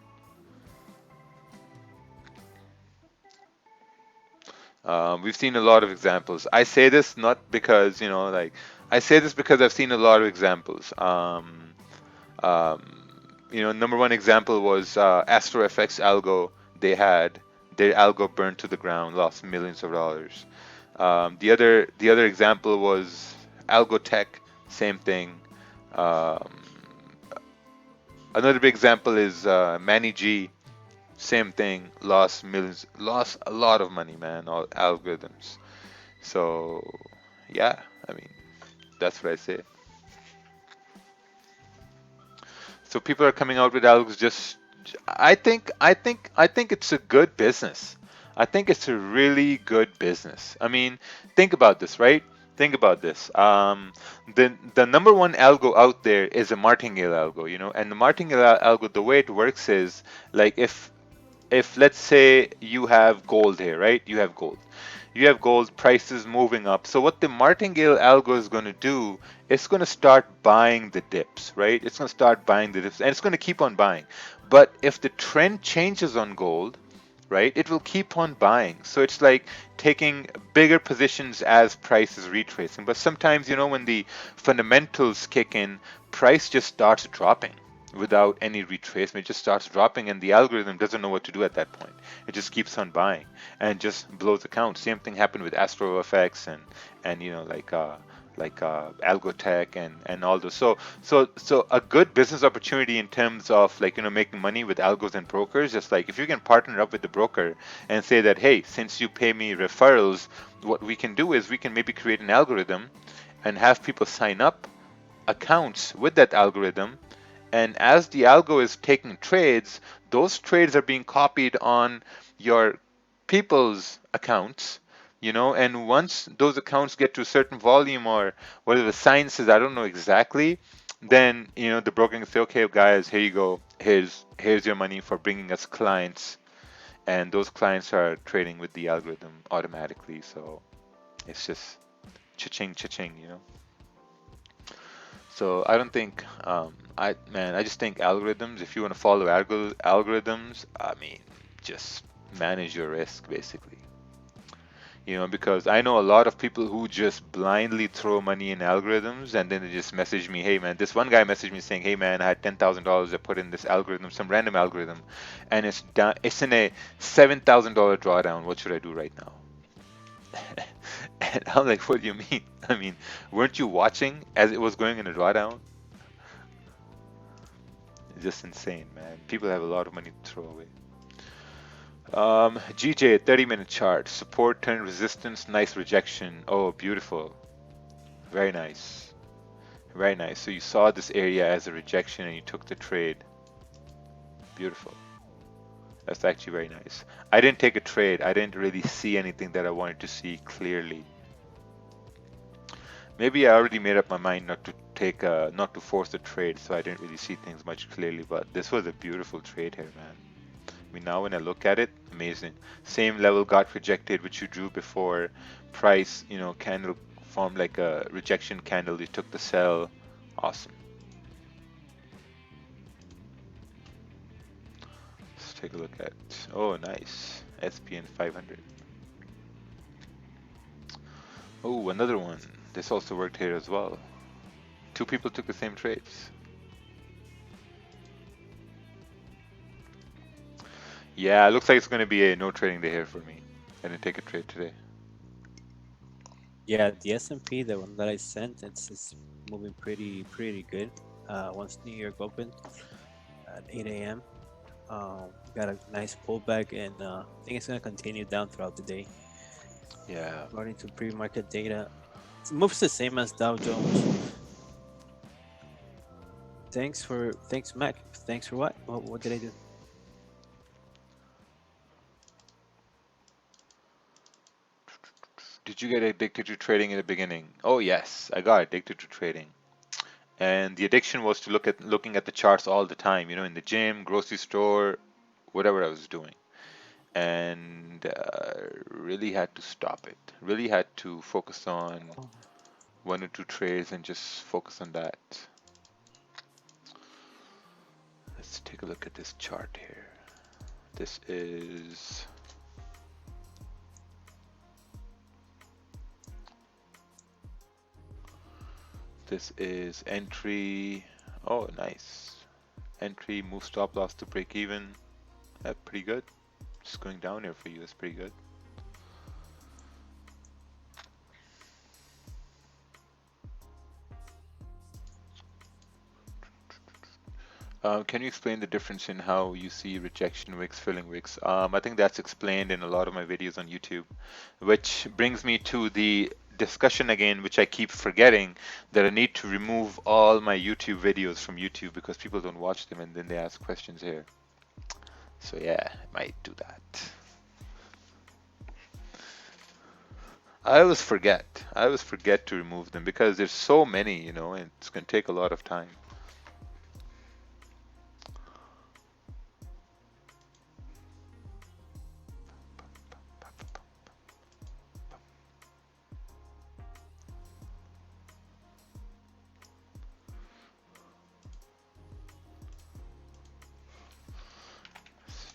We've seen a lot of examples. I say this not because, like, I say this because I've seen a lot of examples. Number one example was AstroFX Algo. They had their algo burned to the ground, lost millions of dollars. The other example was Algotech, same thing. Um, Another big example is Manny G, same thing, lost millions, lost a lot of money, man, all algorithms. So yeah, I mean that's what I say. So people are coming out with algos just I think it's a good business. I think it's a really good business. I mean, think about this, right? Think about this. The number one algo out there is a martingale algo, and the martingale algo, the way it works is like if let's say you have gold here, right? You have gold prices moving up. So what the martingale algo is going to do, it's going to start buying the dips, right? It's going to start buying the dips and it's going to keep on buying. But if the trend changes on gold, right, it will keep on buying. So it's like taking bigger positions as price is retracing. But sometimes, when the fundamentals kick in, price just starts dropping without any retracement. It just starts dropping, and the algorithm doesn't know what to do at that point. It just keeps on buying and just blows the count. Same thing happened with Astro FX and Algotech and all those. So a good business opportunity in terms of making money with algos and brokers, just like if you can partner up with the broker and say that, hey, since you pay me referrals, what we can do is we can maybe create an algorithm and have people sign up accounts with that algorithm, and as the algo is taking trades, those trades are being copied on your people's accounts, and once those accounts get to a certain volume or whatever the science is, I don't know exactly, then, the broker can say, okay, guys, here you go. Here's your money for bringing us clients. And those clients are trading with the algorithm automatically. So it's just cha-ching, cha-ching. So I don't think I just think algorithms. If you want to follow algorithms, I mean, just manage your risk basically. Because I know a lot of people who just blindly throw money in algorithms and then they just message me, hey man, this one guy messaged me saying, hey man, I had $10,000 I put in this algorithm, some random algorithm, and it's in a $7,000 drawdown. What should I do right now? And I'm like, what do you mean? I mean, weren't you watching as it was going in a drawdown? It's just insane, man. People have a lot of money to throw away. GJ, 30-minute chart. Support, turn, resistance, nice rejection. Oh, beautiful. Very nice. Very nice. So you saw this area as a rejection and you took the trade. Beautiful. That's actually very nice. I didn't take a trade. I didn't really see anything that I wanted to see clearly. Maybe I already made up my mind not to force a trade, so I didn't really see things much clearly. But this was a beautiful trade here, man. I mean, now when I look at it, amazing. Same level got rejected, which you drew before. Price, candle formed like a rejection candle. You took the sell. Awesome. Let's take a look at. Oh, nice. SPN 500. Oh, another one. This also worked here as well. Two people took the same trades. Yeah, it looks like it's going to be a no trading day here for me. I didn't take a trade today. Yeah, the S&P, the one that I sent, it's moving pretty good. Once New York opened at 8 a.m., got a nice pullback, and I think it's gonna continue down throughout the day. Yeah. According to pre-market data, it moves the same as Dow Jones. Thanks, Mac. Thanks for what? What did I do? Did you get addicted to trading in the beginning? Oh yes, I got addicted to trading. And the addiction was to looking at the charts all the time, in the gym, grocery store, whatever I was doing. And really had to stop it. Really had to focus on one or two trades and just focus on that. Let's take a look at this chart here. This is entry. Oh, nice. Entry, move stop loss to break even. That's pretty good. Just going down here for you. That's pretty good. Can you explain the difference in how you see rejection wicks, filling wicks? I think that's explained in a lot of my videos on YouTube, which brings me to the discussion again, which I keep forgetting, that I need to remove all my YouTube videos from YouTube because people don't watch them and then they ask questions here. So yeah, I might do that. I always forget. I always forget to remove them because there's so many, you know, and it's going to take a lot of time.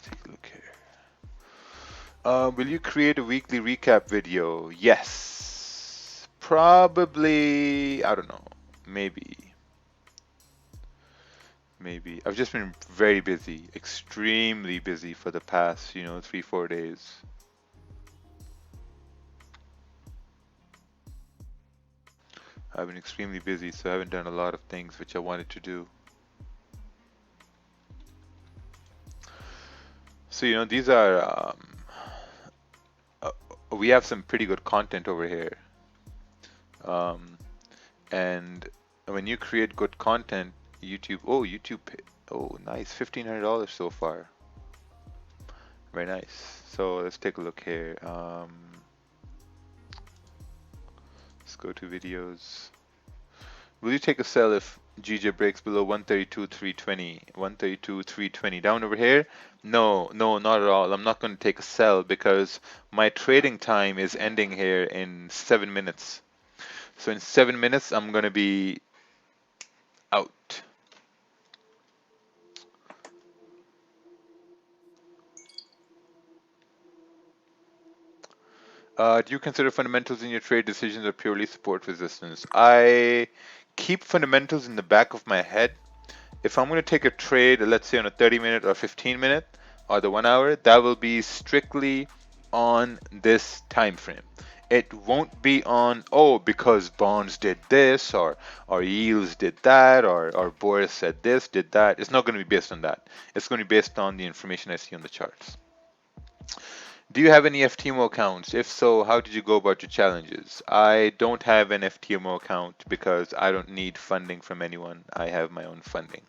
Take a look here. Will you create a weekly recap video? Yes. Probably, I don't know. Maybe. Maybe. I've just been very busy, extremely busy for the past, 3-4 days. I've been extremely busy, so I haven't done a lot of things which I wanted to do. So, these are, we have some pretty good content over here. And when you create good content, YouTube, oh, nice, $1,500 so far. Very nice. So let's take a look here. Let's go to videos. Will you take a sell if GJ breaks below 132.320? 132.320 down over here? No, not at all. I'm not going to take a sell because my trading time is ending here in 7 minutes. So in 7 minutes, I'm going to be out. Do you consider fundamentals in your trade decisions or purely support resistance? I keep fundamentals in the back of my head. If I'm going to take a trade, let's say on a 30-minute or 15-minute or the 1 hour, that will be strictly on this time frame. It won't be on, because bonds did this or yields did that or Boris said this, did that. It's not going to be based on that. It's going to be based on the information I see on the charts. Do you have any FTMO accounts? If so, how did you go about your challenges? I don't have an FTMO account because I don't need funding from anyone. I have my own funding.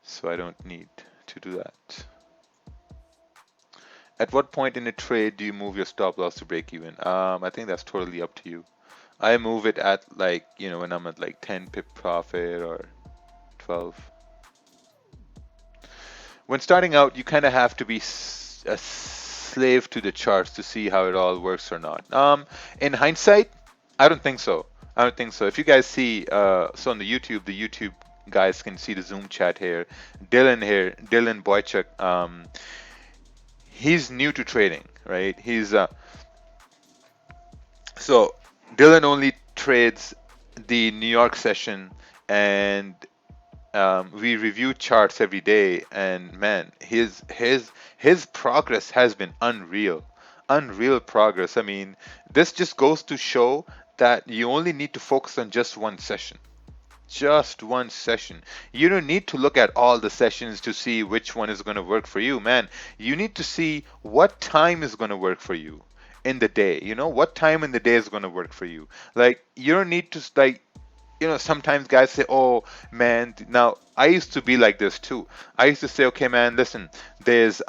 So I don't need to do that. At what point in a trade do you move your stop loss to break even? I think that's totally up to you. I move it at when I'm at 10 pip profit or 12. When starting out, you kind of have to be a slave to the charts to see how it all works or not. In hindsight, I don't think so. If you guys see, so on the YouTube guys can see the Zoom chat here. Dylan Boychuk, he's new to trading, right? So Dylan only trades the New York session, and we review charts every day, and man, his progress has been unreal progress. I mean, this just goes to show that you only need to focus on just one session. You don't need to look at all the sessions to see which one is going to work for you, man. You need to see what time is going to work for you in the day. What time in the day is going to work for you. You don't need to sometimes guys say, oh man, now I used to be like this too. I used to say, okay man, listen, there's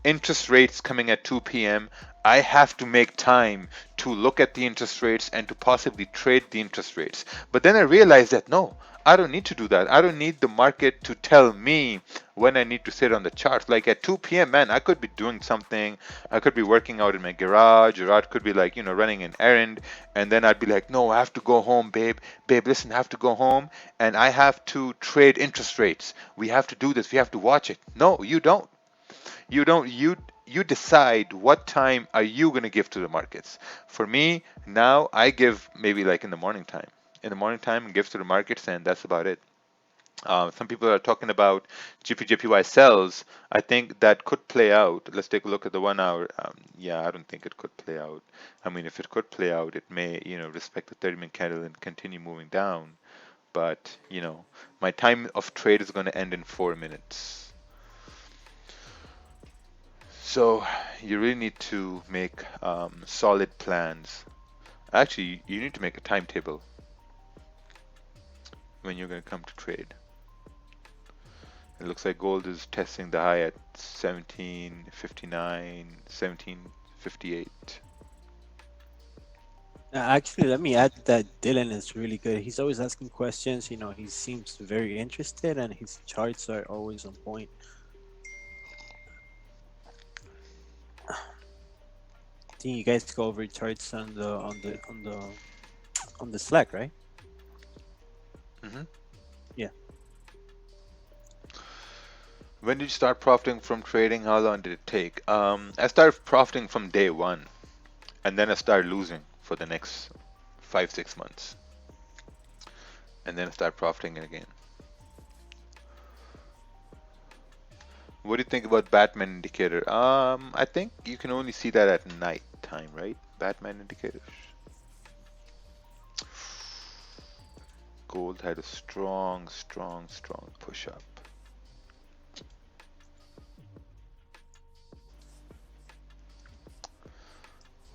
interest rates coming at 2 p.m. I have to make time to look at the interest rates and to possibly trade the interest rates. But then I realized that no, I don't need to do that. I don't need the market to tell me when I need to sit on the charts. Like at 2 p.m., man, I could be doing something. I could be working out in my garage, or I could be running an errand. And then I'd be like, no, I have to go home, babe. Babe, listen, I have to go home and I have to trade interest rates. We have to do this. We have to watch it. No, you don't. You decide what time are you going to give to the markets. For me, now I give maybe in the morning time. In the morning time, and give to the markets, and that's about it. Some people are talking about GPJPY sells. I think that could play out. Let's take a look at the 1 hour. Yeah, I don't think it could play out. I mean, if it could play out, it may, respect the 30-minute candle and continue moving down. But, my time of trade is going to end in 4 minutes. So you really need to make solid plans. Actually, you need to make a timetable when you're going to come to trade. It looks like gold is testing the high at 1759, 1758. Actually, let me add that Dylan is really good. He's always asking questions. He seems very interested, and his charts are always on point. I think you guys go over charts on the Slack, right? Mm-hmm. Yeah. When did you start profiting from trading? How long did it take? I started profiting from day one, and then I started losing for the next 5-6 months, and then I started profiting again. What do you think about Batman indicator? I think you can only see that at night time, right? Batman indicators. Gold had a strong push up.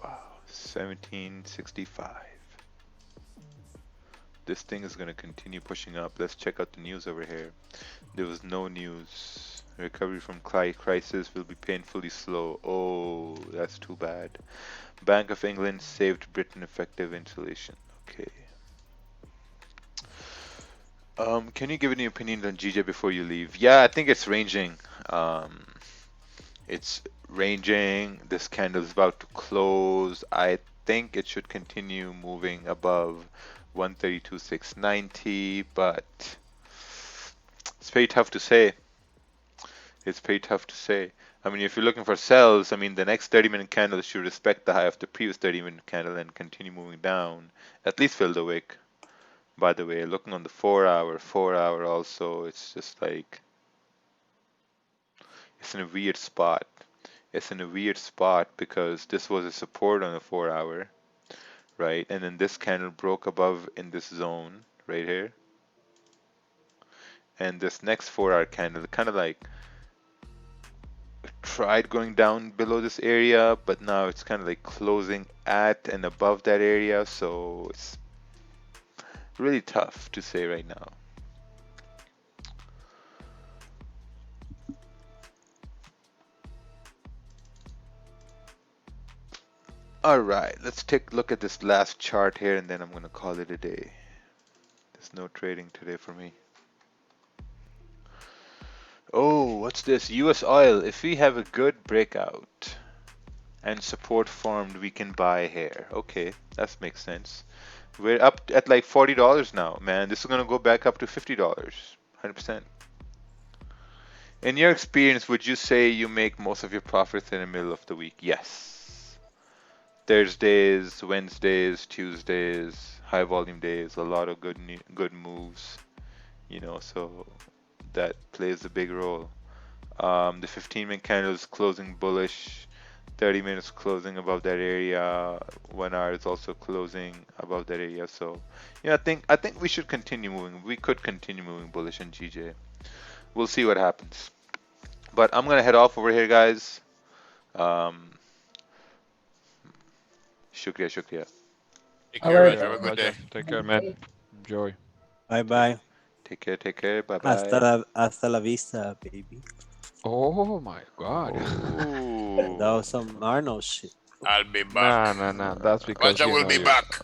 Wow, 1765. This thing is going to continue pushing up. Let's check out the news over here. There was no news. Recovery from crisis will be painfully slow. Oh, that's too bad. Bank of England saved Britain effective inflation. Okay. Can you give any opinion on GJ before you leave? Yeah, I think it's ranging. It's ranging. This candle is about to close. I think it should continue moving above 132,690, but it's very tough to say. It's very tough to say. I mean, if you're looking for sells, I mean, the next 30-minute candle should respect the high of the previous 30-minute candle and continue moving down. At least fill the wick. By the way, looking on the 4 hour also, it's just like, it's in a weird spot. It's in a weird spot because this was a support on the 4 hour, right? And then this candle broke above in this zone right here. And this next 4 hour candle kind of like tried going down below this area, but now it's kind of like closing at and above that area. So it's really tough to say right now. All right, let's take a look at this last chart here, and then I'm going to call it a day. There's no trading today for me. Oh, what's this? US oil. If we have a good breakout and support formed, we can buy here. Okay, that makes sense. We're up at like $40 now, man. This is going to go back up to $50, 100%. In your experience, would you say you make most of your profits in the middle of the week? Yes. Thursdays, Wednesdays, Tuesdays, high volume days, a lot of good moves, so that plays a big role. The 15-minute candle is closing bullish. 30 minutes closing above that area. 1 hour is also closing above that area. So, I think we should continue moving. We could continue moving bullish in GJ. We'll see what happens. But I'm gonna head off over here, guys. Shukriya. Take All care, right. Raj. Have a good day. Roger, take care, man. Enjoy. Bye bye. Take care. Bye Hasta la vista, baby. Oh my God. That was some Arnold shit. I'll be back. Nah. That's because Raja will be back.